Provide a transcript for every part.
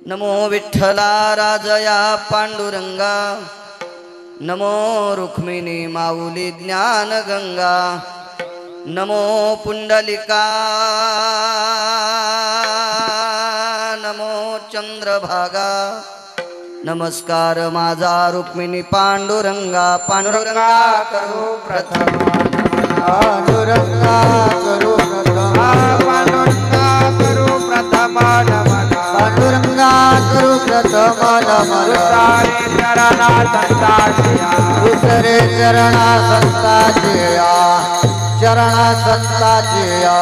नमो विठ्ठला राजया पांडुरंगा, नमो रुक्मिणी माऊली ज्ञान गंगा, नमो पुंडलिका, नमो चंद्रभागा। नमस्कार माझा रुक्मिणी पांडुरंगा, पांडुरंगा करू प्रथम, पांडुरंगा करू प्रथम, पांडुरंगा करू प्रथम नमन, पांडुरंगा करू प्रथम नमन। दुसरे चरणा संताचिया, चरणा संताचिया।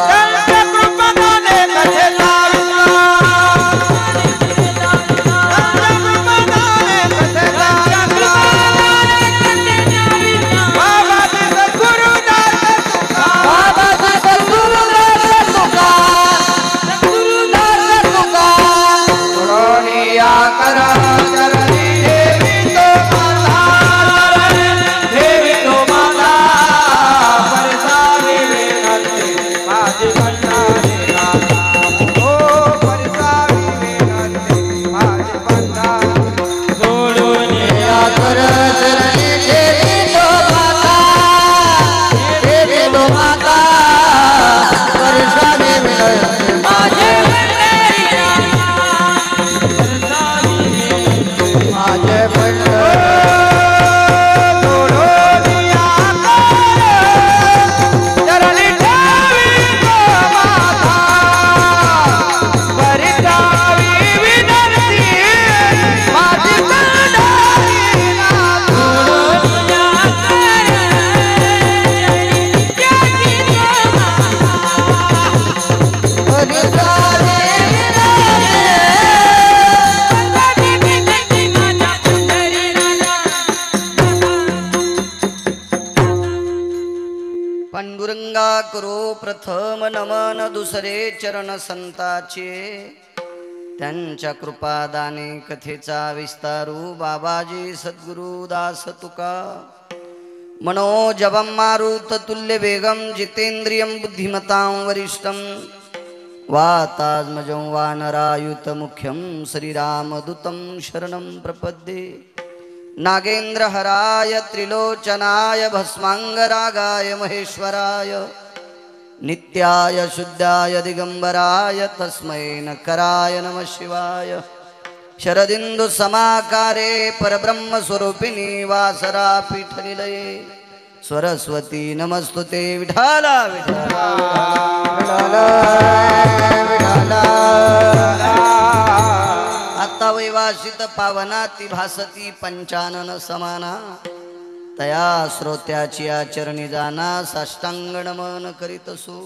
पांडुरंगा करो प्रथम नमन, दुसरे चरण संताचे त्यांच्या कृपादाने कथेचा विस्तारू। बाबाजी सद्गुरु दास तुका, मनोजवं मारुत तुल्य वेगं, जितेंद्रियं बुद्धिमतां वरिष्ठं, वातात्मजं वानरायुत मुख्यं, श्रीरामदूतं शरणं प्रपद्ये। नागेंद्र हराय त्रिलोचनाय, भस्मांगरागाय महेश्वराय, नित्याय शुद्धाय दिगंबराय, तस्मै नकराय नमः शिवाय। शरदिंदु समाकारे परब्रह्म स्वरूपिणी, वासरा पीठनिलये सरस्वती नमस्तुते। विठाला विठाला विठाला, आता वैवासित पावनाती भासती पंचानन समाना, तया श्रोत्याची आचरणी जाना, साष्टांग नमन करीतसो।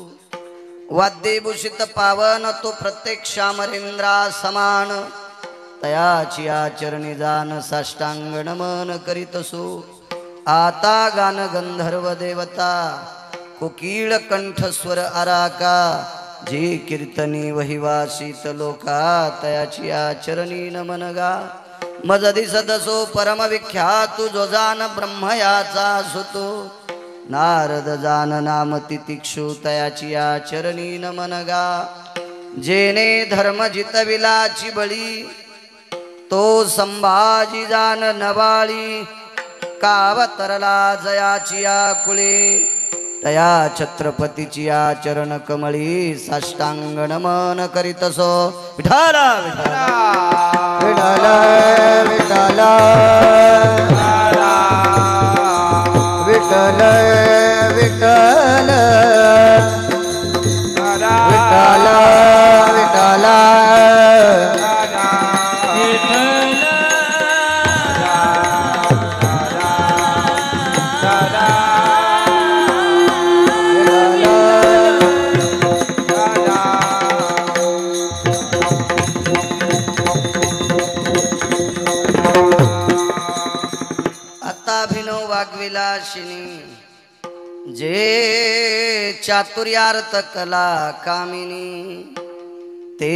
वाद्यभूषित पावन तो प्रत्यक्ष अमरेंद्रा समान, तयाची आचरणी जान साष्टांग नमन करीतसो। आता गान गंधर्व देवता, कोकिळ कंठस्वर आराका, जे कीर्तनी वहिवासित लोका, तयाची आचरणी नमन गा। मज दिसतसो परम विख्यातु, जो जान ब्रह्मयाचा सुतो, नारद जान नाम तितिक्षु, तयाची आचरणी नमन गा। जेने धर्म जितविलाची बळी, तो संभाजी जान नवाळी, कावतरला जयाची आकुळे, तया छत्रपतीची आचरण कमळी, साष्टांग नमन करीतसो। विठाला विठाला विठाला विठाला विठ्ठल विठ्ठल विठाला विठाला वाग्विलासिनी, जे चातुर्यार्थ कला कामिनी, ते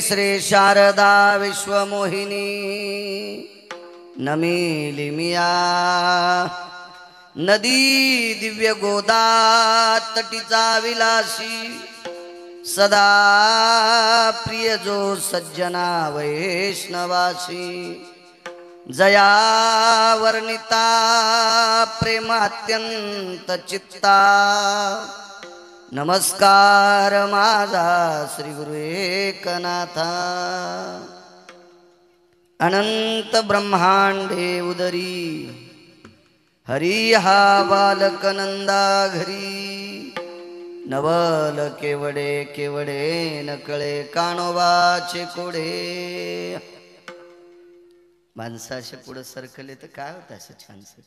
श्री शारदा विश्वमोहिनी। नमिली मिया नदी दिव्य गोदा, तटीचा विलासी, सदा प्रिय जो सज्जना वैष्णवासी जया वर्णिता प्रेमात्यंत चित्ता नमस्कार माझा श्री गुरु एकनाथा अनंत ब्रह्मांडे उदरी हरी हा बालक नंदा घरी नवल केवडे केवडे नकळे कानोबाचे कोडे माणसाचे पुढं सरकले तर काय होतं असं छानसं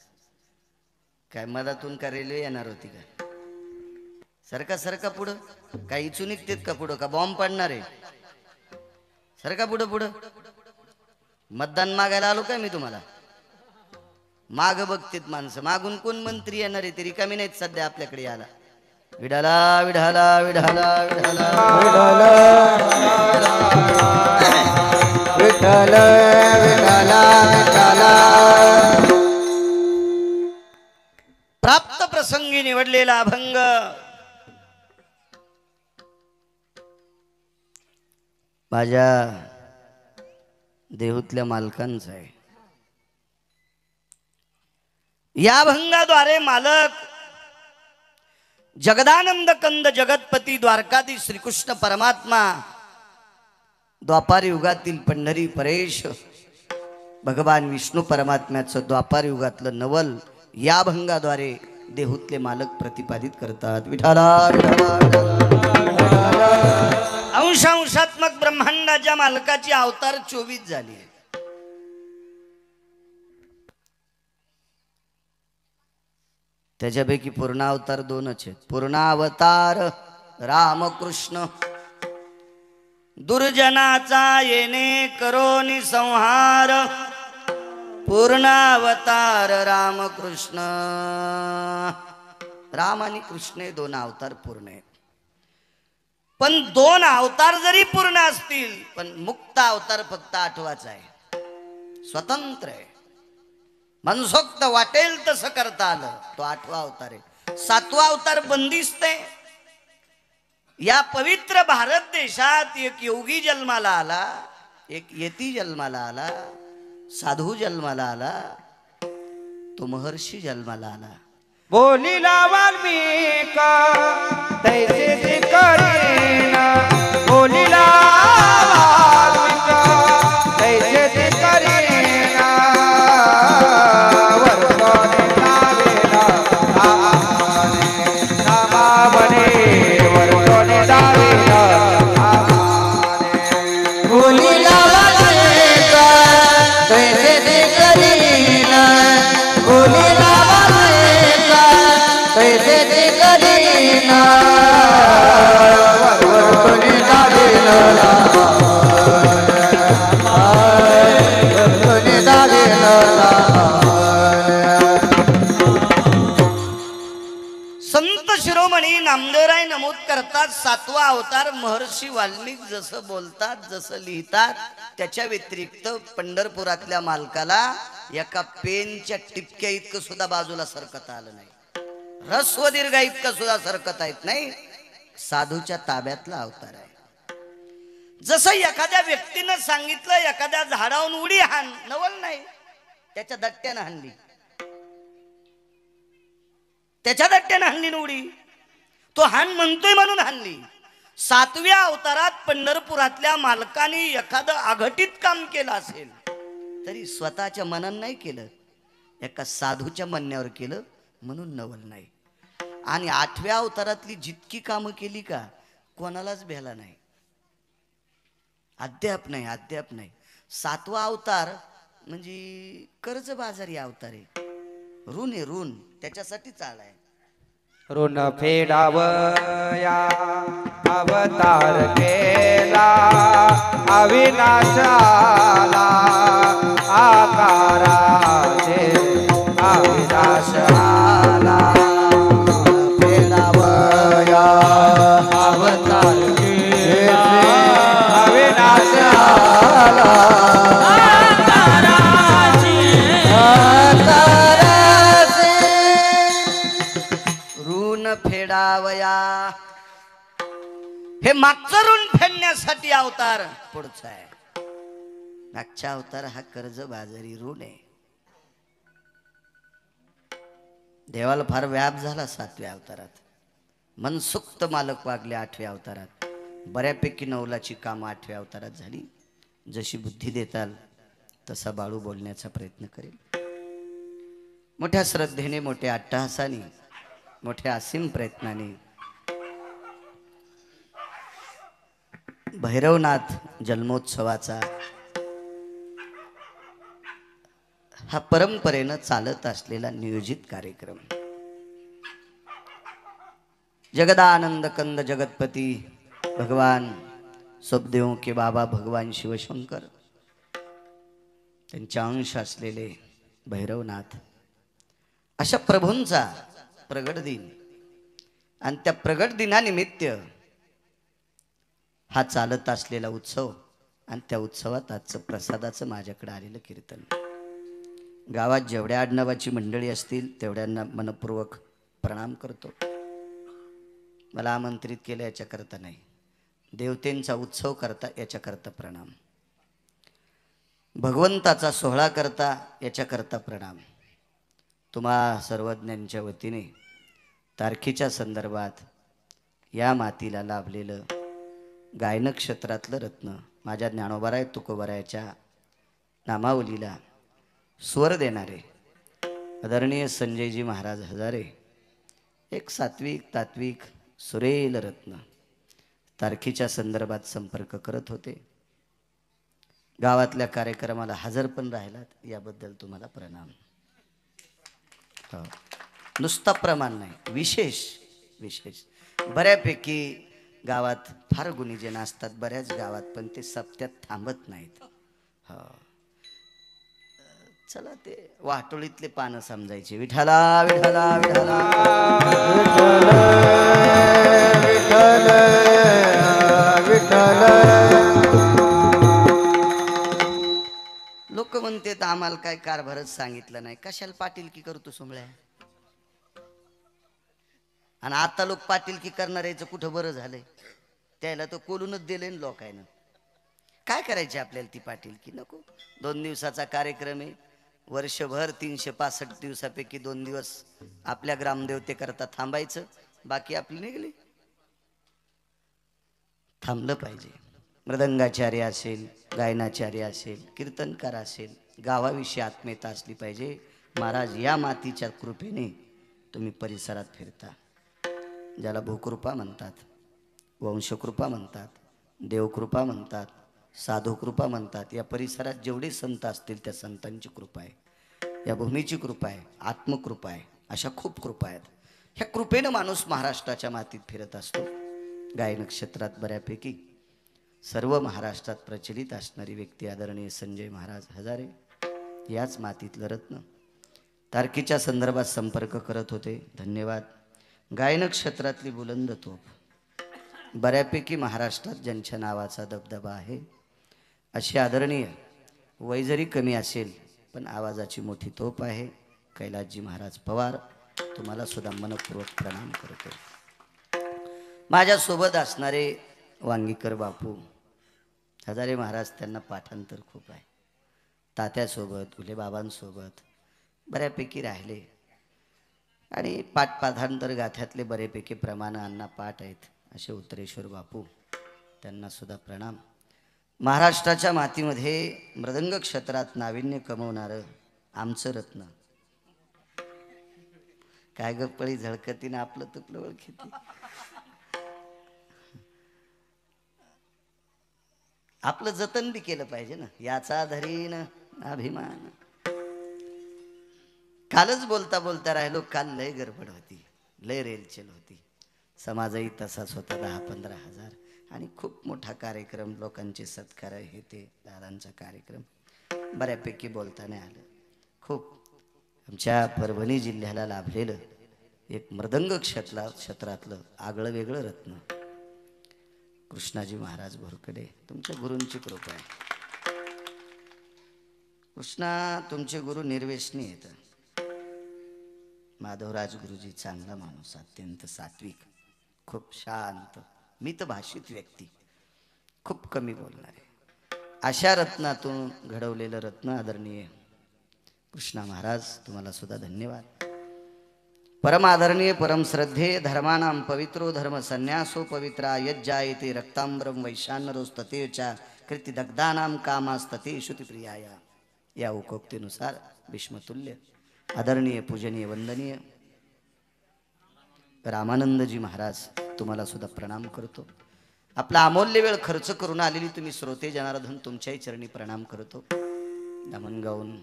काय मधातून का रेल्वे येणार होती का सरका सरका पुढं काय इचू निघतेत का पुढं का बॉम्ब पडणार आहे सरका पुढं पुढं मतदान मागायला आलो काय मी तुम्हाला माग बघतेत माणसं मागून कोण मंत्री येणार आहे तरी कमी नाहीत सध्या आपल्याकडे याला विडाला विडाला विडाला विडाला विठाल विठाला विठाला प्राप्त प्रसंगी निवडलेला अभंग माझ्या देहूतल्या मालकांचा आहे. या अभंगाद्वारे मालक जगदानंद कंद जगतपती द्वारकाधीश श्रीकृष्ण परमात्मा द्वापार युगातील पंढरी परेश भगवान विष्णू परमात्म्याचं द्वापार युगातलं नवल या अभंगाद्वारे देहूतले मालक प्रतिपादित करतात. विठाला अंशात्मक ब्रह्मांडाच्या मालकाची अवतार 24 झाली. त्याच्यापैकी पूर्ण अवतार 2च आहेत. पूर्ण अवतार रामकृष्ण दुर्जनाचा येणे करोनी संहार पूर्ण अवतार रामकृष्ण. राम आणि कृष्ण 2 अवतार पूर्ण आहेत. पण 2 अवतार जरी पूर्ण असतील पण मुक्त अवतार फक्त 8वाचा आहे. स्वतंत्र आहे मनसोक्त वाटेल तसं करता आलं तो 8वा अवतार आहे. 7वा अवतार बंदिस्त आहे. या पवित्र भारत देशात एक योगी जन्माला आला एक यती जन्माला आला साधू जन्माला आला तो महर्षी जन्माला आला. बोलिला वाल्मिक तैसे करीन बोलिला वाल्मिक तैसे करीन वर्तने दावेला आमाने नामावने वर्तने दावेला आमाने बोलिला वाल्मिक तैसे करीन बोलिला कैसे ते करीना वर्तने दावेला वर्तने दावेला. संत शिरोमणी नामदेवराय नमूद करतात 7वा अवतार महर्षी वाल्मिक जसं बोलतात जसं लिहितात त्याच्या व्यतिरिक्त पंढरपुरातल्या मालकाला एका पेनच्या टिपक्या इतकं सुद्धा बाजूला सरकता आलं नाही. रस्व दीर्घ इतकं सुद्धा सरकता येत नाही. साधूच्या ताब्यातला अवतार आहे. जसं एखाद्या व्यक्तीनं सांगितलं एखाद्या झाडावरून उडी हाण नवल नाही त्याच्या दट्ट्यानं हाणली त्याच्या दट्ट्यानं हाणली उडी तो हाण म्हणतोय म्हणून हाणली. 7व्या अवतारात पंढरपुरातल्या मालकाने एखादं अघटित काम केलं असेल तरी स्वतःच्या मनानं नाही केलं एका साधूच्या म्हणण्यावर केलं म्हणून नवल नाही. आणि 8व्या अवतारातली जितकी कामं केली का कोणालाच भेला नाही अद्याप नाही अद्याप नाही. 7वा अवतार म्हणजे कर्जबाजारी अवतार आहे. ऋण आहे ऋण त्याच्यासाठी चालाय. ऋण फेडावया अवतार केला अविनाश आला आकाराचे अविनाश आला. फेडावया अवतार केला अविनाश आला फेडावया. हे अवतार पुढचा आहे. मागचा अवतार हा कर्जबाजारी ऋण आहे. देवाला फार व्याप झाला 7व्या अवतारात. मनसुक्त मालक वागले 8व्या अवतारात. बऱ्यापैकी नवलाची कामं 8व्या अवतारात झाली. जशी बुद्धी देताल तसा बाळू बोलण्याचा प्रयत्न करेल. मोठ्या श्रद्धेने, मोठ्या अट्टहासाने, मोठ्या असीम प्रयत्नाने भैरवनाथ जन्मोत्सवाचा हा परंपरेनं चालत असलेला नियोजित कार्यक्रम. जगदानंद कंद जगतपती भगवान सबदेव के बाबा भगवान शिवशंकर, त्यांच्या अंश असलेले भैरवनाथ, अशा प्रभूंचा प्रगट दिन. आणि त्या प्रगट दिनानिमित्त हा चालत असलेला उत्सव. आणि त्या उत्सवात आजचं प्रसादाचं माझ्याकडे आलेलं कीर्तन. गावात जेवढ्या आडनावाची मंडळी असतील तेवढ्यांना मनपूर्वक प्रणाम करतो. मला आमंत्रित केलं याच्याकरता नाही, देवतेंचा उत्सव करता याच्याकरता प्रणाम, भगवंताचा सोहळा करता याच्याकरता प्रणाम. तुम्हा सर्वज्ञांच्या वतीने तारखेच्या संदर्भात या मातीला लाभलेलं गायनक्षेत्रातलं रत्न माझ्या ज्ञानोबाराय तुकोबारायच्या नामावलीला स्वर देणारे आदरणीय संजयजी महाराज हजारे, एक सात्विक तात्विक सुरेल रत्न, तारखेच्या संदर्भात संपर्क करत होते. गावातल्या कार्यक्रमाला हजर पण राहिलात, याबद्दल तुम्हाला प्रणाम. हो, नुसता प्रमाण नाही, विशेष विशेष. बऱ्यापैकी गावात फार गुणीजन असतात, बऱ्याच गावात, पण ते सप्त्यात थांबत नाहीत. हो, चला ते वाटोळीतले पानं समजायचे. विठाला विठाला विठाला विठ्ठल विठ्ठल. लोक म्हणते तर आम्हाला काय कारभारच सांगितलं नाही, कशाला पाटीलकी करतो सोमळ्या. आणि आता लोक पाटीलकी करणाऱ्याचं कुठं बरं झालंय, त्याला तो कोलूनच दिले लोकांना. काय करायचे आपल्याला ती पाटीलकी? नको. 2 दिवसाचा कार्यक्रम आहे, वर्षभर 365 दिवसापैकी 2 दिवस आपल्या ग्रामदेवतेकरता थांबायचं, बाकी आपली निघली. थांबलं पाहिजे. मृदंगाचार्य असेल, गायनाचार्य असेल, कीर्तनकार असेल, गावाविषयी आत्मीयता असली पाहिजे. महाराज, या मातीच्या कृपेने तुम्ही परिसरात फिरता, ज्याला भूकृपा म्हणतात, वंशकृपा म्हणतात, देवकृपा म्हणतात, साधुकृपा म्हणतात. या परिसरात जेवढे संत असतील त्या संतांची कृपा आहे, या भूमीची कृपा आहे, आत्मकृपा आहे. अशा खूप कृपा आहेत. ह्या कृपेनं माणूस महाराष्ट्राच्या मातीत फिरत असतो. गायन क्षेत्रात बऱ्यापैकी सर्व महाराष्ट्रात प्रचलित असणारी व्यक्ती आदरणीय संजय महाराज हजारे, याच मातीतलं रत्न. तारखेच्या संदर्भात संपर्क करत होते, धन्यवाद. गायन क्षेत्रातली बुलंद तोफ, बऱ्यापैकी महाराष्ट्रात ज्यांच्या नावाचा दबदबा आहे, अशी आदरणीय, वय जरी कमी असेल पण आवाजाची मोठी तोफ आहे, कैलासजी महाराज पवार, तुम्हाला सुद्धा मनपूर्वक प्रणाम करतो. माझ्यासोबत असणारे वांगीकर बापू हजारे महाराज, त्यांना पाठांतर खूप आहे. तात्यासोबत, फुले बाबांसोबत बऱ्यापैकी राहिले. आणि पाठांतर गाथ्यातले बऱ्यापैकी प्रमाण अण्णा पाठ आहेत, असे उत्तरेश्वर बापू, त्यांना सुद्धा प्रणाम. महाराष्ट्राच्या मातीमध्ये मृदंग क्षेत्रात नाविन्य कमवणारं आमचं रत्न. काय गप्पळी झळकतीनं आपलं तुपलं ओळखीती. आपलं जतन बी केलं पाहिजे ना, याचा धरीन अभिमान. कालच बोलता बोलता राहिलो, काल लय गडबड होती, लय रेलचेल होती. समाजही तसाच होता, 10-15 हजार. आणि खूप मोठा कार्यक्रम, लोकांचे सत्कार हे ते, दादांचा कार्यक्रम, बऱ्यापैकी बोलता नाही आलं. खूप आमच्या परभणी जिल्ह्याला लाभलेलं एक मृदंग क्षेत्रातलं आगळं वेगळं रत्न कृष्णाजी महाराज भोरकडे, तुमच्या गुरूंची कृपा आहे. कृष्णा, तुमचे गुरु निर्व्यसनी आहेत. माधवराज गुरुजी चांगला माणूस, अत्यंत सात्विक, खूप शांत, मितभाषित व्यक्ती. खूप कमी बोलणारे, अशा रत्नातून घडवलेलं रत्न आदरणीय कृष्णा महाराज, तुम्हाला सुद्धा धन्यवाद. परम आदरणीय परम श्रद्धेय धर्मानां पवित्रो धर्म संन्यासो पवित्रा यज्जायते रक्तांबरम वैशानरोस्ततेच्या कृतिदग्धानां कामास्तते श्रुतिप्रियाया. या उकोक्तीनुसार भीष्मतुल्य आदरणीय पूजनीय वंदनीय रामानंदजी महाराज, तुम्हाला सुद्धा प्रणाम करतो. आपला अमूल्य वेळ खर्च करून आलेली तुम्ही श्रोते जनार्दन, तुमच्याही चरणी प्रणाम करतो. दामणगावून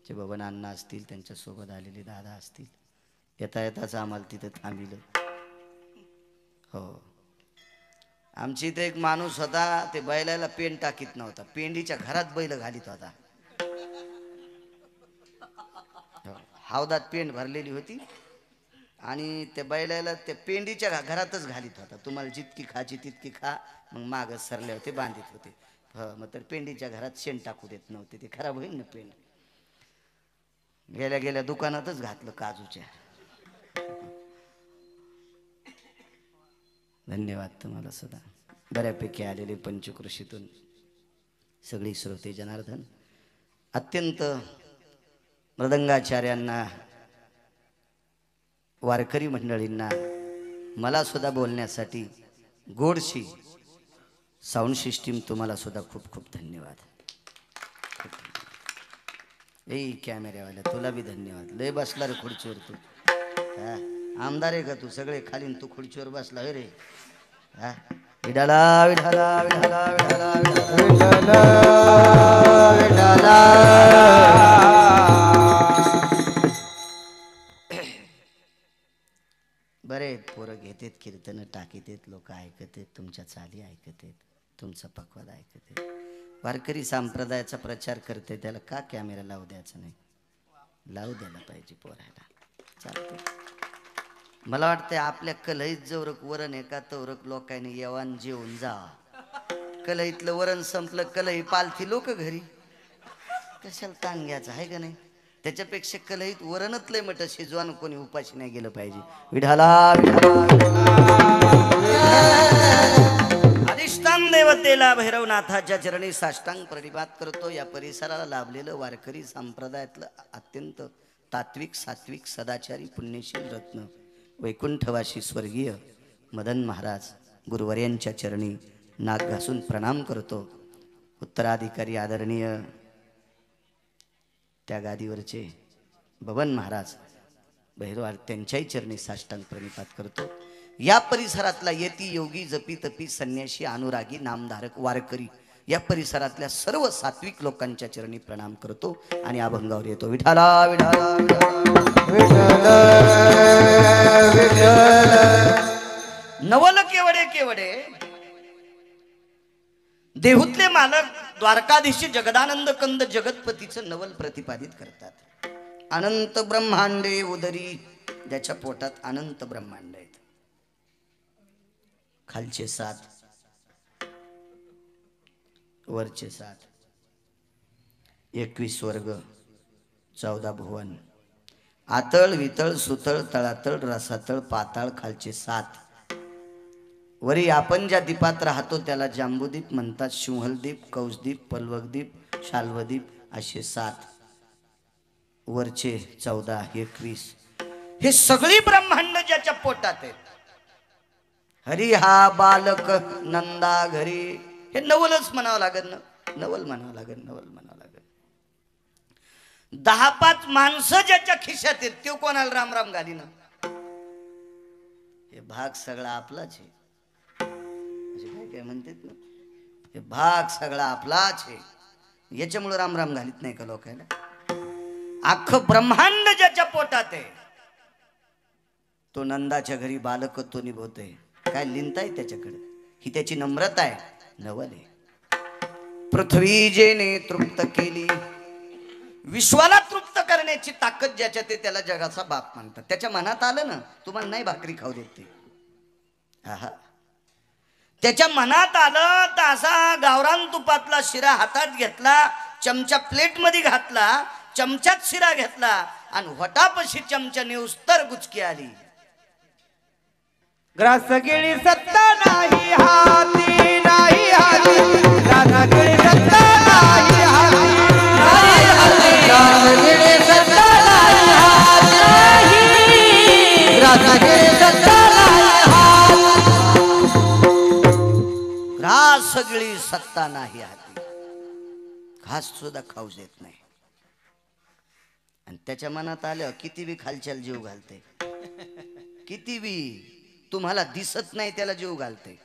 जे बबनांना असतील, त्यांच्यासोबत आलेले दादा असतील, येता येताच आम्हाला तिथं थांबिलं. हो, आमची इथे एक माणूस होता, ते बैलाला पेंड टाकीत नव्हता, पेंडीच्या घरात बैल घालीत होता. हौदात पेंड भरलेली होती आणि त्या बैलाला त्या पेंडीच्या घरातच घालीत होता. तुम्हाला जितकी खाची तितकी खा, मग माग सरले होते, बांधित होते. मग तर पेंडीच्या घरात शेण टाकू देत नव्हते, ते खराब होईल ना पेंड. गेल्या गेल्या दुकानातच घातलं काजूच्या. धन्यवाद तुम्हाला सुद्धा. बऱ्यापैकी आलेले पंचकृषीतून सगळी श्रोते जनार्दन, अत्यंत मृदंगाचार्यांना, वारकरी मंडळींना, मला सुद्धा बोलण्यासाठी गोडशी साऊंड सिस्टीम, तुम्हाला सुद्धा खूप खूप धन्यवाद. ए कॅमेऱ्यावाल्या, तुला बी धन्यवाद. लय बसला रे खुर्चीवर तू. आमदार आहे का तू? सगळे खालीन, तू खुर्चीवर बसला होय रे. विठाला विठाला विठाला विठाला विठाला विठाला. बरे पोरं घेतेत कीर्तन, टाकीतेत, लोक ऐकतेत, तुमच्या चाली ऐकतेत, तुमचा पक्वाद ऐकतेत. वारकरी संप्रदायाचा प्रचार करते, त्याला का कॅमेरा लावू द्यायचा नाही? लावू द्यायला पाहिजे पोरायला. चालते. मला वाटतं आपल्या कलईत जवरक वरण एका तवरक लोकांनी येवान जेवून जा. कलईतलं वरण संपलं, कलई पालथी लोक घरी, कशाला ताण घ्यायचा आहे का नाही? त्याच्यापेक्षा कलईत वरणच लय मट शिजवान, कोणी उपाशी नाही गेलं पाहिजे. विठाला अधिष्ठान देवतेला भैरवनाथाच्या चरणी साष्टांग प्रणिपात करतो. या परिसराला लाभलेलं वारकरी संप्रदायातलं अत्यंत तात्विक सात्विक सदाचारी पुण्यशील रत्न वैकुंठवासी स्वर्गीय मदन महाराज गुरुवर्यांच्या चरणी नाक घासून प्रणाम करतो. उत्तराधिकारी आदरणीय त्या गादीवरचे बबन महाराज भैरव, त्यांच्याही चरणी साष्टांग प्रणिपात करतो. या परिसरातला यती योगी जपी तपी संन्यासी अनुरागी नामधारक वारकरी, या परिसरातल्या सर्व सात्विक लोकांच्या चरणी प्रणाम करतो आणि अभंगावर येतो. विठाला विठाला विठाला नवल केवडे केवडे. देहूतले मालक द्वारकाधीश जगदानंद कंद जगतपतीचं नवल प्रतिपादित करतात. अनंत ब्रह्मांडे उदरी, ज्याच्या पोटात अनंत ब्रह्मांड आहेत. खालचे 7, वरचे 7, 21 वर्ग, 14 भुवन, आतळ वितळ सुतळ तळातळ रसातळ पाताळ, खालचे 7. वरी आपण ज्या दीपात राहतो त्याला जांबूदीप म्हणतात. सिंहलदीप, कौसदीप, पल्वकदीप, शाल्वदीप असे 7. वरचे 14, 21. हे सगळी ब्रह्मांड ज्याच्या पोटात आहेत. हरी हा बालक नंदा घरी, हे नवलच म्हणावं लागेल ना. नवल म्हणावं लागेल, नवल म्हणावं लागेल. 10-5 माणसं ज्याच्या खिशात आहेत, तो कोणाला राम राम घाली ना. हे भाग सगळा आपलाच आहे. काय म्हणतात ना, हे भाग सगळा आपलाच आहे. याच्यामुळे राम राम घालीत नाही का लोकांना? अख्खं ब्रह्मांड ज्याच्या पोटात आहे, तो नंदाच्या घरी बालकत्व निभवतोय. काय लिहिताय त्याच्याकडे? ही त्याची नम्रता आहे, नवल आहे. पृथ्वी जेने तृप्त केली, विश्वाला तृप्त करण्याची ताकद ज्याच्यात आहे त्याला जगाचा बाप म्हणतात. त्याच्या मनात आलं ना, तुम्हाला नाही भाकरी खाऊ देत ते. आहा, त्याच्या मनात आलं तर असा गावरान तुपातला शिरा हातात घेतला, चमचा प्लेट मध्ये घातला, चमच्यात शिरा घेतला आणि वटापशी चमचा नेउस्तर गुचकी आली. ग्रास गिळी सत्ता नाही हाती, नाही हाती. सत्ता नाही हाती राजगिरी सत्ता नाही हाती राजगिरी सत्ता नाही हाती ग्रास सगळी सत्ता नाही हाती घास सुद्धा खाऊ देत नाही आणि त्याच्या मनात आलं किती बी खालच्याला जीव घालते किती बी तुम्हाला दिसत नाही त्याला जीव घालते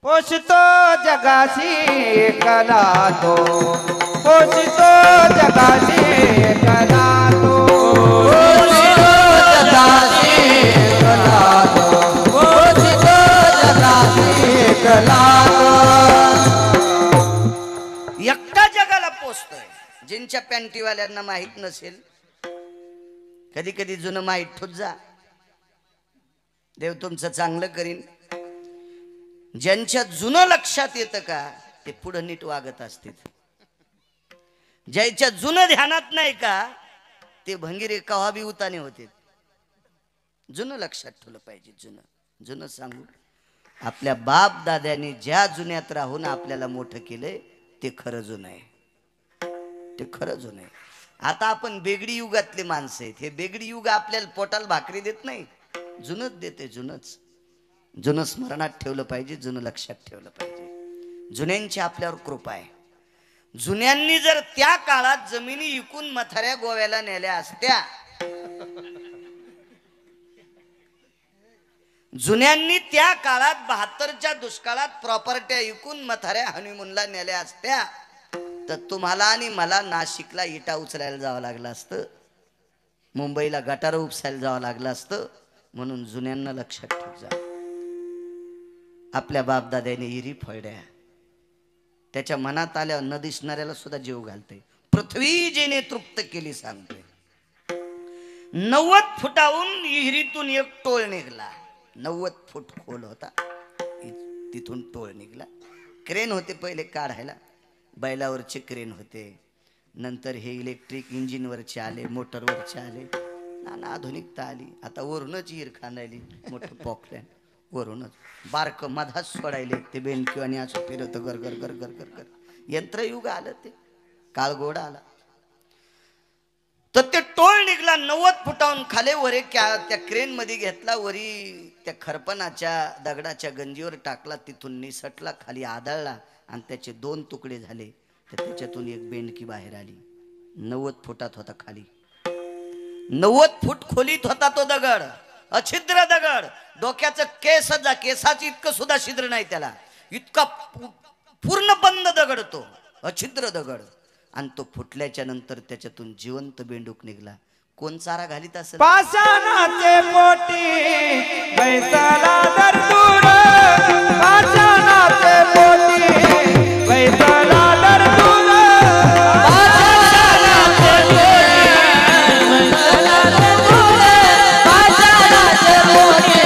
पोषितो जगाशी एकला तो पोषितो जगाशी एकला तो पोषितो जगाशी एकला तो पोषितो जगाशी एकला तो एकटा जगाला पोचतोय ज्यांच्या पॅन्टीवाल्यांना माहित नसेल कधी कधी जुनं माहित ठोत जा देव तुमचं चांगलं करीन ज्यांच्या जुनं लक्षात येतं का ते पुढं नीट वागत असतील ज्याच्या जुनं ध्यानात नाही का ते भंगिरे कवा बी उताने होते जुनं लक्षात ठेवलं पाहिजे जुनं जुनं सांगू आपल्या बाप दाद्याने ज्या जुन्यात राहून आपल्याला मोठं केलंय ते खरं जुनं आहे ते खरं जुनं आहे आता आपण बेगडी युगातले माणसं आहेत हे बेगडी युग आपल्याला पोटाला भाकरी देत नाही जुनच देते जुनच जुनं स्मरणात ठेवलं पाहिजे जुनं लक्षात ठेवलं पाहिजे जुन्यांची आपल्यावर कृपा आहे जुन्यांनी जर त्या काळात जमिनी विकून मथाऱ्या गोव्याला नेल्या असत्या जुन्यांनी त्या काळात 72च्या दुष्काळात प्रॉपर्ट्या विकून मथाऱ्या हनीमूनला नेल्या असत्या तर तुम्हाला आणि मला नाशिकला इटा उचलायला जावं लागलं असतं मुंबईला गटार उपसायला जावं लागलं असतं म्हणून जुन्यांना लक्षात ठेव जा आपल्या बापदाद्याने इरी फळड्या त्याच्या मनात आल्या न दिसणाऱ्याला सुद्धा जीव घालते पृथ्वी जेने तृप्त केली सांगते 90 फुटाहून विहिरीतून एक टोळ निघला 90 फूट खोल होता तिथून टोळ निघला क्रेन होते पहिले काढायला बैलावरचे क्रेन होते नंतर हे इलेक्ट्रिक इंजिनवरचे आले मोटरवरचे आले नाना आधुनिकता आली आता वरूनच हिर खांदायली मोठं पॉकलॅन वरूनच बारक मधाच सोडायले ते बेंडकी आणि असं फिरत गर गर गर गर गर गर यंत्रयुग आलं ते काळगोडा आला तर ते टोळ निघला 90 फुटाहून खाले वरे त्या क्रेन मध्ये घेतला वरी त्या खरपणाच्या दगडाच्या गंजीवर टाकला तिथून निसटला खाली आदळला आणि त्याचे 2 तुकडे झाले तर त्याच्यातून एक बेंडकी बाहेर आली 90 फुटात होता खाली 90 फूट खोलीत होता तो दगड अछिद्र दगड डोक्याचं केसाचं इतकं सुद्धा छिद्र नाही त्याला इतका पूर्ण बंद दगड तो अछिद्र दगड आणि तो फुटल्याच्या नंतर त्याच्यातून जिवंत बेंडूक निघला कोण चारा घालीत असेल पाषाणाचे पोटी बैसाला दरदूर पाषाणाचे पोटी बैसाला दरदूर पाषाणाचे पोटी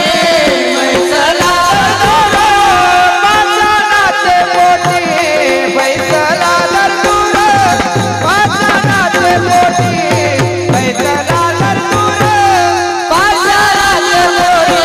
बैसाला दरदूर पाषाणाचे पोटी बैसाला दरदूर पाषाणाचे पोटी बैसाला दरदूर पाषाणाचे पोटी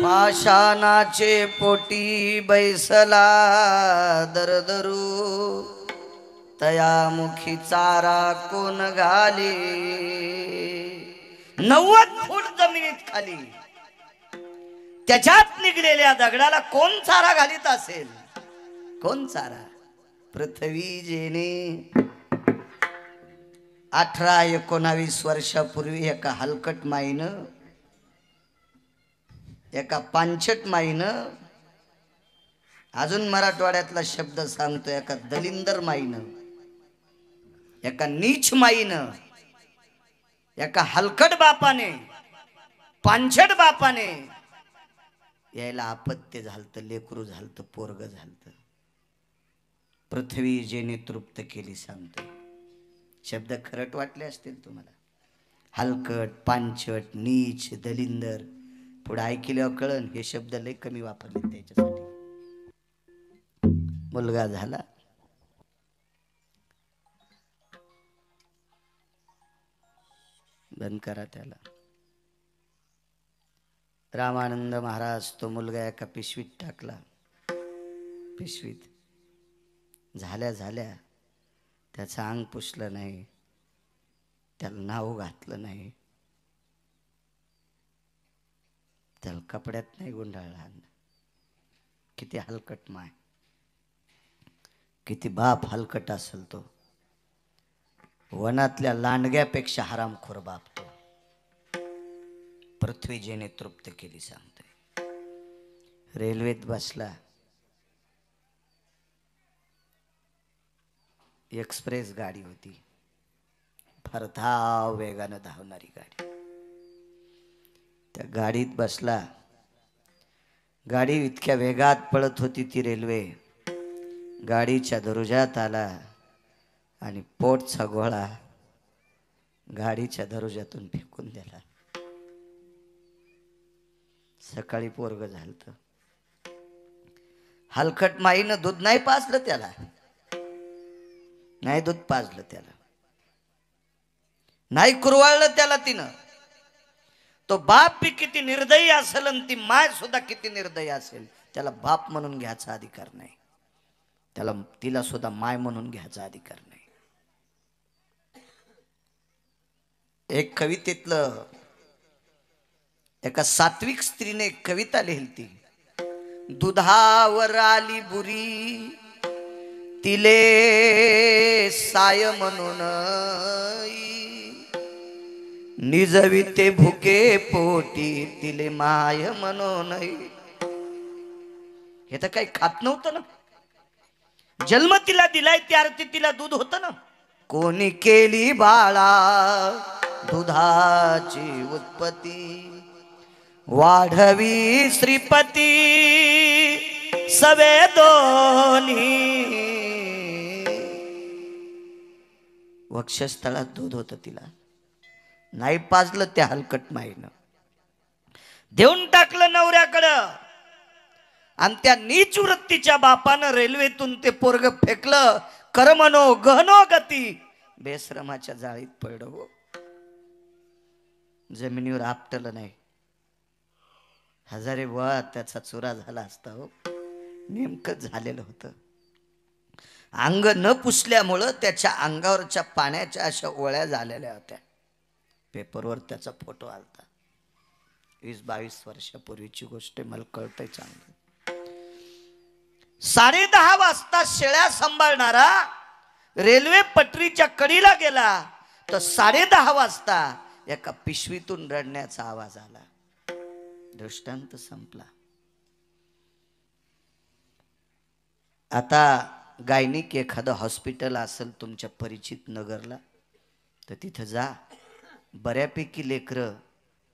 पाषाणाचे पोटी बैसला दरदरू तया मुखी चारा कोण घाली 90 फूट जमिनीत खाली त्याच्यात निघलेल्या दगडाला कोण चारा घालीत असेल कोण चारा पृथ्वी जेने 18-19 वर्षापूर्वी एका हलकट माईनं एका पांचट माईनं अजून मराठवाड्यातला शब्द सांगतो. एका दलिंदर माईनं, एका नीच माईनं, एका हलकट बापाने, पांचट बापाने यायला अपत्य झालत, लेकरू झालत, पोरग झालत. पृथ्वी जेने तृप्त केली सांगतो. शब्द खरट वाटले असतील तुम्हाला. हलकट, पांचट, नीच, दलिंदर. पुढे ऐकल्यावर कळण हे शब्द लय कमी वापरले त्याच्यासाठी. मुलगा झाला, बंद करा त्याला. रामानंद महाराज तो मुलगा एका पिशवीत टाकला. पिशवीत झाल्या झाल्या त्याचं अंग पुसलं नाही, त्याला नाव घातलं नाही, त्याला कपड्यात नाही गुंडाळला. किती हलकट माय, किती बाप हलकट असेल तो. वनातल्या लांडग्यापेक्षा हरामखोर बाप तो. पृथ्वी जेने तृप्त केली सांगतोय. रेल्वेत बसला, एक्सप्रेस गाडी होती, फार धाव वेगानं धावणारी गाडी. त्या गाडीत बसला. गाडी इतक्या वेगात पळत होती ती रेल्वे. गाडीच्या दरुजात आला आणि पोटचा गोळा गाडीच्या दरुजातून फेकून दिला. सकाळी पोरग झालत. हलकट माईनं दूध नाही पाजलं त्याला, नाही दूध पाजलं त्याला, नाही कुरवाळलं त्याला तिनं. तो बाप बी किती निर्दयी असेल आणि ती माय सुद्धा किती निर्दयी असेल, त्याला बाप म्हणून घ्यायचा अधिकार नाही, त्याला तिला सुद्धा माय म्हणून घ्यायचा अधिकार नाही. एक कवितेतलं एका सात्विक स्त्रीने एक कविता लिहिली. दुधावर आली बुरी तिले साय म्हणून, निजविते भुके पोटी तिले माय म्हणून. हे तर काही खात नव्हतं ना. जन्म तिला दिलाय त्या अर्थी तिला दूध होतं ना. कोणी केली बाळा दुधाची उत्पत्ती, वाढवी श्रीपती सवे दोन्ही. वक्षस्थळात दूध होतं तिला, नाही पाजलं त्या हलकट माईनं. देऊन टाकलं नवऱ्याकडं. आणि त्या नीच वृत्तीच्या बापानं रेल्वेतून ते पोरग फेकलं. कर्मनो गहनो गती, बेश्रमाच्या जाळीत पडलं हो. जमिनीवर आपटलं नाही. हजारे वा त्याचा चुरा झाला असता हो. नेमकं झालेलं होतं. अंग न पुसल्यामुळं त्याच्या अंगावरच्या पाण्याच्या अशा ओळ्या झालेल्या होत्या. पेपरवर त्याचा फोटो आलता. 20-22 वर्षापूर्वीची गोष्ट, मला कळतंय चांगलं. 10:30 वाजता शेळ्या सांभाळणारा रेल्वे पटरीच्या कडीला गेला तर 10:30 वाजता एका पिशवीतून रडण्याचा आवाज आला. दृष्टांत संपला. आता गायनिक एखादं हॉस्पिटल असेल तुमच्या परिचित नगरला तर तिथं जा. बऱ्यापैकी लेकरं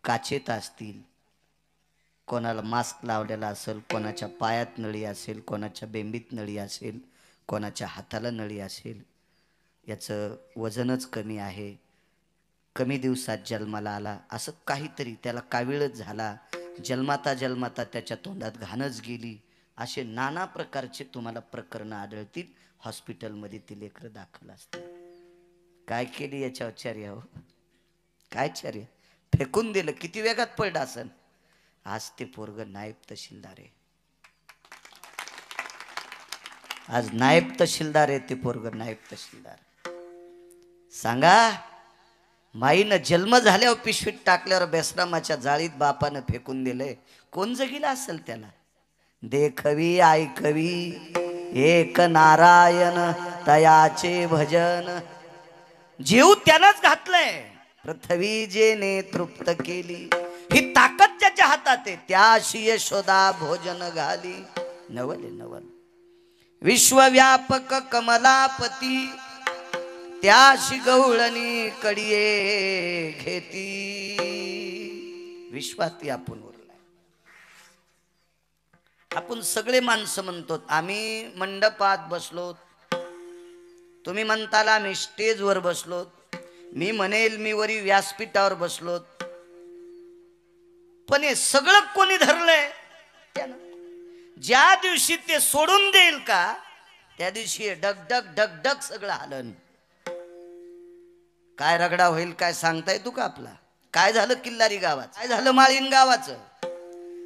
काचेत असतील. कोणाला मास्क लावलेला असेल, कोणाच्या पायात नळी असेल, कोणाच्या बेंबीत नळी असेल, कोणाच्या हाताला नळी असेल. याचं वजनच कमी आहे, कमी दिवसात जन्माला आला, असं काहीतरी, त्याला कावीळच झाला, जन्माता जन्माता त्याच्या तोंडात घाणच गेली, असे नाना प्रकारचे तुम्हाला प्रकरणं आढळतील. हॉस्पिटलमध्ये ती लेकरं दाखल असतात. काय केली याच्यावर चर्या हो? काय चर्या? फेकून दिलं. किती वेगात पडलं असन. आज ते पोरग नायब तहसीलदार आहे. आज नायब तहसीलदार आहे ते पोरग, नायब तहसीलदार. सांगा, माईनं जन्म झाल्यावर पिशवीत टाकल्यावर बेसरामाच्या जाळीत बापानं फेकून दिलंय. कोण जगिला असेल त्याला? देखवी ऐकवी एक नारायण तयाचे भजन. जीव त्यानंच घातलंय. पृथ्वी जेने तृप्त केली, ही ताकद ज्याच्या हातात आहे त्याशी यशोदा भोजन घाली. नवल आहे नवल. विश्वव्यापक कमलापती त्याशी गवळणी कडिये घेती. विश्वात आपण उरलाय. आपण सगळे माणसं म्हणतो आम्ही मंडपात बसलो, तुम्ही म्हणताल आम्ही स्टेजवर बसलो, मी म्हणेल मी वरी व्यासपीठावर बसलो, पण हे सगळं कोणी धरलंय? त्यानं. ज्या दिवशी ते सोडून देईल का त्या दिवशी डगडग डगडग सगळं हलन. काय रगडा होईल काय सांगता येतो का आपला? काय झालं किल्लारी गावात, काय झालं माळीन गावाचं?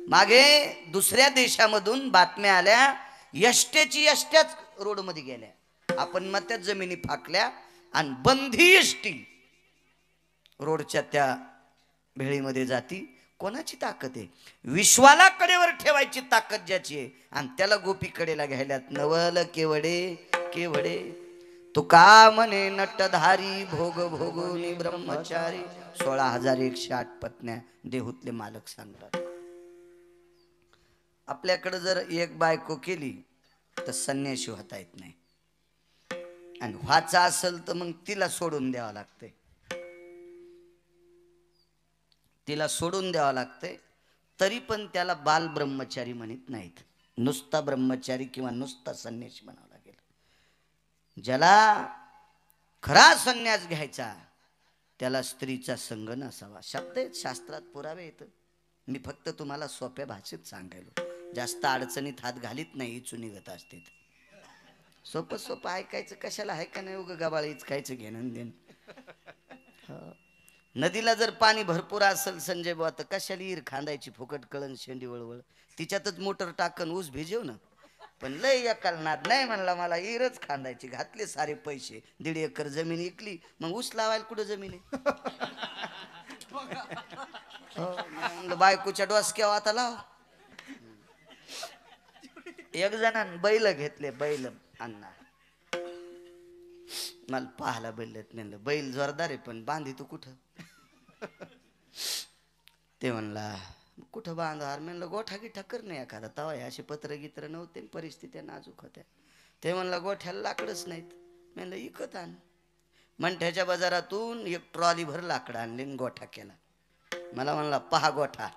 मागे दुसऱ्या देशामधून बातम्या आल्या, यष्ट्याची यष्ट्याच रोडमध्ये गेल्या, आपण मग त्या जमिनी फाकल्या आणि बंधी यष्टी रोडच्या त्या भेळीमध्ये जाती. कोणाची ताकद आहे? विश्वाला कडेवर ठेवायची ताकद ज्याची आहे, आणि त्याला गोपीकडेला घ्यायल्यात. नवल केवडे केवडे तुका म्हणे नटधारी भोग भोगुनी ब्रह्मचारी. 16,108 पत्न्या देहूतले मालक सांगतात. आपल्याकडे जर एक बायको केली तर संन्याशी होता येत नाही, आणि व्हाचा असेल तर मग तिला सोडून द्यावं लागते, तिला सोडून द्यावं लागते. तरी पण त्याला बाल ब्रह्मचारी म्हणत नाहीत, नुसता ब्रह्मचारी किंवा नुसता संन्यासी म्हणावं लागेल. ज्याला खरा संन्यास घ्यायचा त्याला स्त्रीचा संग नसावा. शब्द आहेत, शास्त्रात पुरावे येतं. मी फक्त तुम्हाला सोप्या भाषेत सांगायलो, जास्त अडचणीत हात घालीत नाही, इचू निघत असते. सोपं सोपं ऐकायचं कशाला, आहे का नाही? उगं गबाळीच खायचं घेणं देण. नदीला जर पाणी भरपूर असेल संजय बुवा तर कशाला ईर खांदायची फुकट कळण शेंडी वळवळ, तिच्यातच मोटर टाकन ऊस भिजेव ना. पण लय एकाल नाद नाही म्हणला, मला ईरच खांदायची. घातले सारे पैसे, 1.5 एकर जमीन इकली, मग ऊस लावायला कुठं जमीन आहे? बायकोच्या डोसक्यावर आता लाव. एक जणांनी बैल घेतले, बैल अण्णा मला पाहायला बैल म्हणलं बैल जोरदार आहे पण बांधी तू कुठं? ते म्हणला कुठं बांधार? म्हणलं गोठा गिठा कर नाही एखादा. तवा असे पत्र गित्र नव्हते, परिस्थिती नाजूक होत्या. ते म्हणलं गोठ्याला लाकडच नाहीत. म्हणलं इकत आण. मंठ्याच्या बाजारातून एक ट्रॉली भर लाकडं आणले, गोठा केला. मला म्हणला पहा गोठा.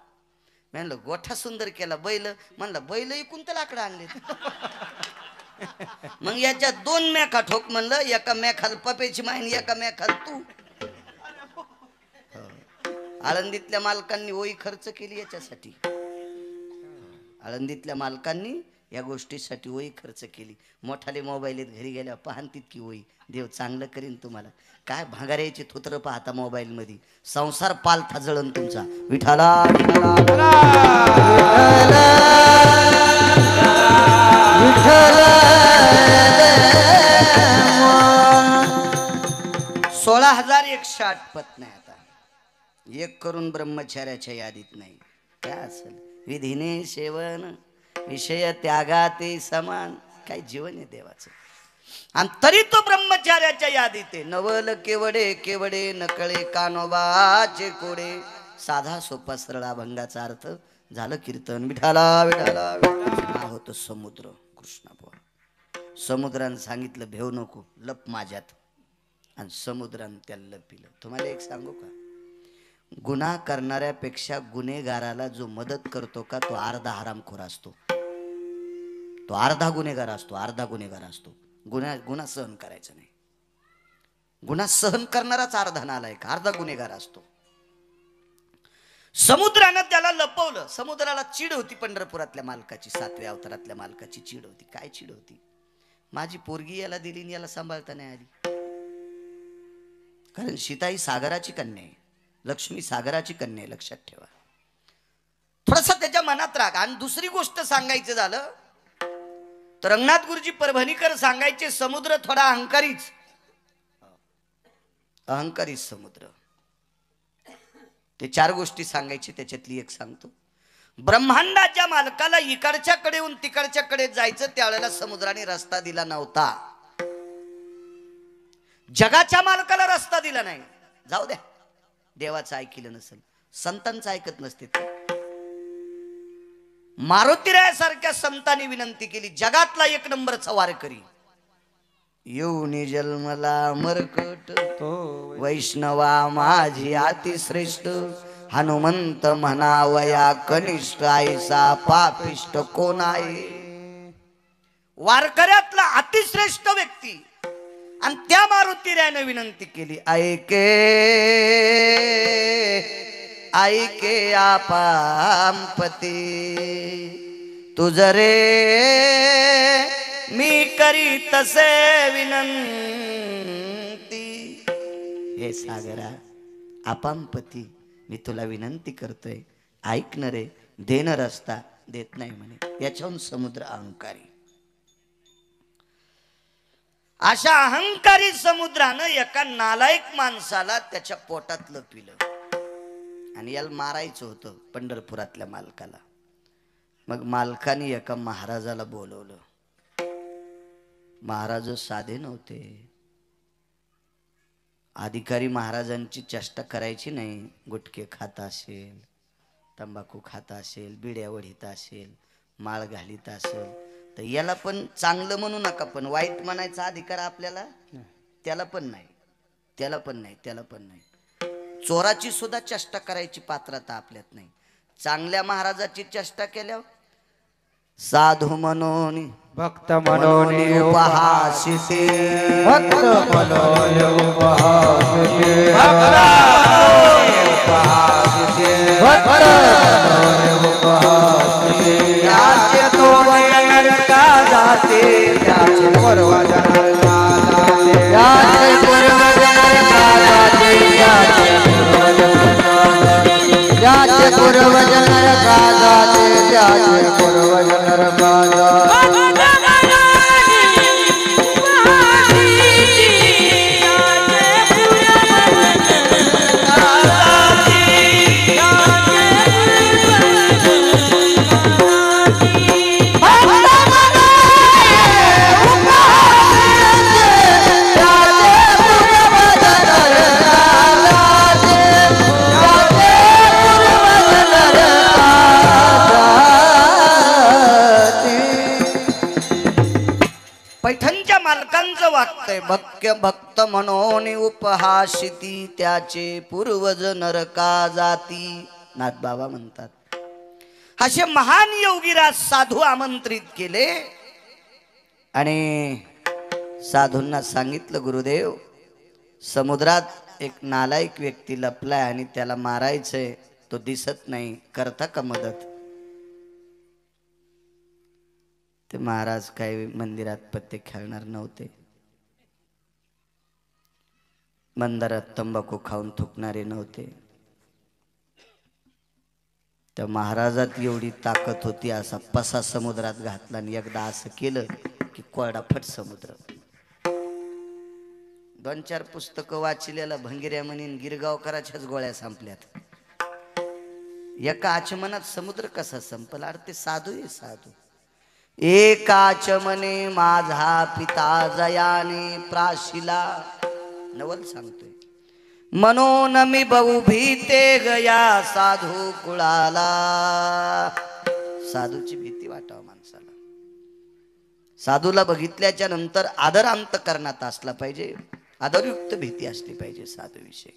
म्हणलं गोठा सुंदर केला. बैल म्हणला बैल इकून तर लाकडं आणले. मग याच्यात 2 मेखा ठोक म्हणलं, एका मेखाल पपेची माईन, एका मेखाल तू. आळंदीतल्या मालकांनी ओई खर्च केली याच्यासाठी. आळंदीतल्या मालकांनी या गोष्टीसाठी ओई खर्च केली. मोठाले मोबाईल घरी गेल्या पाहन तितकी ओई. देव चांगलं करीन तुम्हाला. काय भांगाऱ्याची थुत्र पाहता मोबाईल मध्ये, संसार पालथा जळण तुमचा. विठाला विठाला विठाला 16,108 पत्न्या. आता एक करून ब्रह्मचार्याच्या यादीत नाही. काय असेल विधीने सेवन विषय त्यागाते समान. काय जीवन आहे देवाचं, आणि तरी तो ब्रह्मचार्याच्या यादीत आहे. नवल केवडे केवडे नकळे कानोबाचे कोडे. साधा सोपा सरळ अभंगाचा अर्थ झालं कीर्तन. विठाला विठाला विठाला होतं समुद्र. कृष्णा समुद्रानं सांगितलं भेव नको, लप माझ्यात, आणि समुद्रानं त्याला लपिलं. तुम्हाला एक सांगू का, गुन्हा करणाऱ्यापेक्षा गुन्हेगाराला जो मदत करतो का तो अर्धा हरामखोर असतो. तो अर्धा गुन्हेगार असतो, अर्धा गुन्हेगार असतो. गुन्हा सहन करायचा नाही. गुन्हा सहन करणाराच अर्धा नालायक, अर्धा गुन्हेगार असतो. समुद्रानं त्याला लपवलं. समुद्राला चीड होती पंढरपुरातल्या मालकाची, 7व्या अवतारातल्या मालकाची चीड होती. काय चीड होती? माझी पोरगी याला दिली आणि याला सांभाळता नाही आली. कारण सीता ही सागराची कन्या आहे, लक्ष्मी सागराची कन्या आहे, लक्षात ठेवा. थोडासा त्याच्या मनात राग. आणि दुसरी गोष्ट सांगायचं झालं तर रंगनाथ गुरुजी परभणीकर सांगायचे, समुद्र थोडा अहंकारीच, अहंकारीच समुद्र. ते 4 गोष्टी सांगायची, त्याच्यातली एक सांगतो. ब्रह्मांडाच्या मालकाला इकडच्या कडेहून तिकडच्या कडे जायचं, त्यावेळेला समुद्राने रस्ता दिला नव्हता. जगाच्या मालकाला रस्ता दिला नाही. जाऊ द्या, देवाचं ऐकलं नसेल, संतांचं ऐकत नसते. मारुतीरायासारख्या संतांनी विनंती केली, जगातला एक नंबरचा वारकरी येऊनी जन्मला मरकट, वैष्णवा माझी अतिश्रेष्ठ, हनुमंत म्हणावया कनिष्ठ, ऐसा पापिष्ट कोण आहे. वारकऱ्यातला अतिश्रेष्ठ व्यक्ती. आणि त्या मारुतीरायाने विनंती केली, ऐके ऐके आपांपती, तुझ रे मी करी तसे विनंती. हे सागरा आपांपती, मी तुला विनंती करतोय, ऐक न रे. देणं रस्ता देत नाही म्हणे. याच्याहून समुद्र अहंकारी. अशा अहंकारी समुद्रानं एका नालायक माणसाला त्याच्या पोटात लपविलं आणि याला मारायचं होतं पंढरपुरातल्या मालकाला. मग मालकाने एका महाराजाला बोलवलं. महाराज साधे नव्हते. अधिकारी महाराजांची चेष्टा करायची नाही. गुटखे खात असेल, तंबाखू खात असेल, बिड्या वढीत असेल, माळ घालीत असेल तर याला पण चांगलं म्हणू नका, पण वाईट म्हणायचा अधिकार आपल्याला त्याला पण नाही, त्याला पण नाही, त्याला पण नाही. चोराची सुद्धा चेष्टा करायची पात्रता आपल्यात नाही. चांगल्या महाराजाची चेष्टा केल्यावर साधू म्हणून भक्त म्हणून उपहासिते, भक्त म्हणून उपहासिते, भक्त त्याचे तो नरका जाते, त्याचे पूर्वज नरका जाते, त्याचे पूर्वज नरका जाते, त्याचे पूर्वज नरका जाते, त्याचे पूर्वज नरका जाते. पैठणच्या मालकांचं वागतंय, भक्य भक्त म्हणून उपहासिती, त्याचे पूर्वज नरका जाती. नाथबाबा म्हणतात असे महान योगीराज साधू आमंत्रित केले आणि साधूंना सांगितलं, गुरुदेव समुद्रात एक नालायक व्यक्ती लपलाय आणि त्याला मारायचंय, तो दिसत नाही, करता का मदत. ते महाराज काही मंदिरात पत्ते खेळणार नव्हते. मंदिरात तंबाखू खाऊन थुकणारे नव्हते. त्या महाराजात एवढी ताकद होती, असा पसा समुद्रात घातला आणि एकदा असं केलं की कोरडा फट समुद्र. 2-4 पुस्तकं वाचलेला भंगिऱ्या म्हणीन गिरगावकराच्याच गोळ्या संपल्यात. एका आचमनात समुद्र कसा संपला. अरे ते साधू आहे साधू. एकाच मने माझा पिता जयाने प्राशिला, नवल सांगतोय. म्हणून मी बहु भीते गया साधू कुळाला. साधूची भीती वाटावं माणसाला. साधूला बघितल्याच्या नंतर आदर अंतकरणात असला पाहिजे, आदरयुक्त भीती असली पाहिजे साधूविषयी.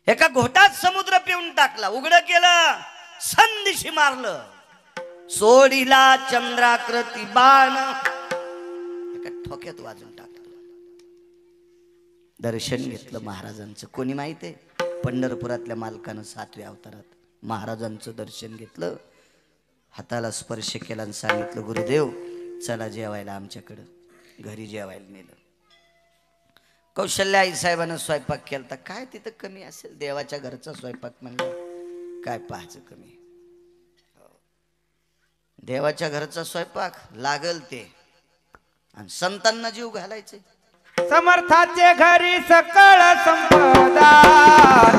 एका घोटात समुद्र पिऊन टाकला, उघड केलं, संदिशी मारलं, सोडीला चंद्राकृती बाण, एका ठोक्यात वाजून टाकलं. दर्शन घेतलं महाराजांचं. कोणी माहिती आहे? पंढरपुरातल्या मालकानं 7व्या अवतारात महाराजांचं दर्शन घेतलं, हाताला स्पर्श केला आणि सांगितलं, गुरुदेव चला जेवायला आमच्याकडं. घरी जेवायला नेलं. कौशल्या आई साहेबांना स्वयंपाक केला तर काय तिथं कमी असेल. देवाच्या घरचा स्वयंपाक म्हणलं काय पाहायचं कमी. देवाच्या घरचा स्वयंपाक लागल ते, आणि संतांना जीव घालायचे. समर्थाचे घरी सकळ संपदा,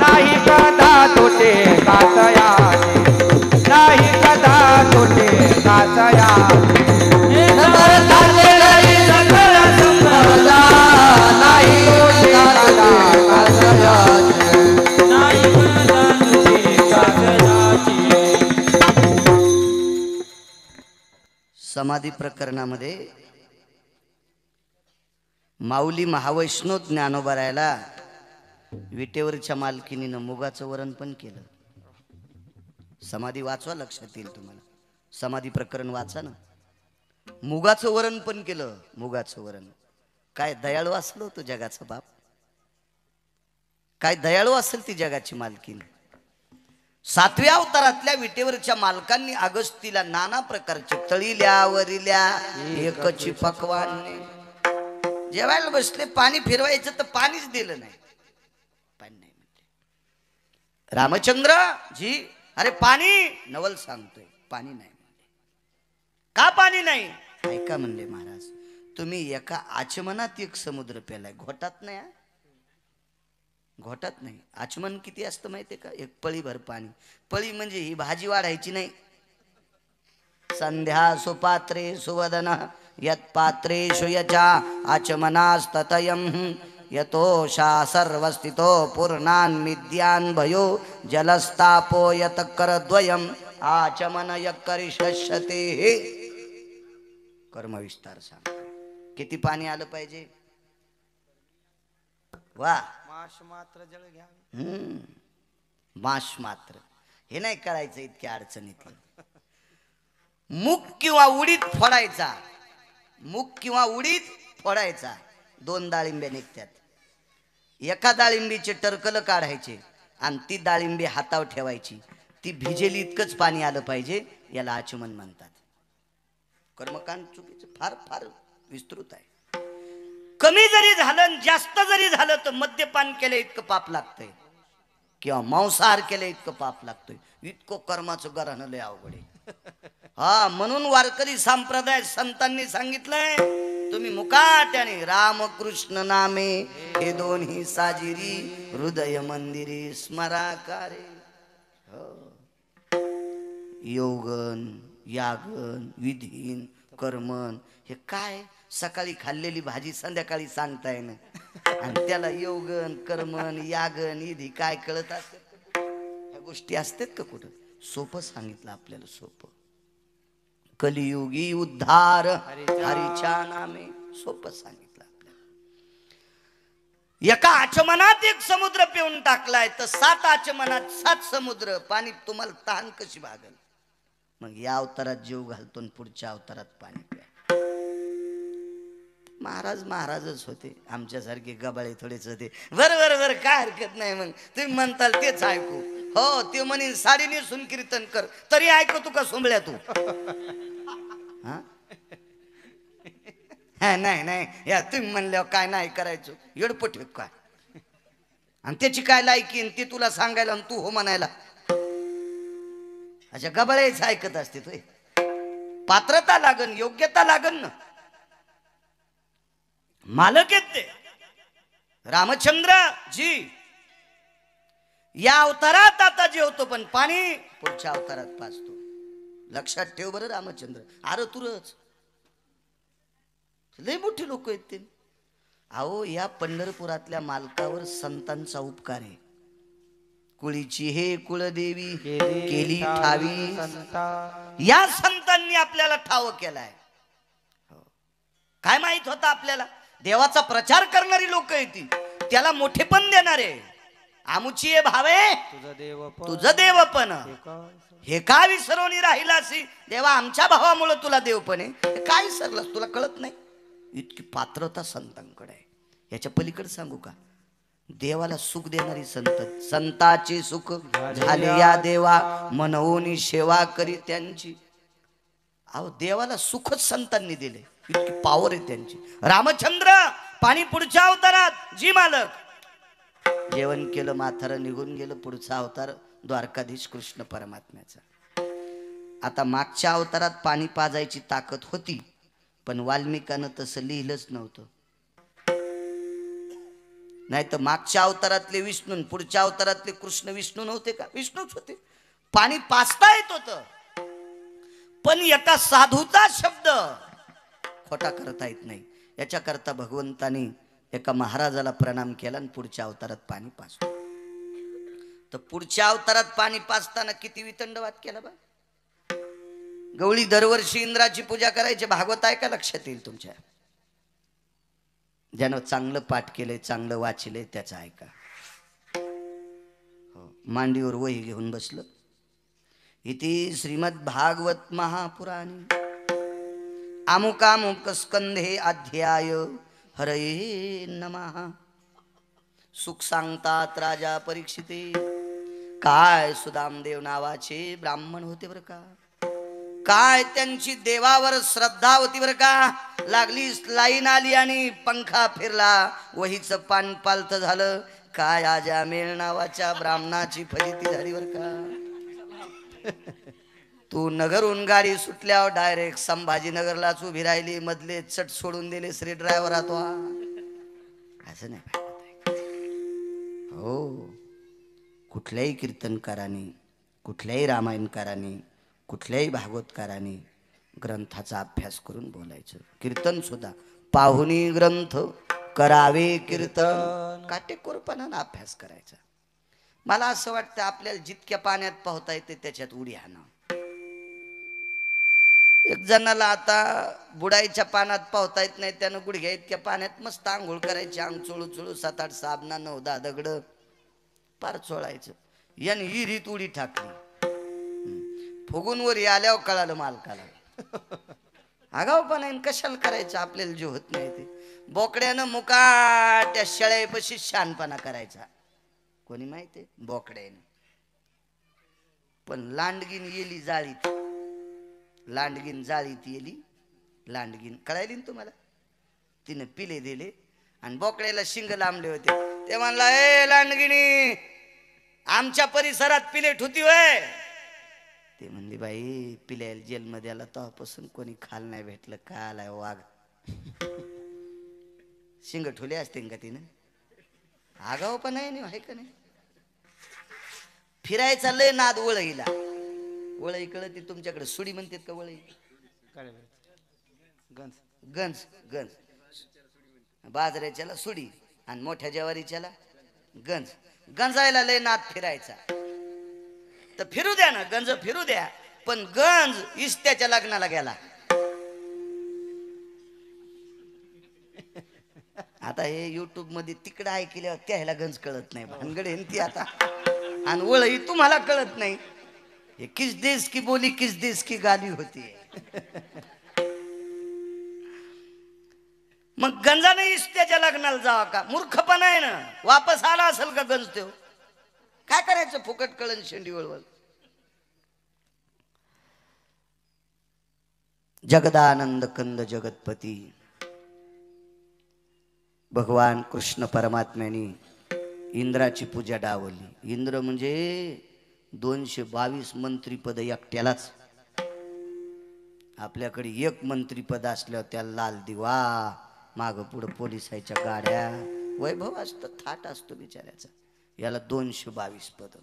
नाही कदा तोटे काचया, नाही कदा तोटे काचया. समर्थाचे घरी सकळ संपदा, नाही कदा काचया, नाही कदा तोटे काचयाची. समाधी प्रकरणामध्ये माऊली महावैष्णव ज्ञानोबरायला विटेवरच्या मालकीनीनं मुगाचं वरण पण केलं. समाधी वाचवा, लक्षात येईल तुम्हाला. समाधी प्रकरण वाचा ना. मुगाचं वरण पण केलं. मुगाचं वरण. काय दयाळू असलो तो जगाचा बाप. काय दयाळू असेल ती जगाची मालकीन. 7व्या अवतारातल्या विटेवरच्या मालकांनी अगस्तीला नाना प्रकारचे तळील्या वरिल्या एकची पकवान जेवायला बसले. पाणी फिरवायचं तर पाणीच दिलं नाही. पाणी नाही म्हणते. रामचंद्र जी अरे पाणी. नवल सांगतोय पाणी नाही म्हणले. का पाणी नाही? ऐका म्हणले महाराज, तुम्ही एका आचमनात एक समुद्र पेलाय. घोटात नाही. घोटात नाही. आचमन किती असतं माहितीये का? एक पळीभर पाणी. पळी म्हणजे ही भाजी वाढायची नाही. संध्या सुपात्रे सुवदन यत्पात्रेषु यचा आचमनास्ततयं यतोषा सर्वस्थितो पूर्णान् मिद्यान् भयो जलस्तापो यतकरद्वयम् आचमन यकरिष्यते. कर्मविस्तार सांग. किती पाणी आलं पाहिजे? वा. माश मात्र जळ घ्यावे. माश मात्र हे नाही करायचं इतक्या अडचणीत. मूग किंवा उडीद फोडायचा. मूग किंवा उडीद फोडायचा. 2 डाळिंब्या निघतात. एका डाळिंबीचे टरकल काढायचे आणि ती डाळिंबी हातावर ठेवायची. ती भिजेली इतकंच पाणी आलं पाहिजे. याला आचमन म्हणतात. कर्मकांड चुकीचं फार फार विस्तृत आहे. कमी जरी झालं जास्त जरी झालं तर मद्यपान केलं इतकं पाप लागतंय किंवा मांसाहार केलं इतकं पाप लागतोय. इतकं कर्माचं घराणं लय अवघड आहे. हा म्हणून वारकरी संप्रदाय संतांनी सांगितलंय तुम्ही मुकाट्याने रामकृष्ण नामे हे दोन्ही साजिरी हृदय मंदिरी स्मराकारे. योगन यागन विधीन कर्मन हे काय? सकाळी खाल्लेली भाजी संध्याकाळी सांगताय ना. आणि त्याला योगन कर्मन यागन विधी काय कळत असत? ह्या गोष्टी असतात का कुठं? सोपं सांगितलं आपल्याला. सोपं. कलियुगी उद्धार हरीच्या नामे. सोपं सांगितलं आपल्याला. एका आचमनात एक समुद्र पिऊन टाकलाय तर 7 आचमनात 7 समुद्र. पाणी तुम्हाला तहान कशी भागल? मग या अवतारात जीव घालतो आणि पुढच्या अवतारात पाणी प्या. महाराज महाराजच होते. आमच्यासारखे गबाळे थोडेच होते. बरं काय हरकत नाही. मग तुम्ही म्हणताल तेच ऐकू. हो ते म्हणे साडी नेसून कीर्तन कर तरी ऐकतो का सोंबळ्या तू? नाही या तुम्ही म्हणल्यावर काय नाही करायचं? येडपट काय? आणि त्याची काय लायकी ती तुला सांगायला आणि तू हो म्हणायला? अच्छा गबाळेच ऐकत असते तुय. पात्रता लागन, योग्यता लागन ना. मालक आहेत ते रामचंद्र जी. या अवतारात आता जेवतो पण पाणी पुढच्या अवतारात पाचतो. लक्षात ठेव बरं रामचंद्र. अरे तुरच लय मोठी लोक आहेत ते. अहो या पंढरपुरातल्या मालकावर संतांचा उपकार आहे. कुळीची हे कुळदेवी केली ठावी. या संतांनी आपल्याला ठाव केलाय. काय माहित होतं आपल्याला? देवाचा प्रचार करणारी लोक आहेत ती. त्याला मोठेपण देणारे. आमुची भावे तुझं देवपण हे का विसरवणी राहिलासी? देवा आमच्या भावामुळे तुला देवपण आहे. काय विसरलास? तुला कळत नाही? इतकी पात्रता संतांकडे आहे. याच्या पलीकडे सांगू का? देवाला सुख देणारी संत. संताचे सुख झाले या देवा मनवून सेवा करी त्यांची. अहो देवाला सुखच संतांनी दिले. इतकी पावर आहे त्यांची. रामचंद्र पाणी पुढच्या अवतारात जी मालक. जेवण केलं म्हातारं निघून गेलं. पुढचा अवतार द्वारकाधीश कृष्ण परमात्म्याचा. आता मागच्या अवतारात पाणी पाजायची ताकद होती पण वाल्मिकानं तसं लिहिलंच नव्हतं. नाही तर मागच्या अवतारातले विष्णू पुढच्या अवतारातले कृष्ण विष्णू नव्हते का? विष्णूच होते. पाणी पाजता येत होतं पण एका साधूचा शब्द खोटा करता येत नाही. याच्याकरता भगवंतानी एका महाराजाला प्रणाम केला आणि पुढच्या अवतारात पाणी पाजतो. तर पुढच्या अवतारात पाणी पाजताना किती वितंडवाद केला बा. गवळी दरवर्षी इंद्राची पूजा करायची. भागवत आहे का लक्षात येईल तुमच्या. ज्यानं चांगलं पाठ केलंय, चांगलं वाचलंय त्याचं ऐका. मांडीवर वही घेऊन बसलं. इति श्रीमद भागवत महापुराणी अमुकामुक स्कंधे अध्याय हरये नमः. सुख सांगतात राजा परीक्षिते. काय सुदामदेव नावाचे ब्राह्मण होते बर का. काय त्यांची देवावर श्रद्धा होती बर का. लागली लाईन आली आणि पंखा फिरला, वहीचं पान पालत झालं. काय आजामेळ नावाच्या ब्राह्मणाची फजिती झाली बर का. तू नगरहून गाडी सुटल्यावर डायरेक्ट संभाजीनगरलाच उभी राहिली. मधले चट सोडून दिले श्री ड्रायव्हर तो. असं नाही हो. कुठल्याही कीर्तनकाराने, कुठल्याही रामायणकाराने, कुठल्याही भागवतकाराने ग्रंथाचा अभ्यास करून बोलायचं. कीर्तन सुद्धा पाहुणी ग्रंथ करावे कीर्तन, काटेकोरपणानं अभ्यास करायचा. मला असं वाटतं आपल्याला जितक्या पाण्यात पोहता येते त्याच्यात उडी हाणा. एक जणाला आता बुडायच्या पाण्यात पोहता येत नाही, त्यानं गुडघ्या इतक्या पाण्यात मस्त आंघोळ करायची. अंग चोळू चोळू 7-8 साबणा 9-10 दगड पार चोळायचं. याने हिरीत उडी टाकली. फुगून वरी आल्यावर कळालं मालकाला. आगाऊपणा कशाला करायचं, आपल्याला जे होत नाही ते. बोकड्यानं मुकाट्या शेळ्यापाशी शहाणपणा करायचा. कोणी माहितीये बोकड्यानं. पण लांडगीन येली जाळीत. लांडगीन जाळीत येली. लांडगीन कळायली ना तुम्हाला. तिने पिले दिले आणि बोकड्याला शिंग लांबले होते. ते म्हणला, ए लांडगिनी, आमच्या परिसरात पिलेट होती वय. ते म्हणली, बाई पिल्याला जेलमध्ये आला तेव्हापासून कोणी खाल नाही भेटलं. का आलाय वाघ. शिंग ठुले असते का तिनं. आगाव पण आहे का नाही. फिरायचा लय नाद वळईला. वळई कळती तुमच्याकडे. सुडी म्हणतात का वळई. गंज गंज गंज. बाजऱ्याच्याला सुडी आणि मोठ्या ज्वारीच्याला गंज. गंजायला लय नाद फिरायचा. तर फिरू द्या ना, गंज फिरू द्या. पण गंज इष्ट्याच्या लग्नाला गेला. आता हे युट्यूब मध्ये तिकडं ऐकल्यावर त्याला गंज कळत नाही. भानगड ती आता. आणि वळई तुम्हाला कळत नाही. हे किस देश की बोली किस देश की गाली होती. मग गंजाने इष्ट्याच्या लग्नाला जावा का. मूर्खपणा आहे ना. वापस आला असेल का गंज तो. काय करायचं फुकट कळण शेंडी वळवळ. जगदानंद कंद जगतपती भगवान कृष्ण परमात्म्याने इंद्राची पूजा डावली. इंद्र म्हणजे 222 मंत्रीपद एकट्यालाच. आपल्याकडे एक मंत्रीपद असल्यावर त्याला लाल दिवा, माग पुढं पोलिसाच्या गाड्या, वैभव असतं, थाट असतो बिचाऱ्याचा. याला 222 पद.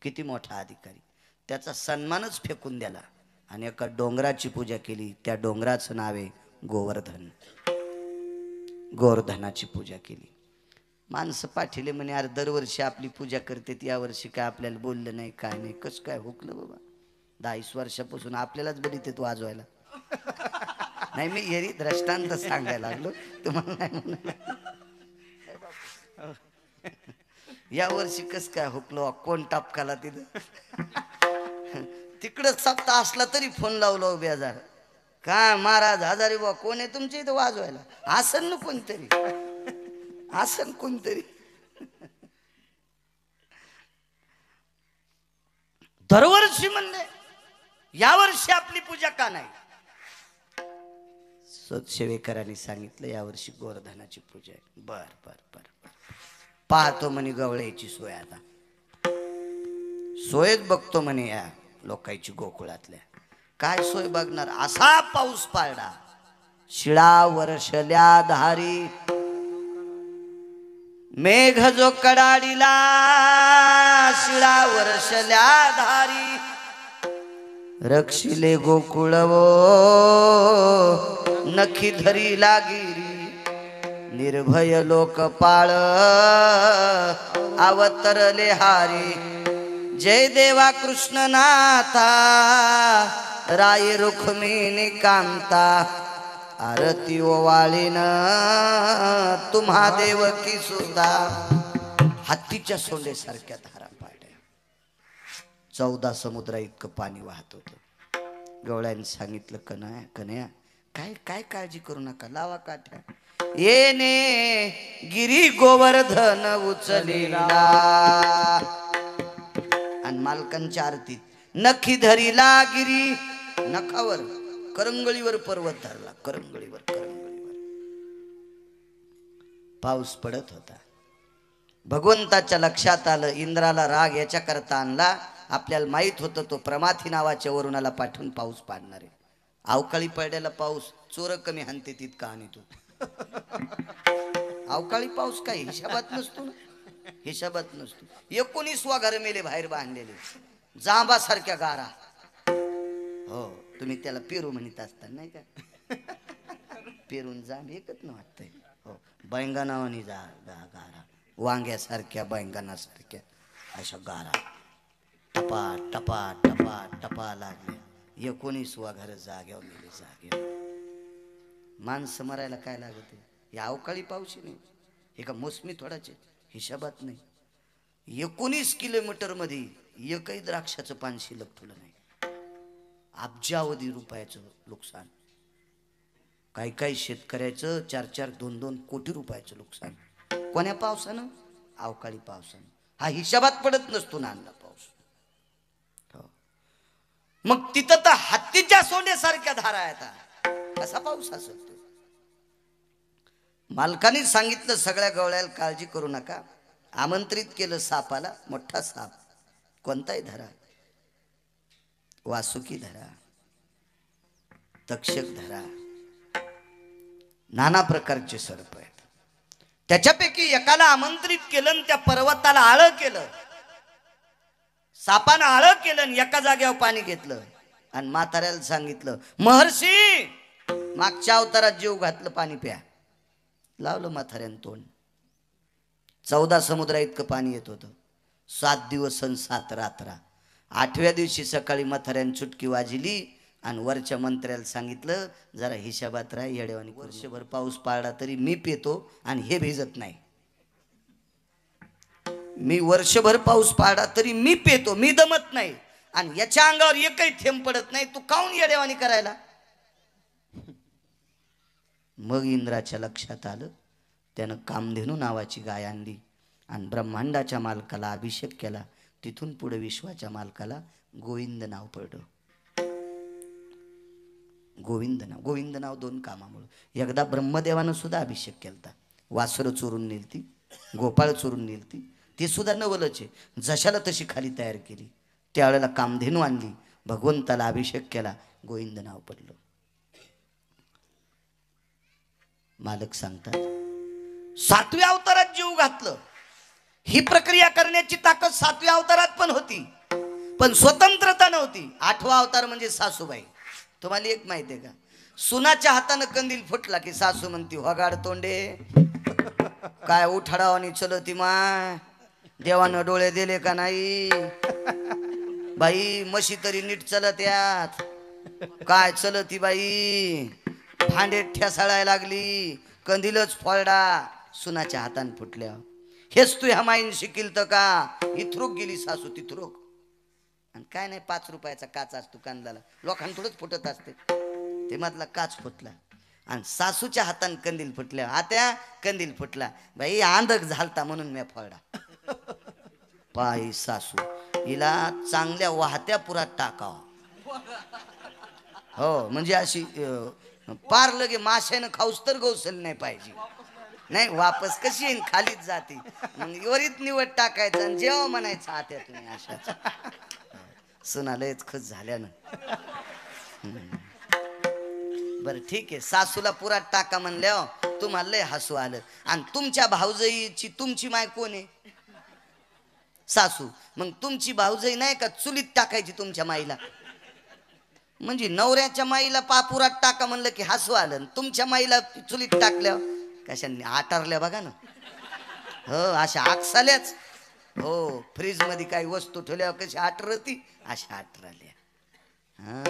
किती मोठा अधिकारी. त्याचा सन्मानच फेकून दिला आणि एका डोंगराची पूजा केली. त्या डोंगराचं नाव आहे गोवर्धन. गोवर्धनाची पूजा केली. माणसं पाठीले म्हणे, अरे दरवर्षी आपली पूजा करते, या वर्षी काय आपल्याला बोललं नाही, काय नाही. कसं काय हुकलं बाबा. 10 वर्षापासून आपल्यालाच बरी ते वाजवायला. नाही मी हेरी दृष्टांत सांगायला लागलो तुम्हाला नाही म्हणा. या वर्षी कस काय हुकलो. कोण टापकाला तिथं. तिकडं सप्ताह असला तरी फोन लावलो बेजार. काय महाराज हजारी बा कोण आहे तुमच्या इथं वाजवायला. आसन ना कोणतरी. आसन कोणतरी. दरवर्षी म्हणले, यावर्षी आपली पूजा का नाही. सदसेवेकरांनी सांगितलं यावर्षी गोवर्धनाची पूजा आहे. बर बर बर बर. पाहतो म्हणे गवळ्याची सोय. आता सोयच बघतो म्हणे या लोकांची गोकुळातल्या. काय सोय बघणार. असा पाऊस पाडला. शिळा वर्षल्या धारी. मेघ जो कडाडीला शिळा वर्षल्या धारी. रक्षिले गोकुळवो नखी धरी लागिरी. निर्भय लोकपाळ अवतरले हारी. जय देवा कृष्णनाथा राई रुक्मिणी कांता आरती ओवाळीन तुम्हा देवकी सुद्धा हत्तीच्या सोंडेसारख्या धारा पाड्या 14 समुद्रा इतकं पाणी वाहत होतं गवळ्याने सांगितलं कन्या काय काय काळजी करू नका लावा काठ्या येणे गिरी गोवर्धन उचलेला आणि मालकांच्या आरतीत नखी धरीला गिरी नखावर करंगळीवर पर्वत धरला करंगळीवर पाऊस पडत होता भगवंताच्या लक्षात आलं इंद्राला राग याच्या करता आणला आपल्याला माहित होतं तो प्रमाथी नावाच्या वरुणाला पाठवून पाऊस पाडणार आहे अवकाळी पडलेला पाऊस चोर कमी हाणते तितका आणि तू अवकाळी पाऊस काय हिशाबात नसतो ना हिशाबात नसतो 19 घर मेले बाहेर बांधलेले जांबा सारख्या गारा हो तुम्ही त्याला पेरू म्हणत असता नाही का पेरून जांब एकच न वाटतंय हो बैंगनावानी गारा वांग्यासारख्या बैंगनासारख्या अशा गारा टपा टपा टपा टपा लागल्या 19 घर जाग्यावर मेले जाग्यावर माणसं मरायला काय लागत या अवकाळी पाऊस नाही हे का मोसमी थोडाचे हिशाबात नाही 19 किलोमीटर मध्ये एकही द्राक्षाचं पान शिल्लक ठेवलं नाही अब्जावधी रुपयाचं नुकसान काही काही शेतकऱ्याचं 4-4 2-2 कोटी रुपयाचं नुकसान कोण्या पावसानं अवकाळी पावसानं हा हिशाबात पडत नसतो ना आणला पाऊस मग तिथं तर हत्तीच्या सोंडेसारख्या धारा येतात कसा पाऊस असेल तो मालकाने सांगितलं सगळ्या गवळ्याला काळजी करू नका आमंत्रित केलं सापाला मोठा साप कोणताही धरा वासुकी धरा तक्षक धरा नाना प्रकारचे सर्प आहेत त्याच्यापैकी एकाला आमंत्रित केलं आणि त्या पर्वताला आळं केलं सापानं आळं केलं आणि एका जागेवर पाणी घेतलं आणि म्हाताऱ्याला सांगितलं महर्षी मागच्या अवतारात जीव घातलं पाणी प्या लावलं म्हाताऱ्यानं तोंड 14 समुद्रा इतकं पाणी येत होतं 7 दिवस आणि 7 रात्रा 8व्या दिवशी सकाळी म्हाताऱ्यानं चुटकी वाजली आणि वरच्या मंत्र्याला सांगितलं जरा हिशाबात राहा येड्यावानी वर्षभर पाऊस पाडला तरी मी पेतो आणि हे भिजत नाही मी वर्षभर पाऊस पाडला तरी मी पेतो मी दमत नाही आणि याच्या अंगावर एकही थेंब पडत नाही तू काऊन येड्यावानी करायला मग इंद्राच्या लक्षात आलं त्यानं कामधेनू नावाची गाय आणली आणि ब्रह्मांडाच्या मालकाला अभिषेक केला तिथून पुढे विश्वाच्या मालकाला गोविंद नाव पडलं गोविंद नाव 2 कामामुळे एकदा ब्रह्मदेवानं सुद्धा अभिषेक केलता वासरं चोरून नेलती गोपाळ चोरून नेलती ते सुद्धा नवलच आहे जशाला तशी खाली तयार केली त्यावेळेला कामधेनू आणली भगवंताला अभिषेक केला गोविंद नाव पडलं मालक सांगतात 7व्या अवतारात जीव घातलं ही प्रक्रिया करण्याची ताकद 7व्या अवतारात पण होती पण स्वतंत्रता नव्हती 8वा अवतार म्हणजे सासूबाई तुम्हाला एक माहिती आहे का सुनाच्या हातानं कंदील फुटला की सासू म्हणती वगाड तोंडे काय उठाडावानी चलती माय देवानं डोळे दिले का नाही बाई म्हशी तरी नीट चलत यात काय चलती बाई भांडे ठेसाळायला लागली कंदीलच फोडा सुनाच्या हातानं फुटल्या हेच तू ह्या माईन शिकील तर का इथरूक गेली सासू तिथरूक आणि काय नाही 5 रुपयाचा काच असतो कांदाला लोकांना थोडंच फुटत असते ते मधला काच फुटला आणि सासूच्या हातानं कंदील फुटल्या आत्या कंदील फुटला बाई आंधक झालता म्हणून मी फोडा पाय सासू हिला चांगल्या वाहत्या पुरात टाकावा हो म्हणजे अशी पार लगे माशानं खाऊस तर गौसल नाही पाहिजे नाही वापस कशी येईन खालीच जाते मग वरीत निवड टाकायचं आणि जेव्हा म्हणायचं आत्या तुम्ही अशाच सुनालयच खुश झाल्यानं बरं ठीक आहे सासूला पुरात टाका म्हणल्या तुम्हाला लय हसू आलं आणि तुमच्या भाऊजाईची तुमची माय कोण आहे सासू मग तुमची भाऊजाई नाही का चुलीत टाकायची तुमच्या माईला म्हणजे नवऱ्याच्या माईला पापुरात टाका म्हणलं की हसू आलं तुमच्या माईला चुलीत टाकल्या कशाने आटारल्या बघा ना हो अशा आकसाल्याच हो फ्रीज मध्ये काही वस्तू ठेवल्यावर कशी आटरती अशा आटरल्या हा,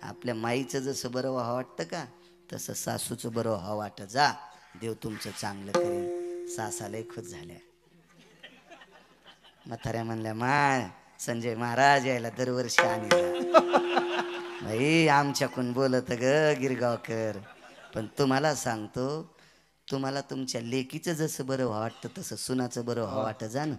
आपल्या माईचं जसं बरं व्हावं वाटतं का, तसं सासूचं बरं व्हावं वाटतं. जा, देव तुमचं चांगलं करेल. सासालाही खुश झाल्या. म्हाताऱ्या म्हणल्या, माय संजय महाराज यायला दरवर्षी आणि जा. भाई आमच्याकडून बोलत ग गिरगावकर, पण तुम्हाला सांगतो, तुम्हाला तुमच्या लेकीचं जसं बरं व्हावं वाटतं तसं सुनाचं बरं व्हावं वाटतं. जा ना.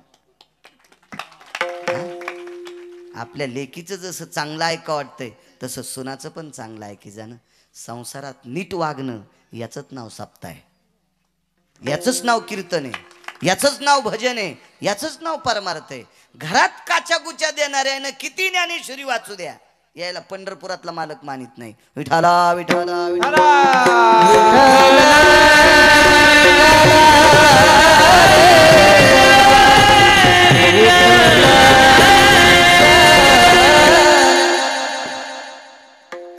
आपल्या लेकीचं जसं चांगलं ऐका वाटतंय तसं सुनाचं पण चांगलं ऐकी जाणं. संसारात नीट वागणं याचंच नाव सप्ताह आहे, याचंच नाव कीर्तन आहे, याचंच नाव भजन आहे, याचंच नाव परमार्थ आहे. घरात काच्या गुच्या देणाऱ्यानं किती ज्ञानेश्वरी वाचू द्या, यायला पंढरपुरातला मालक मानित नाही. विठाला विठाला विठाला.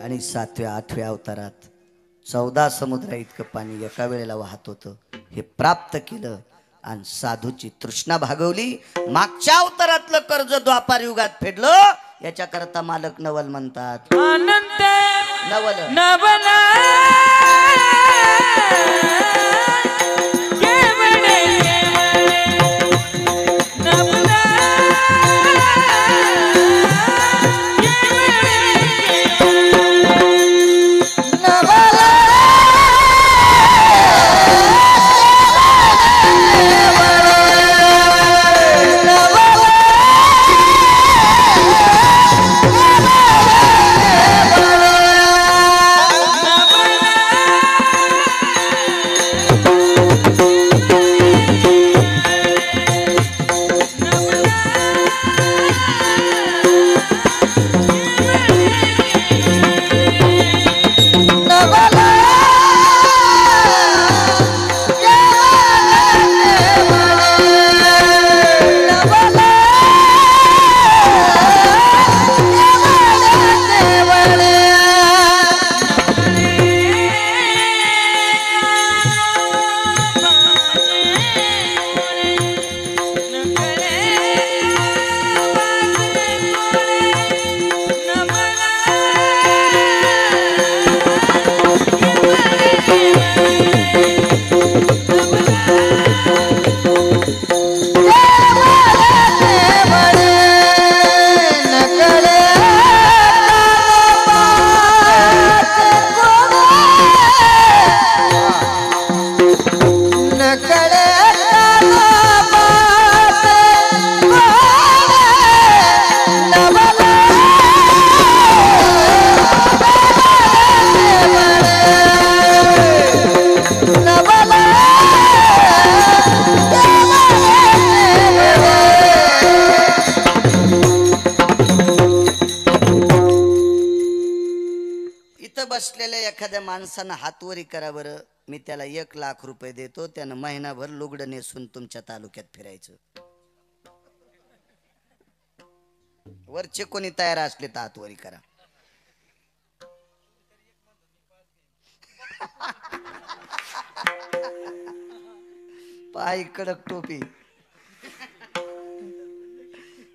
आणि 7व्या 8व्या अवतारात 14 समुद्र इतकं पाणी एका वेळेला वाहत होतं. हे प्राप्त केलं आणि साधूची तृष्णा भागवली. मागच्या अवतारातलं कर्ज द्वापार युगात फेडलं. याच्याकरता मालक नवल म्हणतात. अनंत नवल नवल केवळे नवल बसलेल्या एखाद्या माणसानं हातवरी करा बरं, मी त्याला 1,00,000 रुपये देतो. त्यानं महिनाभर लुगडं नेसून तुमच्या तालुक्यात फिरायचं. वरचे कोणी तयार असले तर हातवरी करा. पाय कडक टोपी.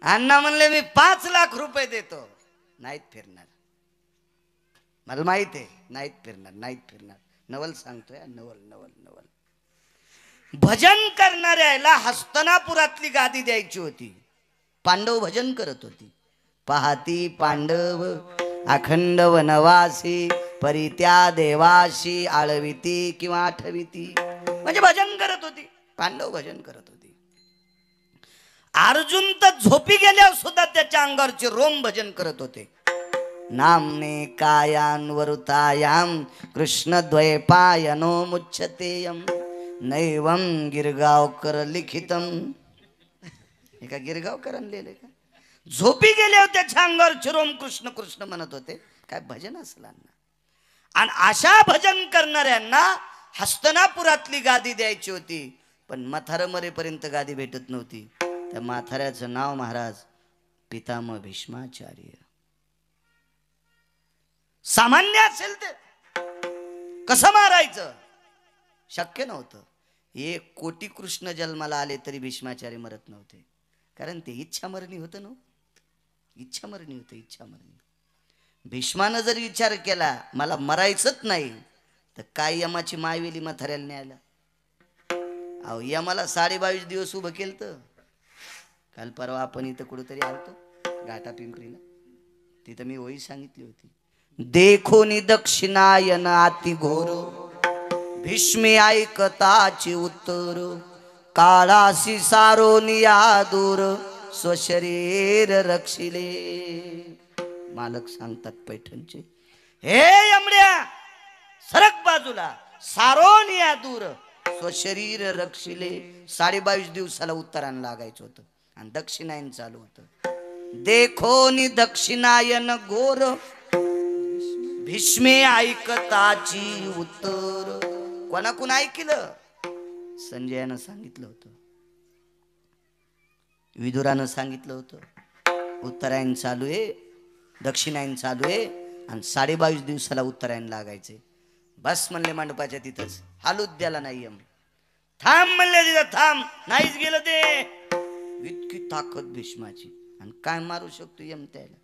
अण्णा म्हणले मी 5,00,000 रुपये देतो. नाहीत फिरणार, मला माहित आहे. नाहीत फिरणार, नाहीत फिरणार. नवल सांगतोय, नवल नवल नवल. भजन करणाऱ्याला हस्तनापुरातली गादी द्यायची होती. पांडव भजन करत होती. पाहती पांडव अखंड वनवासी, परित्या देवाशी आळविती किंवा आठविती. म्हणजे भजन करत होती. पांडव भजन करत होती. अर्जुन तर झोपी गेल्यावर सुद्धा त्याच्या अंगावरचे रोम भजन करत होते. नामने कायान वरुतायाम कृष्ण द्वैपायनो मुच्छतेयम नैवम गिरगावकर लिखितम. एका गिरगावकरांनी लिहिले का? झोपी गेल्यावर त्याच्या अंगावर चिरोम कृष्ण कृष्ण म्हणत होते. काय भजन असलं ना. आणि अशा भजन करणाऱ्यांना हस्तनापुरातली गादी द्यायची होती. पण म्हातारं मरेपर्यंत गादी भेटत नव्हती. त्या म्हाताऱ्याचं नाव महाराज पितामह भीष्माचार्य. सामान्य असेल ते कसं मारायचं शक्य नव्हतं. 1,00,00,000 कृष्ण जन्माला आले तरी भीष्माचार्य मरत नव्हते. कारण ते इच्छामरणी होतं ना. इच्छामरणी होतं, इच्छामरणी. भीष्मानं जर विचार केला मला मरायचंच नाही तर काय यमाची मायवेली म्हाताऱ्याला न्यायला. अहो यमाला 22.5 दिवस उभं केलं. तर काल परवा आपण इथं कुठंतरी आलतो घाटा पिंपरीला, तिथं मी होई सांगितली होती. देखो नि दक्षिणायन अति घोर भीष्मे ऐकताची उत्तर काळासी सारोनिया दूर स्वशरीर रक्षिले. मालक सांगतात पैठणचे, हे यमड्या सरक बाजूला, सारोनिया दूर स्वशरीर रक्षिले. 22.5 दिवसाला उत्तरायण लागायचं होतं आणि दक्षिणायन चालू होतं. देखो नि दक्षिणायन घोर भीष्मे ऐकताची उत्तर. कोणाकून ऐकलं? संजयानं सांगितलं होतं, विदुरानं सांगितलं होतं उत्तरायण चालू आहे, दक्षिणायन चालू आहे आणि 22.5 दिवसाला उत्तरायण लागायचे. बस म्हणले मंडपाच्या तिथंच, हालूच द्याला नाही यम. थांब म्हणले तिथं, थांब. नाहीच गेलं ते. इतकी ताकद भीष्माची, आणि काय मारू शकतो यम त्याला.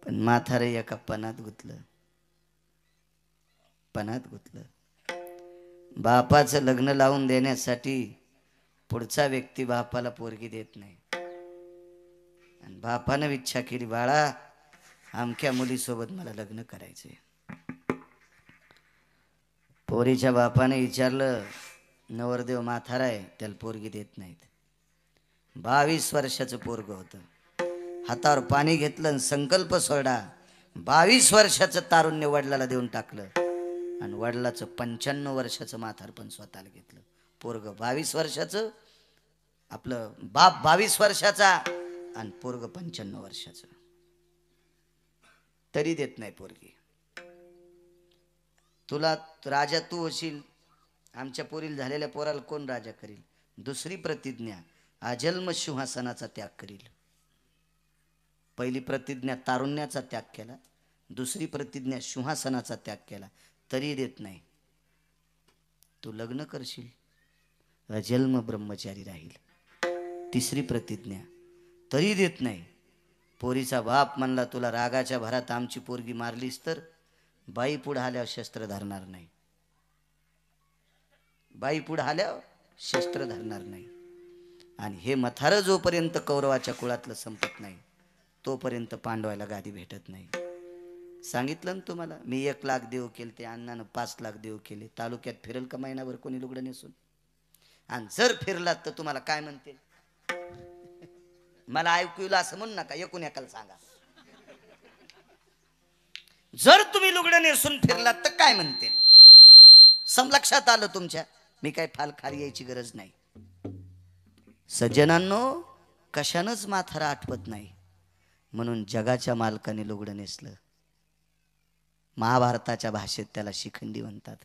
पण म्हातारे एका पणात गुतलं. बापाचं लग्न लावून देण्यासाठी पुढचा व्यक्ती बापाला पोरगी देत नाही, आणि बापानं इच्छा केली, बाळा अमक्या मुलीसोबत मला लग्न करायचंय. पोरीच्या बापाने विचारलं, नवरदेव म्हातारा आहे त्याला पोरगी देत नाहीत. 22 वर्षाचं पोरग होतं. हातावर पाणी घेतलं आणि संकल्प सोडा. 22 वर्षाचं तारुण्य वडिलाला देऊन टाकलं आणि वडिलाचं 95 वर्षाचं म्हातारपण स्वतःला घेतलं. पोरग 22 वर्षाचं, आपलं बाप 22 वर्षाचा आणि पोरग 95 वर्षाचं. तरी देत नाही पोरगी. तुला राजा तू होशील, आमच्या पोरील झालेल्या पोराला कोण राजा करील? दुसरी प्रतिज्ञा, अजन्म सिंहासनाचा त्याग करील. पहिली प्रतिज्ञा तारुण्याचा त्याग केला, दुसरी प्रतिज्ञा सिंहासनाचा त्याग केला, तरी देत नाही. तू लग्न करशील, अजन्म ब्रह्मचारी राहील. तिसरी प्रतिज्ञा, तरी देत नाही. पोरीचा बाप म्हणला, तुला रागाच्या भरात आमची पोरगी मारलीस तर बाई पुढे आल्यावर शस्त्र धरणार नाही. बाई पुढे आल्यावर शस्त्र धरणार नाही. आणि हे मथार जोपर्यंत कौरवाच्या कुळातलं संपत नाही तोपर्यंत पांडवाला गादी भेटत नाही. सांगितलं ना तुम्हाला, मी 1 लाख देव केले, ते अण्णानं 5 लाख देव केले. तालुक्यात फिरेल का महिनाभर कोणी लुगडं नेसून? आणि जर फिरलात तर तुम्हाला काय म्हणते? मला ऐकू येईल असं म्हणू नका, एकूण एकाला सांगा. जर तुम्ही लुगडं नेसून फिरलात तर काय म्हणते? लक्षात आलं तुमच्या? मी काय फाल खाली यायची गरज नाही. सज्जनांनो, कशानंच म्हातारा आठवत नाही म्हणून जगाच्या मालकाने लुगडं नेसलं. महाभारताच्या भाषेत त्याला शिखंडी म्हणतात,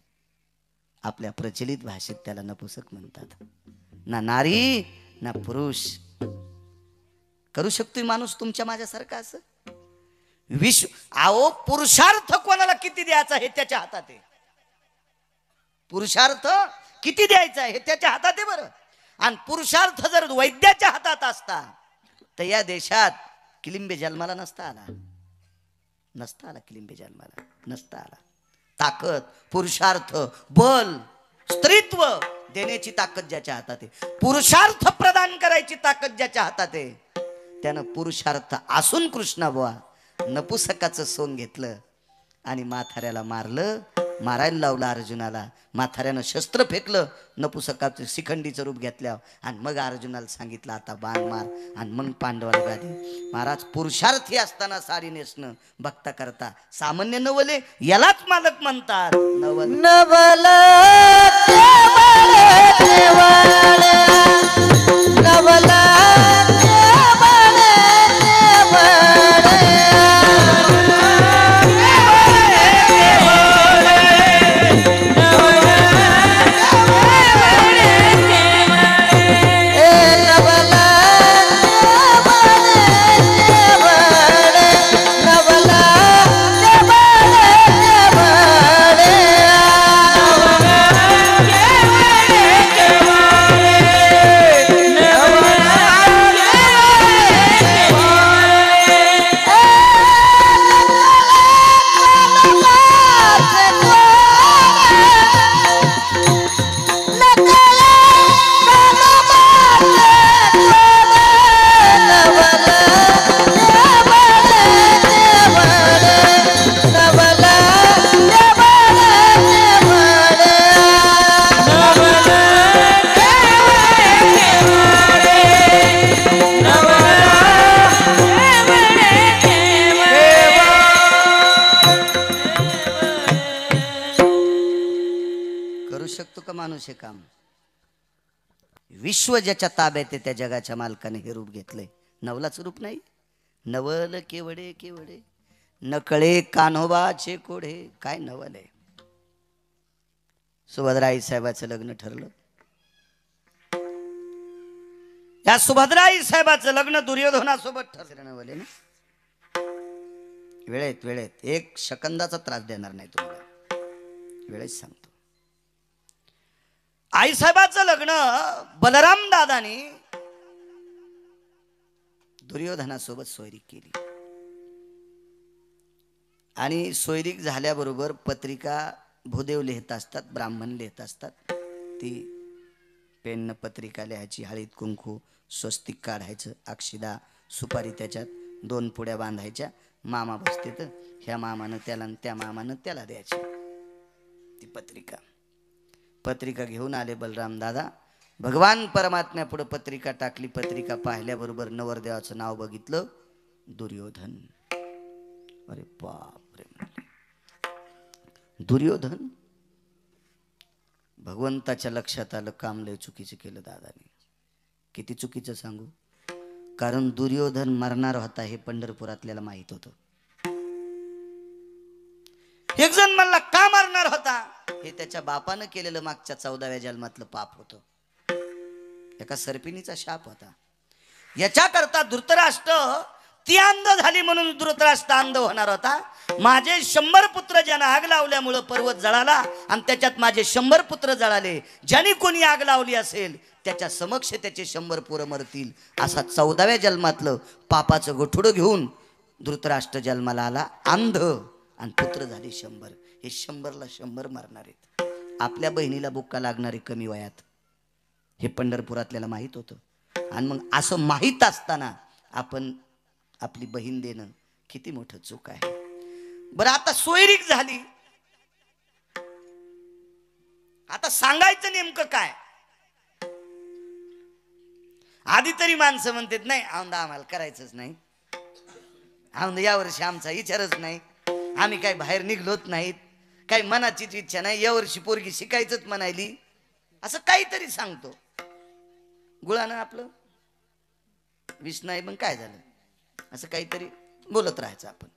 आपल्या प्रचलित भाषेत त्याला नपुसक म्हणतात. ना नारी ना पुरुष करू शकतोय माणूस तुमच्या माझ्यासारखा असं विश्व. आओ, पुरुषार्थ कोणाला किती द्यायचा हे त्याच्या हातात आहे. पुरुषार्थ किती द्यायचा हे त्याच्या हातात आहे बरं. आणि पुरुषार्थ जर वैद्याच्या हातात असता तर या देशात किलिंबे जन्माला नसता आला. किलिंबे जन्माला नसता आला. ताकद, पुरुषार्थ, बल, स्त्रीत्व देण्याची ताकद ज्याच्या हातात आहे, पुरुषार्थ प्रदान करायची ताकद ज्याच्या हातात आहे, त्यानं पुरुषार्थ असून कृष्णा बुवा नपुसकाचं सोंग घेतलं आणि म्हाताऱ्याला मारलं. मारायला लावलं अर्जुनाला. म्हाताऱ्यानं शस्त्र फेकलं, नपुसकाचं शिखंडीचं रूप घेतल्यावर, आणि मग अर्जुनाला सांगितलं आता बाण मार, आणि मग पांडवाला गादी. महाराज, पुरुषार्थी असताना साडी नेसणं भक्ता करता सामान्य नवले, यालाच मालक म्हणतात. नवल करू शकतो का माणूस हे काम? विश्व ज्याच्या ताब्यात आहे त्या जगाच्या मालकाने हे रूप घेतलंय. नवलाच रूप नाही. नवल केवडे केवडे नकळे कान्होबाचे कोढे. काय नवल आहे. सुभद्राई साहेबाचं लग्न ठरलं. या सुभद्राई साहेबाचं लग्न दुर्योधनासोबत ठरलं. नवल आहे ना. वेळेत एक सेकंदाचा त्रास देणार नाही तुम्हाला. वेळेत सांगतो. आईसाहेबाचं लग्न बलराम दादानी दुर्योधनासोबत सोयरीक केली. आणि सोयरीक झाल्याबरोबर पत्रिका भूदेव लिहित असतात, ब्राह्मण लिहित असतात. ती पेननं पत्रिका लिहायची, हळीत कुंकू स्वस्तिक काढायचं, अक्षिदा सुपारी त्याच्यात 2 पुड्या बांधायच्या. मामा बसते तर ह्या मामानं त्याला आणि त्या मामानं त्याला द्यायची ती पत्रिका घेऊन आले बलराम दादा. भगवान परमात्म्या पुढे पत्रिका टाकली. पत्रिका पाहिल्याबरोबर नवरदेवाचं नाव बघितलं, दुर्योधन. अरे बाप रे म्हणले, दुर्योधन. भगवंताच्या लक्षात आलं, काम लय चुकीचं केलं दादाने. किती चुकीचं सांगू? कारण दुर्योधन मरणार होता हे पंढरपुरातल्याला माहित होतं. एक जण म्हणला का मरणार होता? हे त्याच्या बापानं केलेलं मागच्या 14व्या जन्मातलं पाप होतं. एका सर्पिणीचा शाप होता. याच्याकरता धृतराष्ट्र ती अंध झाली म्हणून धृतराष्ट्र अंध होणार होता. माझे 100 पुत्र ज्यांना आग लावल्यामुळं पर्वत जळाला आणि त्याच्यात माझे 100 पुत्र जळाले. ज्याने कोणी आग लावली असेल त्याच्या समक्ष त्याचे 100 पोरं मरतील. असा 14व्या जन्मातलं पापाचं गोठुडं घेऊन धृतराष्ट्र जन्माला आला अंध आणि पुत्र झाले 100. हे 100ला 100 मारणार आहेत. आपल्या बहिणीला बुक्का लागणारे कमी वयात हे पंढरपुरातल्याला माहित होतं. आणि मग असं माहीत असताना आपण आपली बहीण देणं किती मोठं चूक आहे. बरं आता सोयरीक झाली, आता सांगायचं नेमकं काय? आधी तरी माणसं म्हणतात नाही औंदा आम्हाला करायचंच नाही, औंदा यावर्षी आमचा विचारच नाही, आम्ही काय बाहेर निघलोत नाहीत, काही मनाचीच इच्छा नाही, यावर्षी पोरगी शिकायचंच म्हणायली, असं काहीतरी सांगतो. गुळानं आपलं विष नाही मग काय झालं, असं काहीतरी बोलत राहायचं आपण.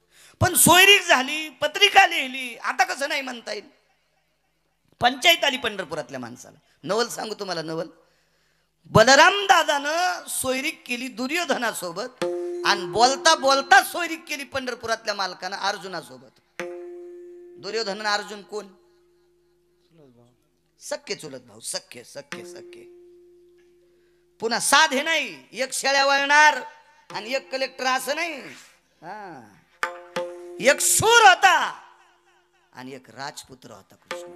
पण सोयरीक झाली, पत्रिका लिहिली, आता कसं नाही म्हणता येईल. पंचायत आली पंढरपुरातल्या माणसाला. नवल सांगू तुम्हाला, नवल बलराम दादानं सोयरीक केली दुर्योधनासोबत आणि बोलता बोलता सोयरीक केली पंढरपुरातल्या मालकानं अर्जुनासोबत. दुर्योधन अर्जुन कोण? सख्खे चुलत भाऊ. सख्खे सख्खे सख्खे. पुन्हा साधे नाही, एक शेळ्या वळणार आणि एक कलेक्टर असं नाही. एक शूर होता आणि एक राजपुत्र होता. कृष्ण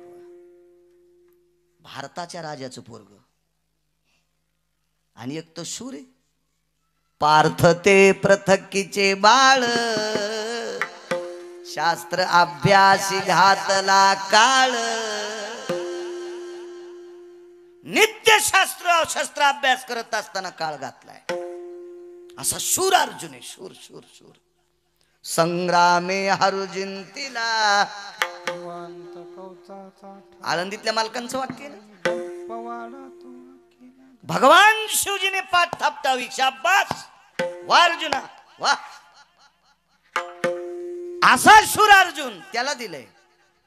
भारताच्या राजाचं पोरग आणि एक तो शूर आहे. पार्थ ते पृथकीचे बाळ, शास्त्र अभ्यासी घातला काळ. नित्य शस्त्र अभ्यास करत असताना काळ घातलाय. असा शूर अर्जुन आहे. शूर शूर शूर. संग्रामे हरुजिंतीला. आळंदीतल्या मालकांचं वाक्य ना. भगवान शिवजीने पाठ थापटावी. शाबास वा अर्जुना वा. असा शूर अर्जुन त्याला दिलंय.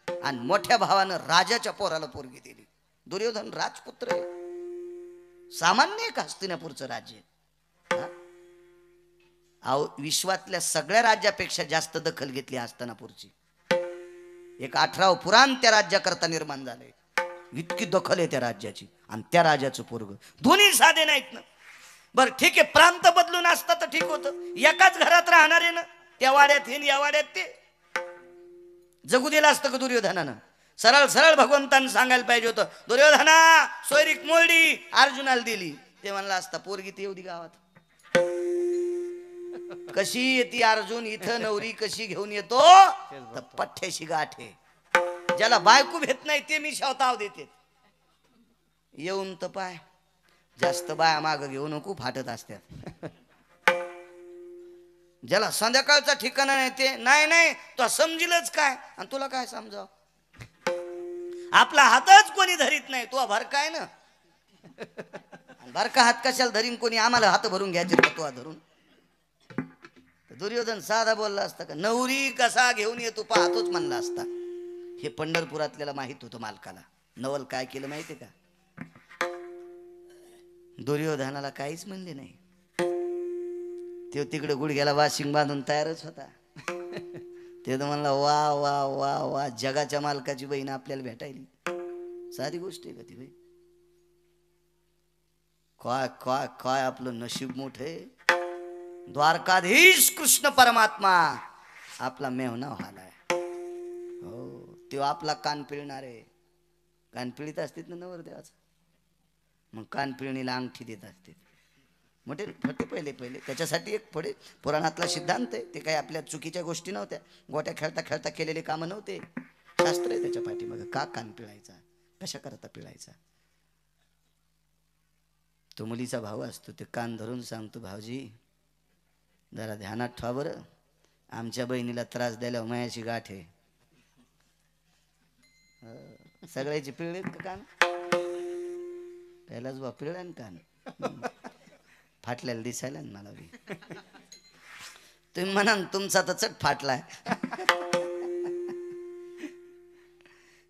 आणि मोठ्या भावानं राजाच्या पोराला पोरगी दिली. दुर्योधन राजपुत्र आहे. सामान्य एक हस्तिनापूरचं राज्य. विश्वातल्या सगळ्या राज्यापेक्षा जास्त दखल घेतली हस्तिनापूरची. एक 18 पुराण त्या राज्याकरता निर्माण झाले. इतकी दखल आहे त्या राज्याची. आणि त्या राजाचं पोरग. दोन्ही साधे नाहीत ना. बर ठीक आहे, प्रांत बदलून असता तर ठीक होतं. एकाच घरात राहणार आहे ना. त्या वाड्यात हे या वाड्यात ते. जगू दिलं असतं का दुर्योधनानं? सरळ सरळ भगवंतानं सांगायला पाहिजे होतं, दुर्योधना सोयरीक मोडी अर्जुनाला दिली. ते म्हणलं असता पोरगी ती येऊ दे गावात. कशी येते अर्जुन इथं, नवरी कशी घेऊन येतो तर पठ्ठ्याशी गाठे. ज्याला बायको भेट नाही ते मी शावताव देते. येऊन तर पाय, जास्त बाया माग घेऊ नको, फाटत असतात. ज्याला संध्याकाळचा ठिकाणा नाही ते नाही नाही तो समजिलच काय आणि तुला काय समजाव. आपला हातच कोणी धरीत नाही, तू भर काय ना बारका हात कशाला धरीन कोणी, आम्हाला हात भरून घ्यायचे का तू धरून. दुर्योधन साधा बोलला असता का, नवरी कसा घेऊन येतो पाहतोच म्हणला असता. हे पंढरपुरातल्याला माहित होतं मालकाला. नवल काय केलं माहितीये का, दुर्योधनाला काहीच म्हणले नाही. तो तिकडे गुडघ्याला वाशिंग बांधून तयारच होता. ते तर म्हणला वा वा वा वा, जगाच्या मालकाची बहीण आपल्याला भेटायली, साधी गोष्ट आहे का ती बाई. काय काय काय आपलं नशीब मोठ आहे. द्वारकाधीश कृष्ण परमात्मा आपला मेहना व्हालाय. हो, तो आपला कान पिळणार आहे. कान पिळीत असतील ना नवरदेवाचा, मग कान पिळणीला अंगठी देत असते मोठे फटे. पहिले त्याच्यासाठी एक पुढे पुराणातला सिद्धांत आहे. ते काही आपल्या चुकीच्या गोष्टी नव्हत्या, गोट्या खेळता खेळता केलेले कामं नव्हते. शास्त्र आहे त्याच्या पाठीमागं. का कान पिळायचा, कशा करता पिळायचा. तो मुलीचा भाऊ असतो, ते कान धरून सांगतो, भाऊजी जरा ध्यानात ठेवा बरं, आमच्या बहिणीला त्रास द्यायला मायाची गाठ आहे. सगळ्याची पिळलेत का कान, पहिलाच बा पिळला कान. फाटल्याला दिसायला ना मला बी. तुम्ही म्हणा तुमचा तर चट फाटलाय.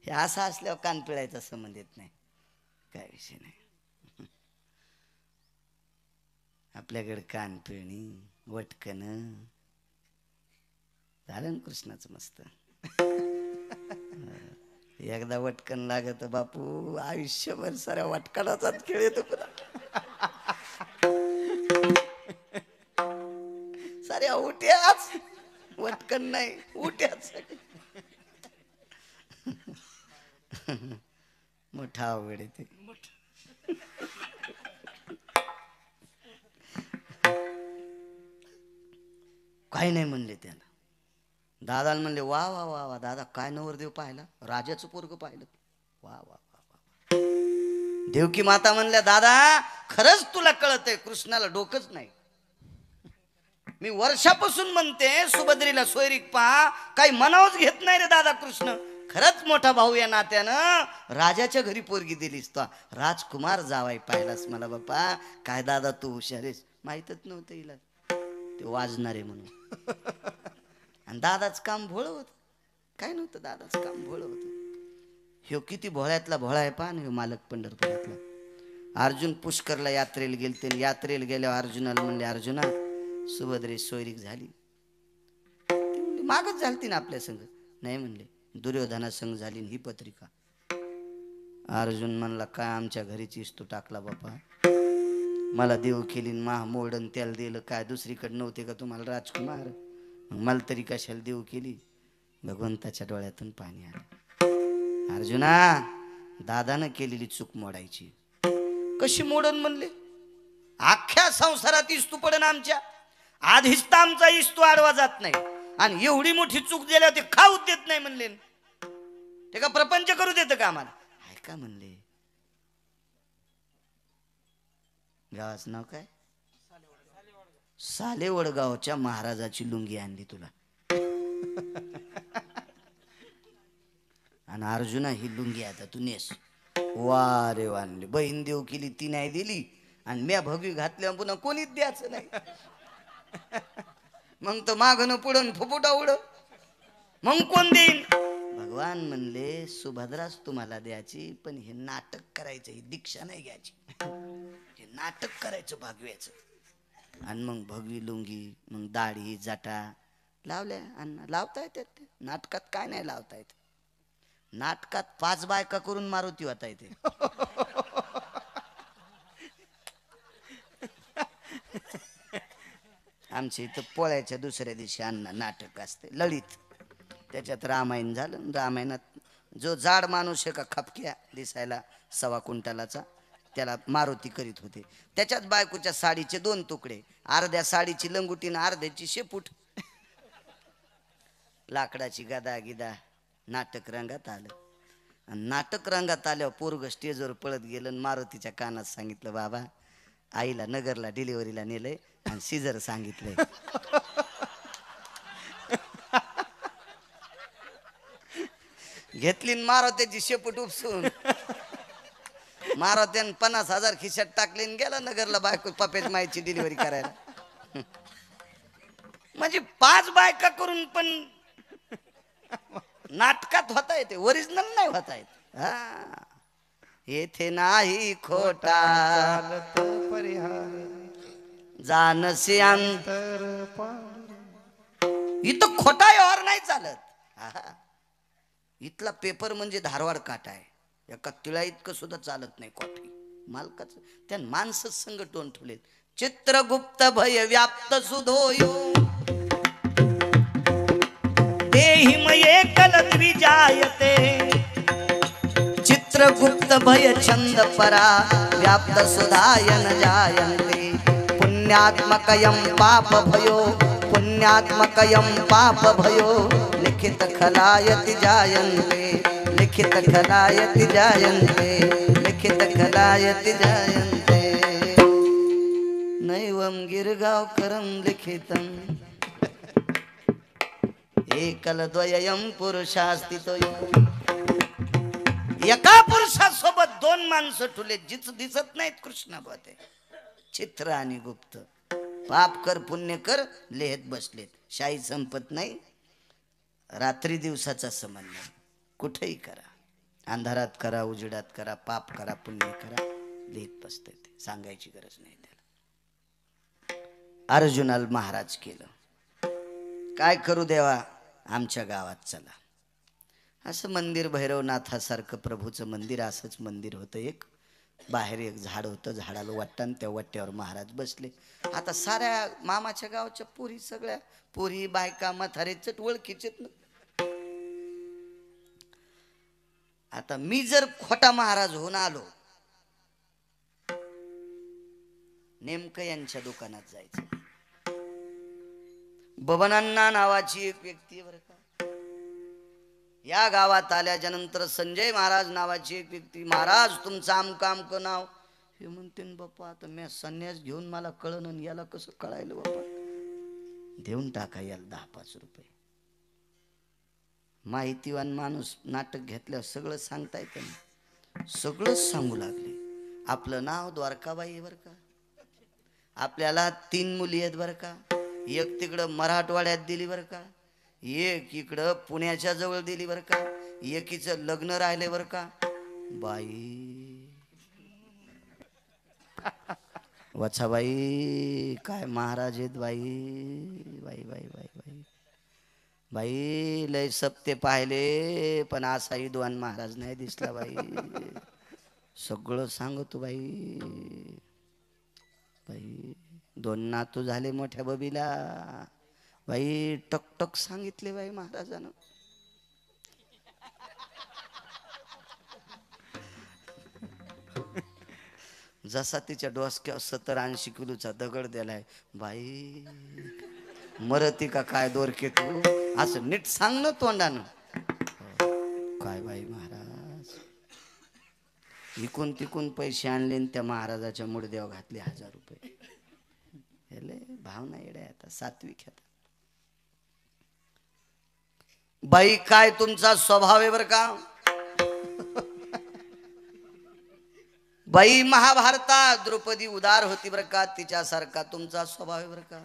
हे असं असल्यावर कान पिळायचा संबंध येत नाही, काय विषय नाही. आपल्याकडे कान पिळणी, वटकन झालं ना कृष्णाचं मस्त. एकदा वटकन लागत बापू, आयुष्यभर साऱ्या वटकनाचाच खेळ येतो. साऱ्या उट्याच, वटकन नाही उट्याच. मोठा अवघड आहे ते. काही नाही म्हणले त्याला. दादाला म्हणले वा वा वा वा दादा, काय नवरदेव पाहिला, राजाचं पोरग पाहिलं. वा वा वा वा. देवकी माता म्हणल्या दादा खरंच तुला कळतंय, कृष्णाला डोकंच नाही. मी वर्षापासून म्हणते सुभद्रीला सोयरीक पहा, काही मनावच घेत नाही रे दादा कृष्ण. खरंच मोठा भाऊ या नात्यानं राजाच्या घरी पोरगी दिलीस तो, राजकुमार जावाई पाहिलास मला बापा. काय दादा तू हुशारेस, माहीतच नव्हतं हिला ते वाजणारे म्हणून. आणि दादाच काम भोळ होत, काय नव्हतं दादाच काम भोळ होत. ह्यो किती भोळ्यातला भोळा आहे पहा ना ह्यो मालक पंढरपुरातला. अर्जुन पुष्करला यात्रेला गेलते, यात्रेला गेल्यावर अर्जुनाला म्हणले अर्जुना सुभद्रे सोयरीक झाली. मागच झालती ना आपल्या संग, नाही म्हणले दुर्योधना संग झाली ही पत्रिका. अर्जुन म्हणला काय आमच्या घरीचीस तू टाकला बापा, मला देव केली माह मोडन त्याला दिलं, काय दुसरीकडे नव्हते का तुम्हाला राजकुमार, मला तरी कशाला देव केली. भगवंताच्या डोळ्यातून पाणी आलं. अर्जुना दादानं केलेली चूक मोडायची. कशी मोडन म्हणले, अख्ख्या संसारात इस्तू पडन आमच्या, आधीच तर आमचा इस्तू आडवा जात नाही, आणि एवढी मोठी चूक दिल्यावर ते खाऊच देत नाही म्हणले. ते का प्रपंच करू देतं का आम्हाला. ऐका म्हणले, गावाचं नाव काय, सालेवडगावच्या महाराजाची लुंगी आणली तुला. आणि अर्जुना ही लुंगी आता तू नेस. वा रे वानले, बहीण देव केली ती नाही दिली, आणि म्या भगवी घातल्यावर पुन्हा कोणीच द्यायचं नाही. मग तर मागणं पुढं फुफुटा उड, मग कोण देईन. भगवान म्हणले सुभद्राच तुम्हाला द्यायची, पण हे नाटक करायचं, ही दीक्षा नाही घ्यायची. हे नाटक करायचं भागव्याचं. आणि मग भगवी लुंगी, मग दाढी जटा लावल्या. आणि लावता येतात नाटकात, काय नाही लावता येत. नाटकात 5 बायका करून मारुती होता येते. आमच्या इथं पोळ्याच्या दुसऱ्या दिवशी अन्न नाटक असते ललित. त्याच्यात रामायण झालं. रामायणात जो जाड माणूस आहे का खपक्या दिसायला 1.25 क्विंटलाचा, त्याला मारुती करीत होते. त्याच्यात बायकोच्या साडीचे 2 तुकडे, अर्ध्या साडीची लंगुटी आणि अर्ध्याची शेपूट. लाकडाची गदा गिदा. नाटक रंगात आलं. आणि नाटक रंगात आल्यावर पोरग स्टेजवर पळत गेलं आणि मारुतीच्या कानात सांगितलं बाबा आईला नगरला डिलिव्हरीला नेलंय आणि सिजर सांगितलंय. घेतली न मारुतीची शेपूट उपसून मारुतीन 50,000 खिशात टाकले न गेला नगरला बायको पपेज माईची डिलिव्हरी करायला. म्हणजे 5 बायका करून पण नाटकात होता येते, ओरिजिनल नाही होता येत. हा येथे नाही खोटा चालत परिहार जानसी अंत तर पार. इथं खोटा व्यवहार नाही चालत. हा. इथला पेपर म्हणजे धारवाड काटा आहे. एका तिळा इतकं सुद्धा चालत नाही कॉफी मालकाच. त्या माणसं संघटून ठेवलेत. चित्रगुप्त भय व्याप्त सुधोयो देहि मये कल द्विजायते. चित्रगुप्त भय छंद परा व्याप्त सुधायन जायन्ते. पुण्यात्मकयं पाप भयो पुण्यात्मकयं पाप भयो लिखित खलायति जायन्ते. लिखित खलायति जायन्ते. लिखित खलायति जायन्ते. नैवं गिरगावकरं लिखितं एकलद्वयं पुरुषास्तितो. एका पुरुषासोबत 2 माणसं ठुले जिच दिसत नाहीत कृष्ण बोते. चित्र आणि गुप्त. पाप कर पुण्य कर लिहित बसलेत. शाही संपत नाही. रात्री दिवसाचा संबंध नाही. कुठेही करा, अंधारात करा, उजेडात करा, पाप करा, पुण्य करा, लिहित बसते. सांगायची गरज नाही त्याला. अर्जुनाला महाराज केलं. काय करू देवा, आमच्या गावात चला. असं मंदिर भैरवनाथासारखं प्रभूचं मंदिर असंच मंदिर होतं. एक बाहेर एक झाड होतं, झाडाला वाटतं आणि त्या वाट्यावर महाराज बसले. आता साऱ्या मामाच्या गावच्या पुरी, सगळ्या पुरी बायका म्हातारे चट ओळखीचेत ना. आता मी जर खोटा महाराज होऊन आलो, नेमकं यांच्या दुकानात जायचं. बबनांना नावाची एक व्यक्ती बरं का, या गावात आल्याच्या नंतर संजय महाराज नावाची एक व्यक्ती, महाराज तुमचं आमकं आमकं नाव. हे म्हणते बाप्पा आता मी संन्यास घेऊन मला कळण, याला कसं कळायलं बाप्पा. देऊन टाका याला 10-5 रुपये. माहितीवान माणूस नाटक घेतल्यावर सगळं सांगता येतं ना. सगळंच सांगू लागले. आपलं नाव द्वारकाबाई बर का, आपल्याला 3 मुली आहेत बर का. एक तिकडं मराठवाड्यात दिली बर का, एक इकडं पुण्याच्या जवळ दिली बर का, एकीचं लग्न राहिले बर का. बाई वच्छाबाई काय महाराज आहेत बाई. बाई बाई बाई बाई बाई लय सप्ते पाहिले पण असा विद्वान महाराज नाही दिसला बाई. सगळं सांगतो बाई. बाई 2 नातू झाले मोठ्या बबीला. बाई टकटक सांगितले बाई महाराजानं. जसा तिच्या डोसक्यावर 70-80 किलोचा दगड दिलाय. बाई मरती का काय दोरके तू, असं नीट सांग ना तोंडानं. काय बाई महाराज, इकून तिकून पैसे आणले आणि त्या महाराजाच्या मुडद्यावर घातले 1000 रुपये. हेले भावना येड्या आता, सात्विक आता. बाई काय तुमचा स्वभाव आहे बर का. बाई महाभारतात द्रौपदी उदार होती बर का, तिच्यासारखा तुमचा स्वभाव आहे बर का.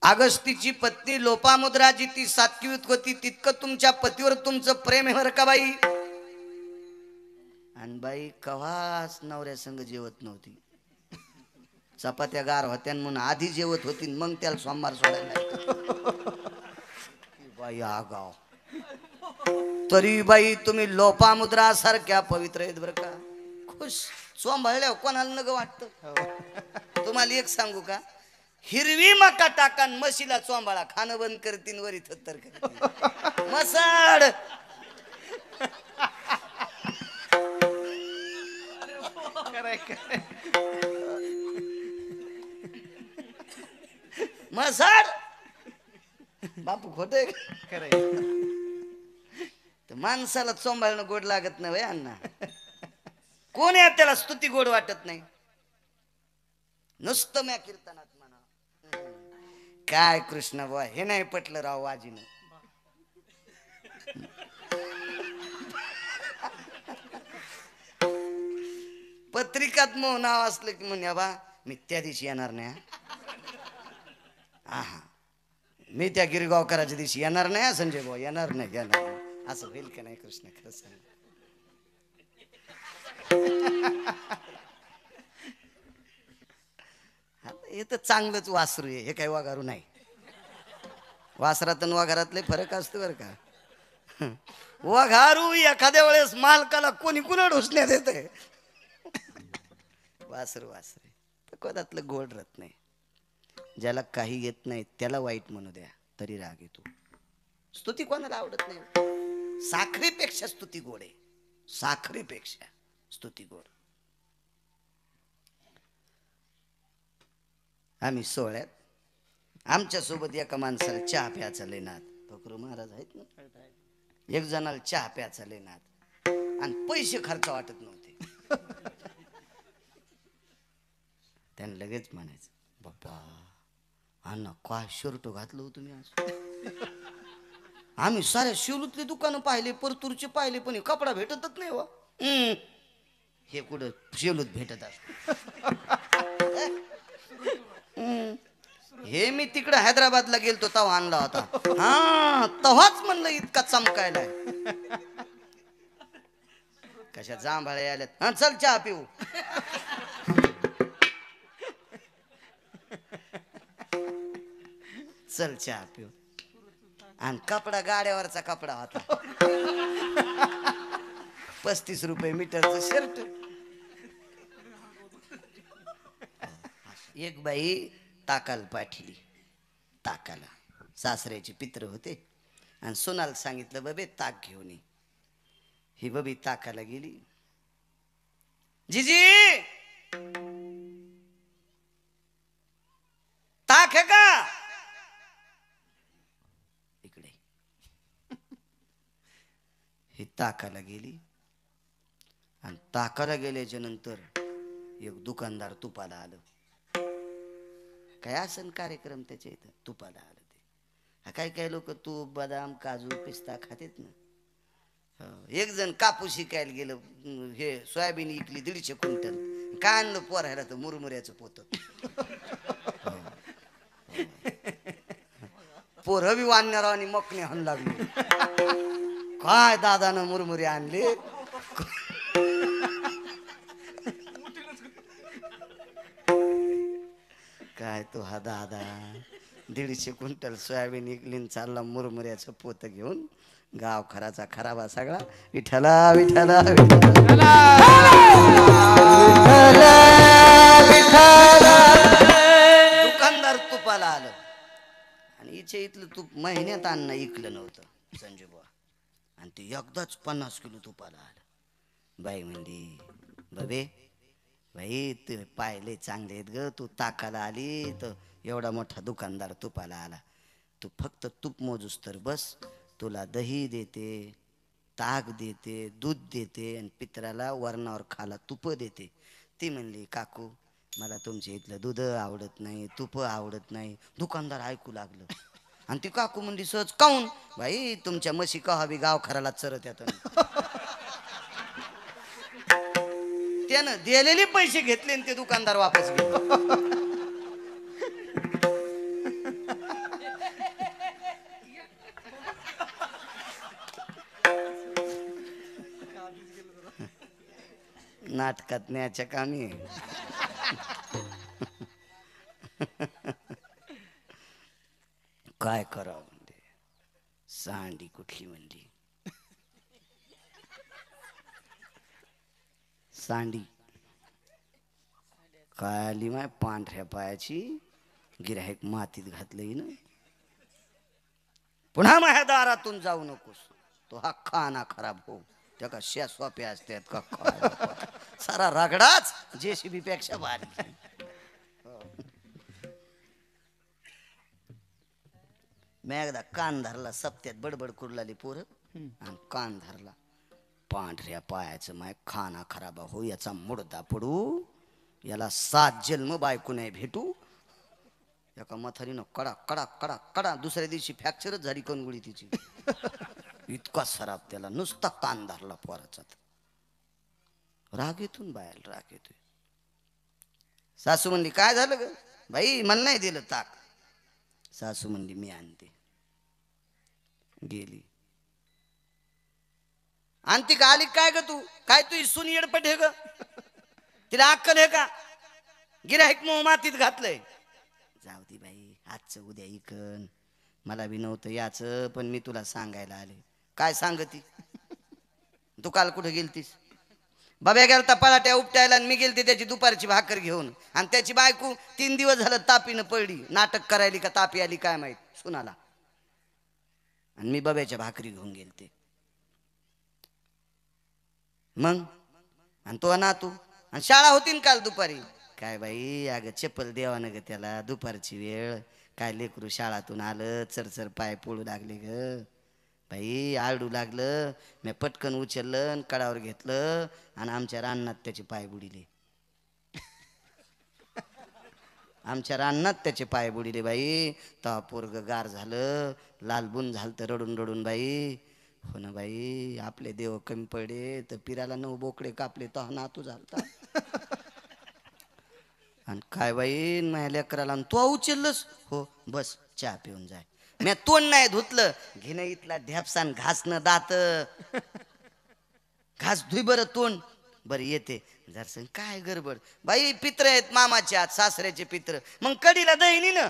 अगस्तीची पत्नी लोपामुद्राची ती सात्विक होती, तितकं तुमच्या पतीवर तुमचं प्रेम आहे बर का बाई. आणि बाई कवाच नवऱ्या संग जेवत नव्हती. चपात्या गार होत्या म्हणून आधी जेवत होती, मग त्याला सोमवार सोडायला. बाई आगाव. तरी बाई तुम्ही लोपामुद्रा सारख्या पवित्र आहेत बर का. खुश सोंभाळल्यावर कोणाला नग वाटतं. तुम्हाला एक सांगू का, हिरवी मका टाकान म्हशीला चोंबाळा खाणं बंद करतीन वरी थत्तर करतीन मसाड. मसाड बापू खोट माणसाला चोंबाळणं गोड लागत नाही अण्णा. कोण आहे त्याला स्तुती गोड वाटत नाही. नुसतं म्या कीर्तनात म्हणा काय कृष्ण बुवा हे नाही पटलं राव वाजीनं. पत्रिकात मग नाव असलं की म्हणे बा मी त्या दिवशी येणार नाही हा मी त्या गिरगावकराच्या दिवशी येणार नाही संजय भाऊ येणार नाही असं होईल का नाही कृष्ण खरं सांग. हे तर चांगलंच वासरू आहे हे काही वाघारू नाही. वासरात आणि वाघारातले फरक असतो बरं का. वाघारू एखाद्या वेळेस मालकाला कोणी कुणा ढोसण्यात येते. वासरू वासरे तर कोणातलं गोड राहत नाही. ज्याला काही येत नाही त्याला वाईट म्हणू द्या तरी राग येतो. स्तुती कोणाला आवडत नाही. साखरेपेक्षा स्तुती गोड आहे. साखरेपेक्षा स्तुती गोड. आम्ही सोहळ्यात आमच्या सोबत एका माणसाला चहा प्यायचा लेनात फकरू महाराज आहेत ना. एक जणाला चहा प्यायचा लेनात आणि पैसे खर्च वाटत नव्हते. त्याने लगेच म्हणायचं बाप्पा अण्णा काय शर्ट घातलं हो तुम्ही आज. आम्ही साऱ्या शिवलूतली दुकानं पाहिले परतूरचे पाहिले पण कपडा भेटतच नाही वा. हे कुठं शिवलूत भेटत असत. हे मी तिकडं हैदराबादला गेलतो तेव्हा आणला होता. हा तेव्हाच म्हणलं इतका चमकायलाय. कशा जांभाळे आल्यात. हा चल चहा पिऊ. चल चहा पिऊ. आणि कपडा गाड्यावरचा कपडा होता. 35 रुपये मीटरचं शर्ट. एक बाई ताकाला पाठली. ताकाला सासऱ्याचे पित्र होते आणि सोनाला सांगितलं बबे ताक घेऊन ये. ही बबी ताकाला गेली. जीजी ताक है का इकडे. ही ताकाला गेली आणि ताकाला गेल्याच्या नंतर एक दुकानदार तुपाला आलं. काय असन कार्यक्रम त्याच्या इथं तुपाला आलं ते. काही काही लोक तूप बदाम काजू पिस्ता खातेत ना. एक जण कापूस शिकायला गेलं. हे सोयाबीन इकली 150 क्विंटल. काय आणलं पोरायला तर मुरमुऱ्याचं पोत. पोरं बी वाढणार आणि मकने हाण लागली. काय दादानं मुरमुरे आणले. काय तो हा दादा 150 क्विंटल सोयाबीन इकलीन चालला मुरमुऱ्याचं पोत घेऊन. गाव खराचा खराबा सगळा. विठ्ठला विठ्ठला विठ्ठला. दुकानदार तुपाला आलं आणि इथे इथलं तूप महिन्यात अन्न इकलं नव्हतं संजय बुवा. आणि ते एकदाच 50 किलो तुपाला आलं. बाई म्हणली बबे भाई तू पाहिले चांगले आहेत ग. तू ताकाला आली तर एवढा मोठा दुकानदार तुपाला आला. तू फक्त तूप मोजूस तर बस. तुला दही देते ताक देते दूध देते आणि पित्राला वरणावर खाला तुप देते. ती म्हणली काकू मला तुमच्या इथलं दूध आवडत नाही तुप आवडत नाही. दुकानदार ऐकू लागलं आणि ती काकू म्हणली सहज काऊन भाई तुमच्या म्हशी कहा बी गाव खराला चरत येत. त्यानं दिलेले पैसे घेतले आणि ते दुकानदार वापस गेले. नाटकात न्याच्या कामी. काय करावं म्हणजे सांडी कुठली म्हणली. सांडी काय आली माय पांढऱ्या पायाची. गिऱ्हाईक मातीत घातलंय ना. पुन्हा माझ्या दारातून जाऊ नकोस. तो हा खाना खराब हो. त्या का श्या सोप्या असतात का सारा रगडाच JCB पेक्षा भारी. मी एकदा कान धरला सप्त्यात बडबड कुरलाली पोरं आणि कान धरला. पांढऱ्या पायाचं माय खाना खराब हो याचा मुडदा पडू. याला 7 जन्म बायको नाही भेटू. एका मथारीनं कडा कडा कडा कडा. दुसऱ्या दिवशी फ्रॅक्चरच झाली कणगुळी तिची. इतका सराब त्याला. नुसता कान धरला पोराचा. राग येतून बाहेर राग येतोय. सासू म्हणली काय झालं ग बाई, मला नाही दिलं ताक. सासू म्हणली मी आणते. गेली. आणती का आली काय ग तू, काय तू सून येडपट हे ग, तिला अक्कल आहे का, गिऱ्हाईक मोह मातीत घातलंय. जाऊ दे बाई, आजचं उद्या इकन, मला बी नव्हतं याचं, पण मी तुला सांगायला आले. काय सांगती, तू काल कुठे गेलतीस. बाब्या गेलता पळाट्या उपटायला आणि मी गेलते त्याची दुपारची भाकर घेऊन, आणि त्याची बायको 3 दिवस झालं तापीनं पडली. नाटक करायली का तापी आली काय माहित सुनाला, आणि मी बाब्याच्या भाकरी घेऊन गेलते. मग आणि तो नातू, आणि शाळा होती ना काल दुपारी. काय बाई अगं चप्पल देवानं ग त्याला, दुपारची वेळ, काय लेकरू शाळातून आलं चरचर पाय पोळू लागले ग बाई, आरडू लागलं. मी पटकन उचललं, कडावर घेतलं, आणि आमच्या रानात त्याचे पाय बुडिले. आमच्या रानात त्याचे पाय बुडिले बाई. तेव्हा पोरग गार झालं, लालबुन झालं तर रडून रडून बाई. हो ना बाई, आपले देव कमी पडे तर पिराला 9 बोकडे कापले तो नातू झालता. आणि काय बाई माझ्या लेकराला, तो उचललंस हो बस चहा पिऊन जाय. मी तोंड नाही धुतलं, घेणं इथला ढ्यापसान घासणं दात, घास धुई बरं तोंड बरं येते. जरसं काय गडबड बाई, पित्र आहेत मामाचे आत, सासऱ्याचे पित्र, मग कडीला दहीनी ना.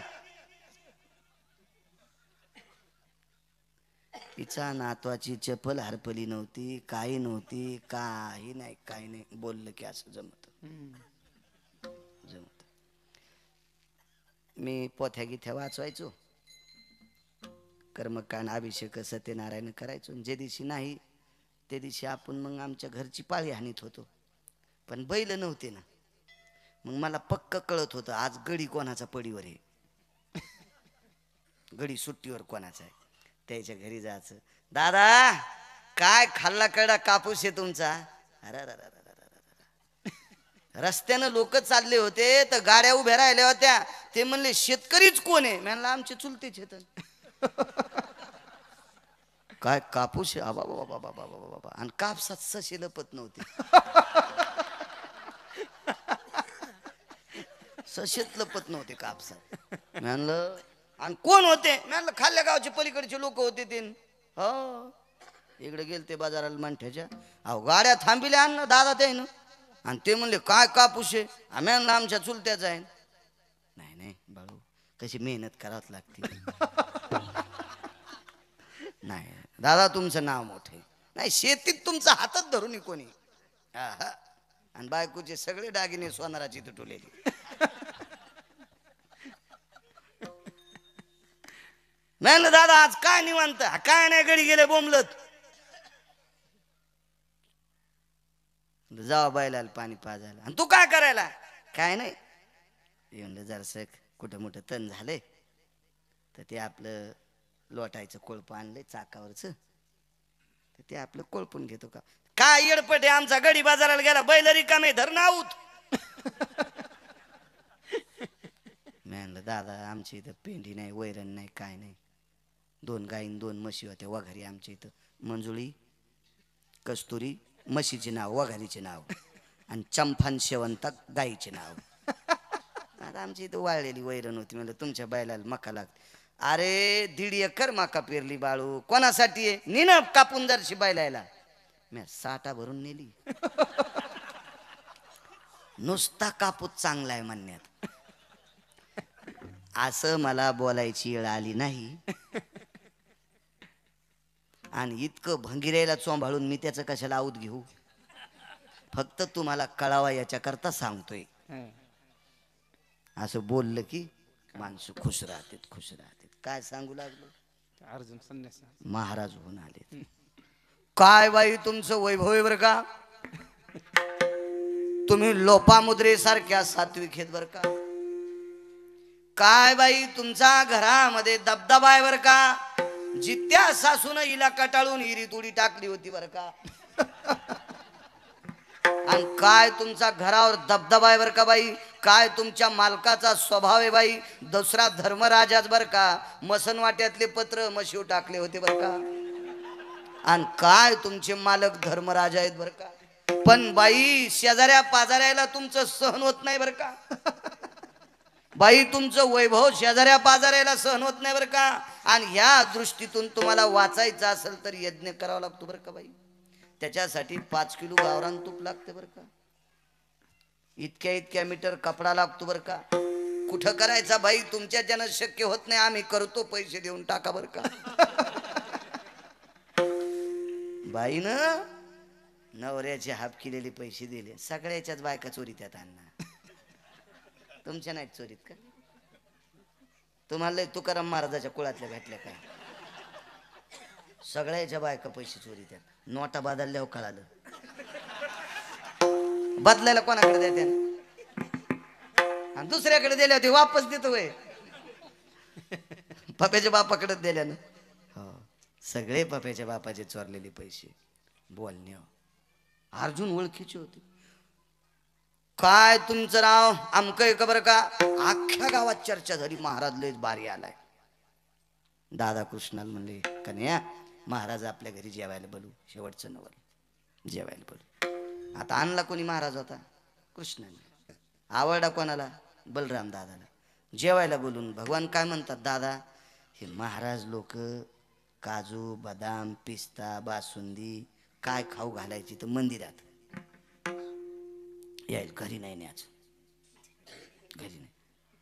तिचा नातवाची चप्पल हरपली नव्हती, काही नव्हती, काही नाही काही नाही. बोललं की असं जमत जमत. मी पोथ्या गिथ्या वाचवायचो, कर्मकांड अभिषेक सत्यनारायण करायचो. जे दिवशी नाही त्या दिवशी आपण मग आमच्या घरची पाळी हाणीत होतो. पण बैल नव्हते ना, मग मला पक्क कळत होतं आज गडी कोणाचा पडीवर आहे, गडी सुट्टीवर कोणाचा आहे. त्याच्या घरी जायचं, दादा काय खाल्ला कडा कापूस आहे तुमचा. अरे रस्त्यानं लोक चालले होते तर गाड्या उभ्या राहिल्या होत्या, ते म्हणले शेतकरीच कोण आहे. म्हणलं आमचे चुलतेच आहेत. काय कापूस आहे, बाबा बाबा बाबा बाबा बाबा. आणि कापसात ससे लपत नव्हते, सशेत लपत नव्हते कापसात. म्हणलं आणि कोण होते, म्हणलं खाल्ल्या गावचे पलीकडचे लोक होते ते. हो इकडे गेल ते बाजाराला मांठ्याच्या, अहो गाड्या थांबिल्या ना दादा ते ना, आणि ते म्हणले काय कापूस आहे. आम्ही म्हणलं आमच्या चुलत्याचा आहे. नाही नाही बाळू, कशी मेहनत करावं लागते. नाही दादा तुमचं नाव मोठे नाही, शेतीत तुमचा हातात धरून कोणी. आणि बायकोचे सगळे दागिने सोनाराची तुटवलेली. म्हणलं दादा आज काय निवांत, काय नाही गडी गेले बोंबलत. जावा बैलाला पाणी पाजायला, आणि तू काय करायला. काय नाही म्हणलं जरासं कुठं मोठं तण झालंय तर ते आपलं लोटायचं कोळप आणलंय चाकावरच, तर ते आपलं कोळपून घेतो. का काय येडपट आहे आमचा, गडी बाजाराला गेला बैल रिकामे धरण आऊत. म्हणलं दादा आमच्या इथं पेंडी नाही, वैरण नाही, काय नाही. 2 गाईन 2 म्हशी होत्या वघारी आमच्या इथं. मंजुळी कस्तुरी म्हशीचे नाव, वघारीचे नाव, आणि चंफान शेवंता गाईचे नाव. आता आमच्या इथं वाळलेली वैरण होती. म्हणलं तुमच्या बैलाला मका लागते. अरे 1.5 एकर मका पेरली बाळू, कोणासाठी आहे, नी ना कापून जरशी बैलायला. मी साठा भरून नेली. नुसता कापूस चांगला आहे म्हणण्यात, असं मला बोलायची वेळ आली नाही. आणि इतकं भंगिरायला चोंभाळून मी त्याचं कशाला आऊत घेऊ, फक्त तुम्हाला कळावा याच्याकरता सांगतोय. असं बोललं की माणसं खुश राहतात, खुश राहतात. काय सांगू लागलो, अर्जुन संन्यास महाराज होऊन आले. काय बाई तुमचं वैभव आहे बरं का, तुम्ही लोपामुद्रे सारख्या सात्विक आहेत बरं का. काय बाई तुमचा घरामध्ये दबदबा आहे बरं का, जित्या सासून हिला कटाळून हिरीत उडी टाकली होती बरं का. आणि काय तुमचा घरावर दबदबा आहे बरं का बाई, काय तुमच्या मालकाचा स्वभाव आहे बाई. दुसरा धर्मराजाच बरं का, मसन वाट्यातले पत्र मशीव टाकले होते बरं का. आणि काय तुमचे मालक धर्मराजा आहेत बरं का. पण बाई शेजाऱ्या पाजाऱ्याला तुमचं सहन होत नाही बरं का. बाई तुमचं वैभव शेजाऱ्या पाजाऱ्याला सहन होत नाही बरं का. आणि ह्या दृष्टीतून तुम्हाला वाचायचं असेल तर यज्ञ करावा लागतो बरं का बाई. त्याच्यासाठी 5 किलो गावरान तूप लागते बरं का. इतक्या मीटर कपडा लागतो बरं का. कुठं करायचा बाई तुमच्या ज्यानं शक्य होत नाही, आम्ही करतो पैसे देऊन टाका बरं का. बाईनं नवऱ्याचे हाफ केलेले पैसे दिले, सगळ्याच्याच बायका चोरीत आहेत अण्णा. तुमच्या नाहीत चोरीत का. तुम्हाला लय तुकाराम महाराजाच्या कुळातल्या भेटल्या काय. सगळ्याच्या बायका पैसे चोरीत आहेत. नोटा बदलल्यावर कळालं. बदलायला कोणाकडे देते आणि दुसऱ्याकडे दिल्या होते वापस देतो वय. पप्याच्या बापाकडे दिल्या ना. हो सगळे पप्याच्या बापाचे चोरलेले पैसे. बोलणे अर्जुन ओळखीचे होते. काय तुमचं नाव आमकं का बरं का. अख्ख्या गावात चर्चा झाली. महाराज लयच बारी आलाय. दादा कृष्णाला म्हणले कन्या महाराज आपल्या घरी जेवायला बोलू. शेवटचं नवल जेवायला बोलू. आता आणला कोणी महाराज होता कृष्णाने. आवडला कोणाला बलराम दादाला. जेवायला बोलून भगवान काय म्हणतात दादा हे महाराज लोक काजू बदाम पिस्ता बासुंदी काय खाऊ घालायची तर मंदिरात यायला. घरी नाही न्यायचं. घरी नाही.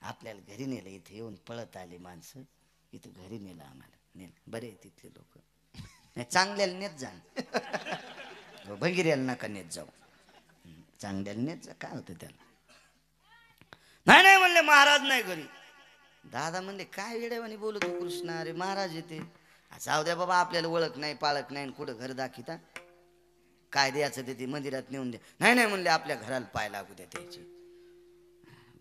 आपल्याला घरी नेलं. इथे येऊन पळत आले माणसं. इथं घरी नेलं आम्हाला. नेलं बरे तिथले लोक. नाही चांगल्याला नेत जा. भंगिऱ्याला नका नेत जाऊ. चांगल्याला नेत जा. काय होतं त्याला. नाही नाही म्हणले महाराज नाही घरी. दादा म्हणले काय वेड्यावानी बोलतो कृष्णा. अरे महाराज येते. जाऊ द्या बाबा आपल्याला ओळख नाही पाळख नाही कुठं घर दाखिता. काय द्यायचं ते मंदिरात नेऊन द्या. नाही नाही म्हणले आपल्या घराला पाय लागू द्या त्याची.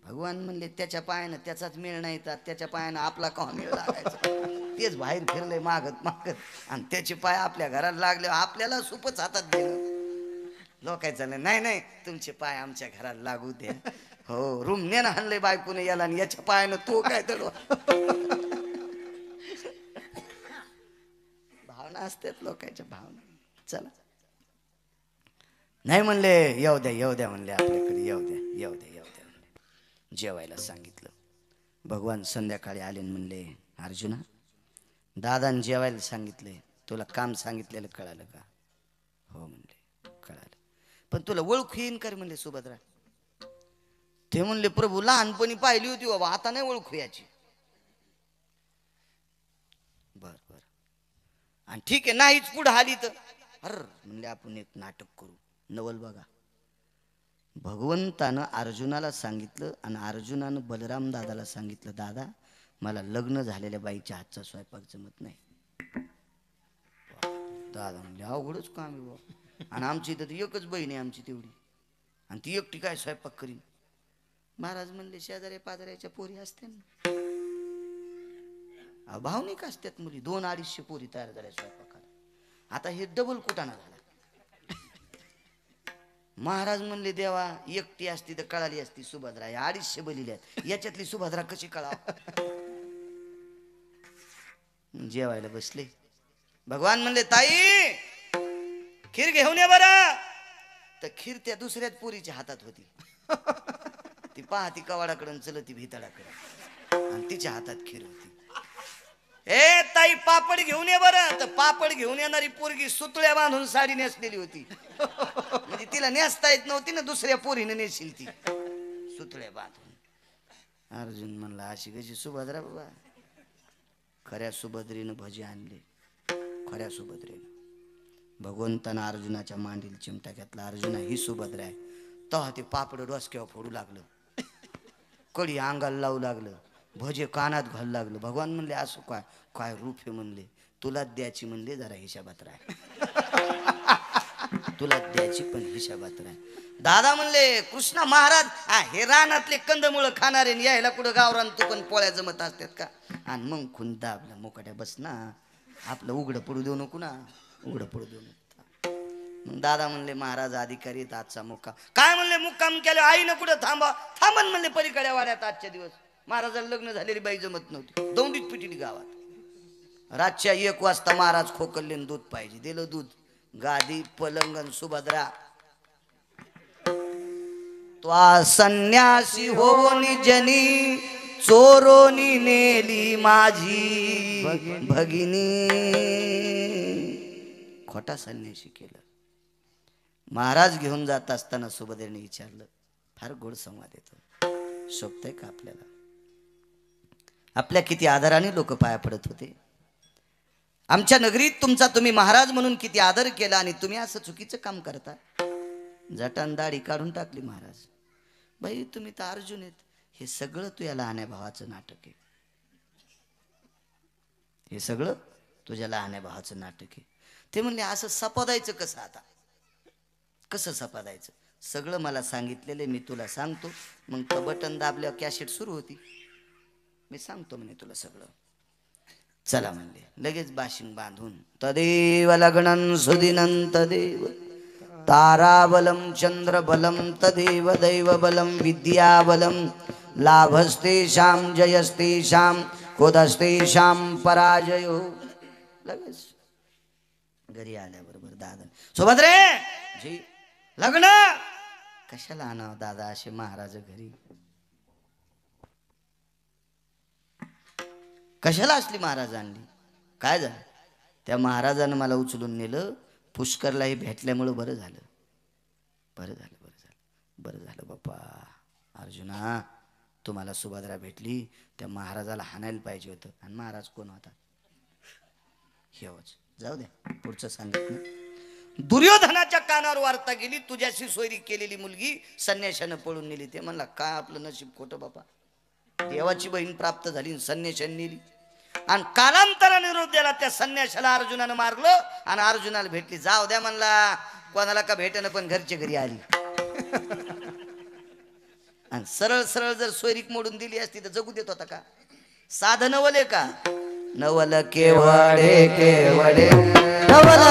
भगवान म्हणले त्याच्या पायानं त्याचाच मेळ नाही येतात. त्याच्या पायानं आपला केव्हा मेळ लागायचा. तेच बाहेर फिरले मागत मागत आणि त्याचे पाय आपल्या घराला लागले. आपल्याला सुपच हातात दिलं. लोकायचं नाही नाही तुमचे पाय आमच्या घराला लागू द्या. हो रूम नेणं हाणलंय बायकोने याला आणि याच्या पायानं तो काय तर. भावना असतात लोकांच्या भावना. चला नाही म्हणले येऊ द्या म्हणले आपल्याकडे येऊ द्या म्हणले. जेवायला सांगितलं. भगवान संध्याकाळी आले म्हणले अर्जुना दादाने जेवायला सांगितले. तुला काम सांगितलेलं कळालं का. हो म्हणले कळालं. पण तुला ओळखू येईन का म्हणले सुभद्रा. ते म्हणले प्रभू लहानपणी पाहिली होती बाबा आता नाही ओळखू याची. बर आणि ठीक आहे नाहीच पुढे आली तर अर म्हणले आपण एक नाटक करू. नवल बघा. भगवंतानं अर्जुनाला सांगितलं आणि अर्जुनानं बलराम दादाला सांगितलं दादा मला लग्न झालेल्या बाईच्या हातचा स्वयंपाक जमत नाही. दादा म्हणले अवघडच काम आहे बाबा. आणि आमची इथं एकच बहीण आहे आमची तेवढी आणि ती एकटी काय स्वयंपाक करीन. महाराज म्हणले शेजाऱ्या पाजाऱ्याच्या पोरी असते ना. भावनिक असतात मुली. 200-250 पोरी तयार झाल्या स्वयंपाकाला. आता हे डबल कुटाणा झाला. महाराज म्हणले देवा एकटी असती तर कळाली असती सुभद्रा. 250 बलिल्या याच्यातली सुभद्रा कशी कळा. जेवायला बसले. भगवान म्हणले ताई खीर घेऊन ये बरं. तर खीर त्या दुसऱ्याच पोरीच्या हातात होती. ती पाहती कवाडाकडून चलती भितडाकडे आणि तिच्या हातात खीर होती. ए ताई पापड घेऊन ये बरं. तर पापड घेऊन येणारी पोरगी सुतळ्या बांधून साडी नेसलेली होती. म्हणजे तिला नेसता येत नव्हती ना दुसऱ्या पोरीने नेशील ती सुतळ्या बांधून. अर्जुन म्हणला अशी कशी सुभद्रा बाबा. खऱ्या सुभद्रेनं भजी आणले. खऱ्या सुभद्रेनं. भगवंतानं अर्जुनाच्या मांडील चिमटा घेतला. अर्जुना ही सुभद्रा आहे. तेव्हा ते पापड डोसक्यावर फोडू लागलं. कडी अंगाला लावू लागलं. भजे कानात घालू लागलं. भगवान म्हणले असं काय काय रूप आहे म्हणले. तुला द्यायची म्हणले जरा हिशाबात राह. तुला द्यायची पण हिशाबात राह. दादा म्हणले कृष्णा महाराज हे रानातले कंदमुळं खाणारे यायला कुठं गावरान तू पण पोळ्या जमत असतात का. आणि मग खुंदा आपल्या मोकाट्या बस ना. आपलं उघडं पडू देऊ नको ना. उघडं पडू देऊ नको. मग दादा म्हणले महाराज अधिकारी आजचा मुक्काम. काय म्हणले मुक्काम केलं आईनं कुठं थांबन म्हणले पलीकडे वाड्यात आजच्या दिवस. महाराजाला लग्न झालेली बाई जमत नव्हती. दौंडीत पिटीली गावात. रातच्या 1 वाजता महाराज खोकलले दूध पाहिजे. दिलं दूध. गादी पलंगण सुभद्रा त्वा संन्यासी होऊन जनी चोरोनी नेली माझी भगिनी. खोटा संन्यासी केलं. महाराज घेऊन जात असताना सुभद्रेने विचारलं, फार गोड संवाद येतो, शोभतंय का आपल्याला? आपल्या किती आदराने लोक पाया पडत होते. आमच्या नगरीत तुमचा तुम्ही महाराज म्हणून किती आदर केला आणि तुम्ही असं चुकीचं काम करता. जटान दाढी काढून टाकली महाराज. बाई तुम्ही तर अर्जुन आहेत. हे सगळं तुझ्या लहान्या भावाचं नाटक आहे. हे सगळं तुझ्या लहान्या भावाचं नाटक आहे. ते म्हणले असं सपादायचं कसं? आता कसं सपादायचं? सगळं मला सांगितलेलं मी तुला सांगतो. मग तर बटन दाबल्यावर कॅसेट सुरू होती. मी सांगतो म्हणे तुला सगळं. चला म्हणले. लगेच बाशिंग बांधून तदेव लग्नं सुदिनं तदेव ताराबलं चंद्रबलं तदेव दैवबलं विद्याबलं लाभस्तेषां जयस्तेषां क्रोधस्तेषां पराजयो. लगेच घरी आल्याबरोबर दादा, सुभद्रे जी लग्न कशाला आणावं दादा असे महाराज घरी? कशाला असली महाराज आणली? काय झालं? त्या महाराजानं मला उचलून नेलं. पुष्करलाही भेटल्यामुळं बरं झालं. बरं झालं, बरं झालं, बरं झालं बाप्पा. अर्जुना तुम्हाला सुभद्रा भेटली. त्या महाराजाला हाणायला पाहिजे होतं. आणि महाराज कोण होता? हेच. जाऊ द्या, पुढचं सांगत नाही. दुर्योधनाच्या कानावर वार्ता गेली, तुझ्याशी सोयरी केलेली मुलगी संन्याशानं पळून नेली. ते म्हणला काय आपलं नशीब खोटं बापा. देवाची बहीण प्राप्त झाली, संन्याशाने नेली. आणि कालांतराने निरोप दिला त्या संन्याशाला अर्जुनानं मारलं आणि अर्जुनाला भेटली. जाऊ द्या म्हणला, कोणाला का भेटणं पण घरच्या घरी आली. आणि सरळ सरळ जर सोयरीक मोडून दिली असती तर जगू देत होता का? साधं नवले का? नवल केवडे केवडे नवल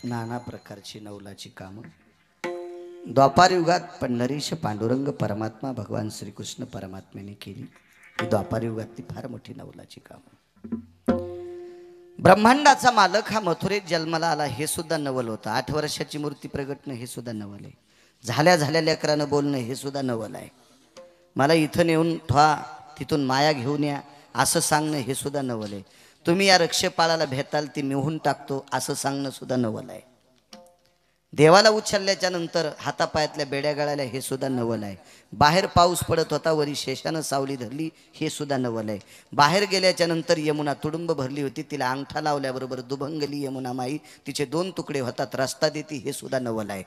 नाना प्रकारची नवलाची कामं द्वापार युगात पंढरीश पांडुरंग परमात्मा भगवान श्रीकृष्ण परमात्म्याने केली. ही द्वापार युगातली फार मोठी नवलाची कामं. ब्रह्मांडाचा मालक हा मथुरेत जन्माला आला हे सुद्धा नवल होतं. 8 वर्षाची मूर्ती प्रगटणं हे सुद्धा नवल आहे. झाल्या लेकरानं बोलणं हे सुद्धा नवल आहे. मला इथं नेऊन ठेवा, तिथून माया घेऊन या असं सांगणं हे सुद्धा नवल आहे. तुम्ही या रक्षपाळाला भेटाल ती मिळून टाकतो असं सांगणं सुद्धा नवल आहे. देवाला उचलल्याच्या नंतर हातापायातल्या बेड्या गळाल्या हे सुद्धा नवल आहे. बाहेर पाऊस पडत होता, वरी शेषानं सावली धरली हे सुद्धा नवल आहे. बाहेर गेल्याच्या नंतर यमुना तुडुंब भरली होती, तिला अंगठा लावल्याबरोबर दुभंगली यमुना माई, तिचे 2 तुकडे होतात, रस्ता देती हे सुद्धा नवल आहे.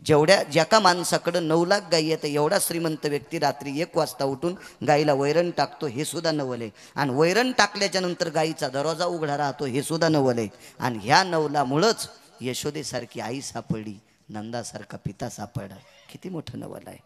ज्या का माणसाकडं 9 लाख गायी येतं एवढा श्रीमंत व्यक्ती रात्री 1 वाजता उठून गाईला वैरण टाकतो हे सुद्धा नवल आहे. आणि वैरण टाकल्याच्या नंतर गाईचा दरवाजा उघडा राहतो हे सुद्धा नवल आहे. आणि ह्या नवलामुळंच यशोदेसारखी आई सापडली, नंदासारखा पिता सापडला. किती मोठं नवल आहे.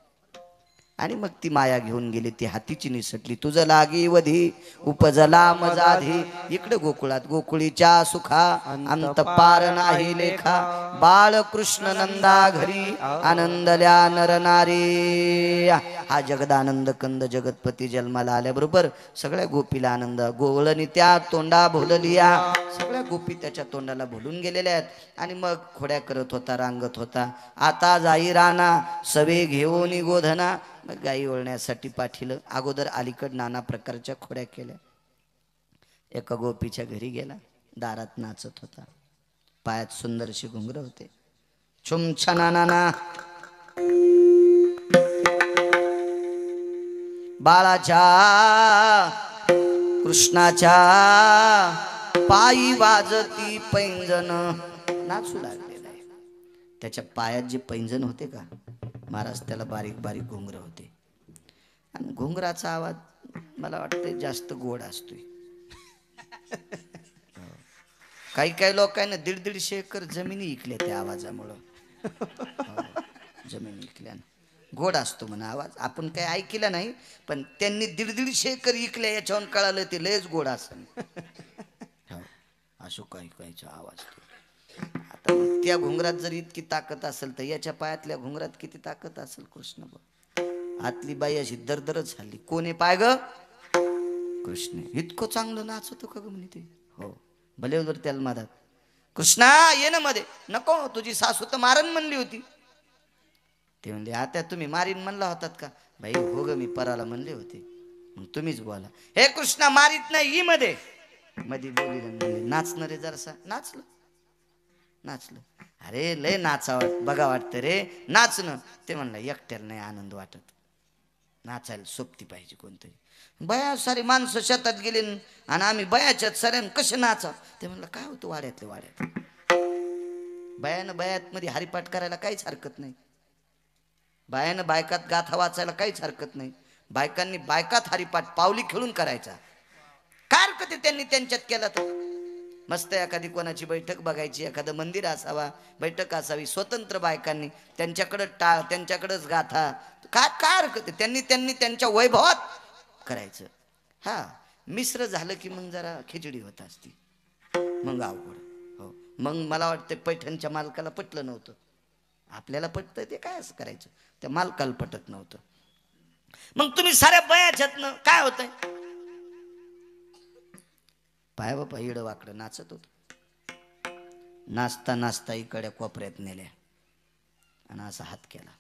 आणि मग ती माया घेऊन गेली, ती हातीची निसटली. तुझं लागी वधी उपजला मजाधी, इकडे गोकुळात गोकुळीच्या सुखा अंत पार नाही लेखा. बाळ कृष्ण नंदा घरी आनंदल्या नर नारी. हा जगदानंद कंद जगतपती जन्माला आल्याबरोबर सगळ्या गोपीला आनंद. गोवळणी त्या तोंडा भोललिया, सगळ्या गोपी त्याच्या तोंडाला भुलून गेलेल्या आहेत. आणि मग खोड्या करत होता, रांगत होता. आता जाई राणा सवे घेऊन गोधना. मग गाई वळण्यासाठी पाठीलं. अगोदर अलीकड नाना प्रकारच्या खोड्या केल्या. एका गोपीच्या घरी गेला, दारात नाचत होता. पायात सुंदरशी घुंगर होते. छुमछना नाना बाळाच्या कृष्णाच्या पायी वाजती पैंजन. नाचू लागलेला आहे. त्याच्या पायात जे पैंजण होते का महाराज, त्याला बारीक बारीक घुंगर होते. आणि घुंगराचा आवाज मला वाटतं जास्त गोड असतोय. काही काही लोकांना 150-150 एकर जमिनी इकल्या त्या आवाजामुळं. जमीन इकल्यानं गोड असतो म्हणा आवाज. आपण काही ऐकलं नाही, पण त्यांनी 150-150 एकर इकल्या याच्यावर कळालं ते लयच गोड असेल. असो काही काहीचा आवाज. आता मग त्या घुंगरात जर इतकी ताकद असेल तर याच्या पायातल्या घुंगरात किती ताकद असेल कृष्ण बघ. आतली बाई अशी दरदरच झाली. कोणी पाय ग? कृष्ण. इतकं चांगलं नाचतो का ग म्हणे ते. हो भले जर त्याला मधात कृष्णा ये ना मध्ये. नको, तुझी सासू तर मारन म्हणली होती. ते म्हणले आता तुम्ही मारीन म्हणला होतात का? भाई हो ग मी पराला म्हणले होते. मग तुम्हीच बोला. हे कृष्णा मारीत नाही मध्ये मध्ये बोली म्हणले नाचणार रे जरासा. नाचलं नाचलं. अरे लय नाचा बघा वाटतं रे नाचणं. ते म्हणलं एकट्याला नाही आनंद वाटत, नाचायला सोबती पाहिजे कोणतरी. बया सारी माणसं शेतात गेली आणि आम्ही बयाच्यात सऱ्यान कसे नाचा. ते म्हणलं काय होतं वाड्यातल्या वाड्यात. बयानं बयात मध्ये हरिपाठ करायला काहीच हरकत नाही. बायानं बायकात गाथा वाचायला काहीच हरकत नाही. बायकांनी बायकात हरिपाठ पावली खेळून करायचा. काय हरकत आहे त्यांनी त्यांच्यात केला तर. मस्त एखादी कोणाची बैठक बघायची, एखादं मंदिर असावा, बैठक असावी स्वतंत्र बायकांनी, त्यांच्याकडं टाळ, त्यांच्याकडंच गाथा. काय काय हरकत आहे. त्यांनी त्यांनी त्यांच्या वैभवात करायचं. हा मिश्र झालं की मग जरा खिचडी होत असती, मग अवघड. हो मग मला वाटतं पैठणच्या मालकाला पटलं नव्हतं. आपल्याला पटतं ते काय असं करायचं, त्या मालकाला पटत नव्हतं. मग तुम्ही साऱ्या बयाच्यातनं काय होतंय. पाय बापा इडं वाकडं नाचत होत. नाचता नाचता इकडे कोपऱ्यात नेल्या आणि असा हात केला.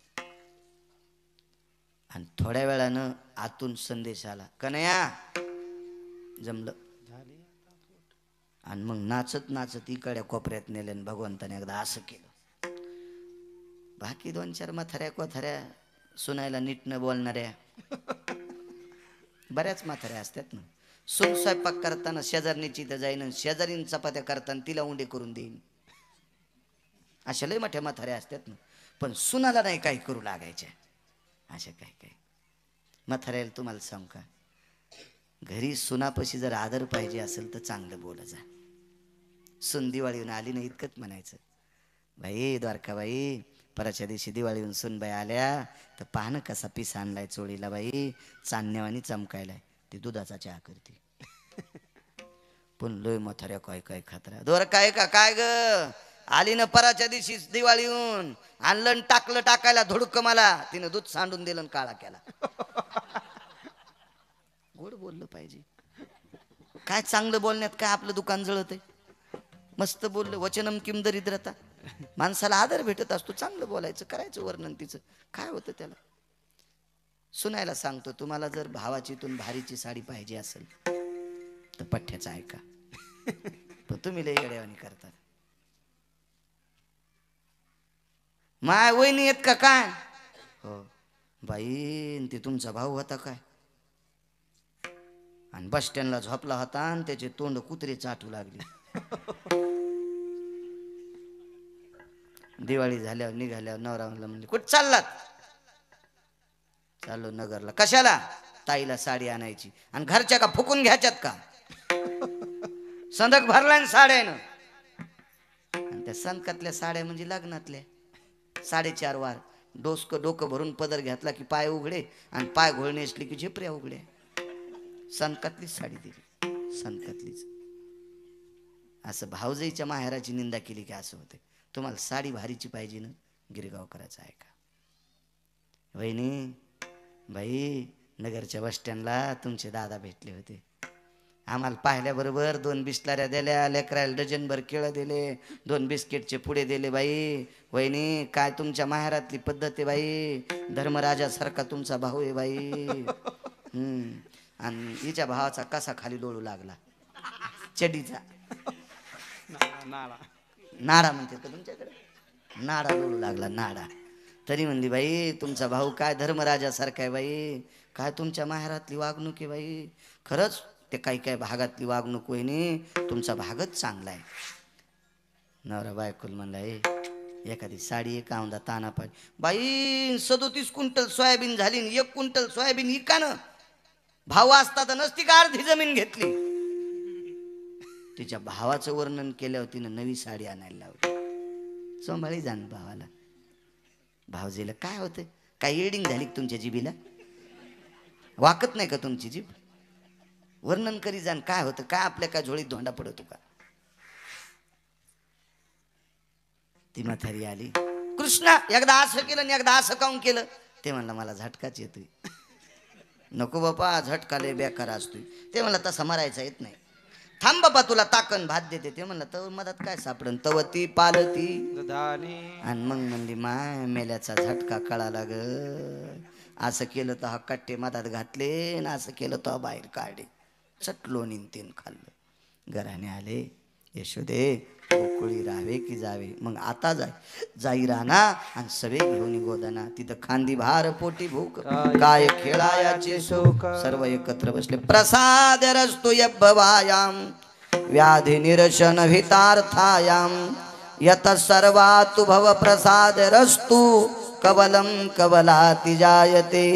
आणि थोड्या वेळानं आतून संदेश आला, कन्हैया जमलं. आणि मग नाचत नाचत इकडे कोपऱ्यात नेले आणि भगवंताने एकदा असं केलं. बाकी 2-4 म्हाताऱ्या कोथऱ्या सुनायला नीट न बोलणाऱ्या बऱ्याच म्हाताऱ्या असतात ना. सून स्वयंपाक करताना शेजारणीची इथं जाईन, शेजारीन चपात्या करताना तिला उंडे करून देईन, अशा लय मोठ्या म्हाताऱ्या असतात ना. पण सुनाला नाही काही करू लागायच्या अशा काही काही म्हाताऱ्याला. तुम्हाला सांगू का, घरी सुनापाशी जर आदर पाहिजे असेल तर चांगलं बोला जा. सून दिवाळीहून आली नाही इतकंच म्हणायचं, बाई द्वारकाबाई परच्या दिवशी दिवाळीहून सूनबाई आल्या तर पाहणं कसा पीस आणलाय चोळीला बाई, चांदण्यावानी चमकायलाय. ती दुधाचा चहा करते. पण लोय म्हाताऱ्या काय काय खात्रा. दोर काय का काय ग आली ना पराच्या दिवशी दिवाळीहून, आणलं टाकलं टाकायला धुडक मला. तिनं दूध सांडून दिलं काळा केला. गोड बोललं पाहिजे. काय चांगलं बोलण्यात काय आपलं दुकान जळत आहे. मस्त बोललं. वचनम किम दरिद्रता. माणसाला आदर भेटत असतो. चांगलं बोलायचं, करायचं वर्णन तिचं. काय होतं त्याला. सुनायला सांगतो, तुम्हाला जर भावाचीतून भारीची साडी पाहिजे असेल तर पठ्ठ्याचं ऐका. पण तुम्ही लय येड्यावानी करतात. माय वहिनी येत का काय. हो बाई ते तुमचा भाऊ होता काय, आणि बस स्टँडला झोपला होता आणि त्याचे तोंड कुत्रे चाटू लागले. दिवाळी झाल्यावर निघाल्यावर नवरा म्हणले कुठं चाललात. चाललो नगरला. कशाला. ताईला साडी आणायची. आणि घरच्या का फुकून घ्यायच्यात का. संदक भरला ना साड्यानं. आणि त्या संदकातल्या साड्या म्हणजे लग्नातल्या 4.5 वार. डोकं भरून पदर घेतला की पाय उघडे आणि पाय घोळणे असली की झेपऱ्या उघडे. संतातलीच साडी दिली, संतातलीच. असं भावजाईच्या माहेराची निंदा केली की असं होते. तुम्हाला साडी भारीची पाहिजे ना, गिरगावकरांचं आहे का? वहिनी बाई, नगरच्या बस स्टँडला तुमचे दादा भेटले होते. आम्हाला पाहिल्याबरोबर 2 बिस्लऱ्या दिल्या, लेकराला डझनभर केळं दिले, 2 बिस्किटचे पुढे दिले. बाई वहिनी, काय तुमच्या माहेरातली पद्धत आहे बाई. धर्मराजासारखा तुमचा भाऊ आहे बाई. आणि हिच्या भावाचा कसा खाली डोळू लागला, चडीचा नाडा म्हणते का तुमच्याकडे, नाडा डोळू लागला, नाडा. तरी म्हणली बाई तुमचा भाऊ काय धर्मराजासारखा आहे बाई. काय तुमच्या माहेरातली वागणूक आहे बाई. खरंच ते काही काही भागातली वागणूक वहिनी, तुमचा भागच चांगला आहे. नवरा बायकोल म्हणला, एखादी साडी एक औंदा ताना पाहिजे बाई. 37 क्विंटल सोयाबीन झाली, 1 क्विंटल सोयाबीन इकानं. भाऊ असता तर नसती का अर्धी जमीन घेतली. तिच्या भावाचं वर्णन केल्यावर तिनं नवी साडी आणायला लावली. सांभाळी जाण भावाला. भावजीला काय होतं, काय एडिंग झाली तुमच्या जिबीला, वाकत नाही का तुमची जीभ. वर्णन करी जाण काय होतं, काय आपल्या काय झोळीत धोंडा पडतो का. ती म्हातारी आली, कृष्णा एकदा असं केलं आणि एकदा असं काऊन केलं. ते म्हणलं मला झटकाच येतोय. नको बापा, झटका लय बेकार असतोय. ते म्हणलं तसा मरायचा येत नाही. थांब बाबा तुला ताकन भात देते. ते म्हणलं तर मधात काय सापडन, तवती पालती. आणि मग म्हणली माय मेल्याचा झटका कळाला ग. असं केलं तर हा कट्टे मधात घातले ना, असं केलं तर बाहेर काढले. चटलो निंतीन खाल्लं. घराने आले, यशोदे गोकुळी राहावे की जावे. मग आता जाई राहना आणि सवे घेऊन गोदाना. तिथं खांदी भार पोटी भूक, काय खेळायाचे सुख. सर्व एकत्र बसले. प्रसाद रस्तु यभवायाम व्याधी निरशन हितार्थायाम. यत सर्वातु भव प्रसाद रस्तु कवलम कवलाति जायते.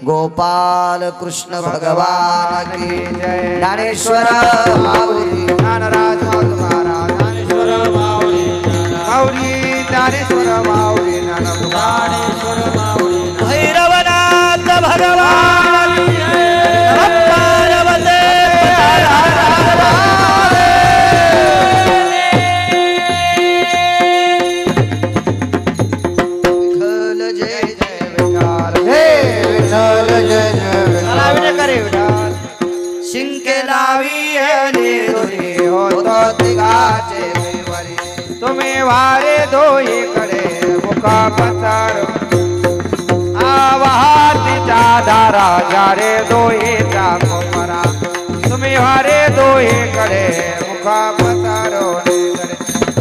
गोपाल कृष्ण भगवान की जय. ज्ञानेश्वर माऊली ज्ञानराज महाराज. ज्ञानेश्वर माऊली ज्ञानेश्वर माऊली ज्ञानेश्वर माऊली. भैरवनाथ भगवान पार्वते शिंके लावी होतो तिघाचे वरी. तुम्ही वारे दोहीकडे मुका पसार. आवाहातीच्या धारा जारे दोहीचा कोमरा. तुम्ही वारे दोहीकडे मुका पसारो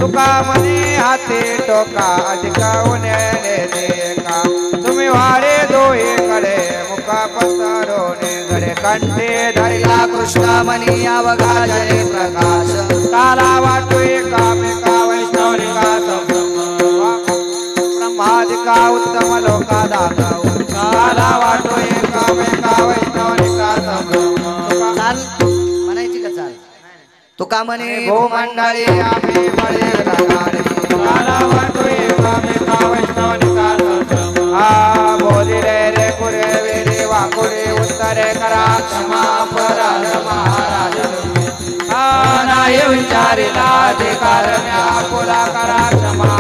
तुका मनी हाती टोका अधिका उन्याने देखा. तुम्ही वारे दोहीकडे मुका पसारो घडे. कंठे धरिला कृष्णामणी अवघा जने प्रकाश. काला वाटो एकामेका वैष्णवनिका ब्रह्मादिका उत्तम लोका दाता. काला वाटो एकामेका वैष्णवनिका चाल म्हणायची का चाल. तुका म्हणे भूमंडळी आम्ही मळे लगाडे. काला वाटो एकामेका वैष्णवनिका. हा बोली रे कुरे वेरे वाकुरे उत्तरे करा क्षमा पराज महाराज. हा नाही विचारिला अधिकार पुरा करा क्षमा.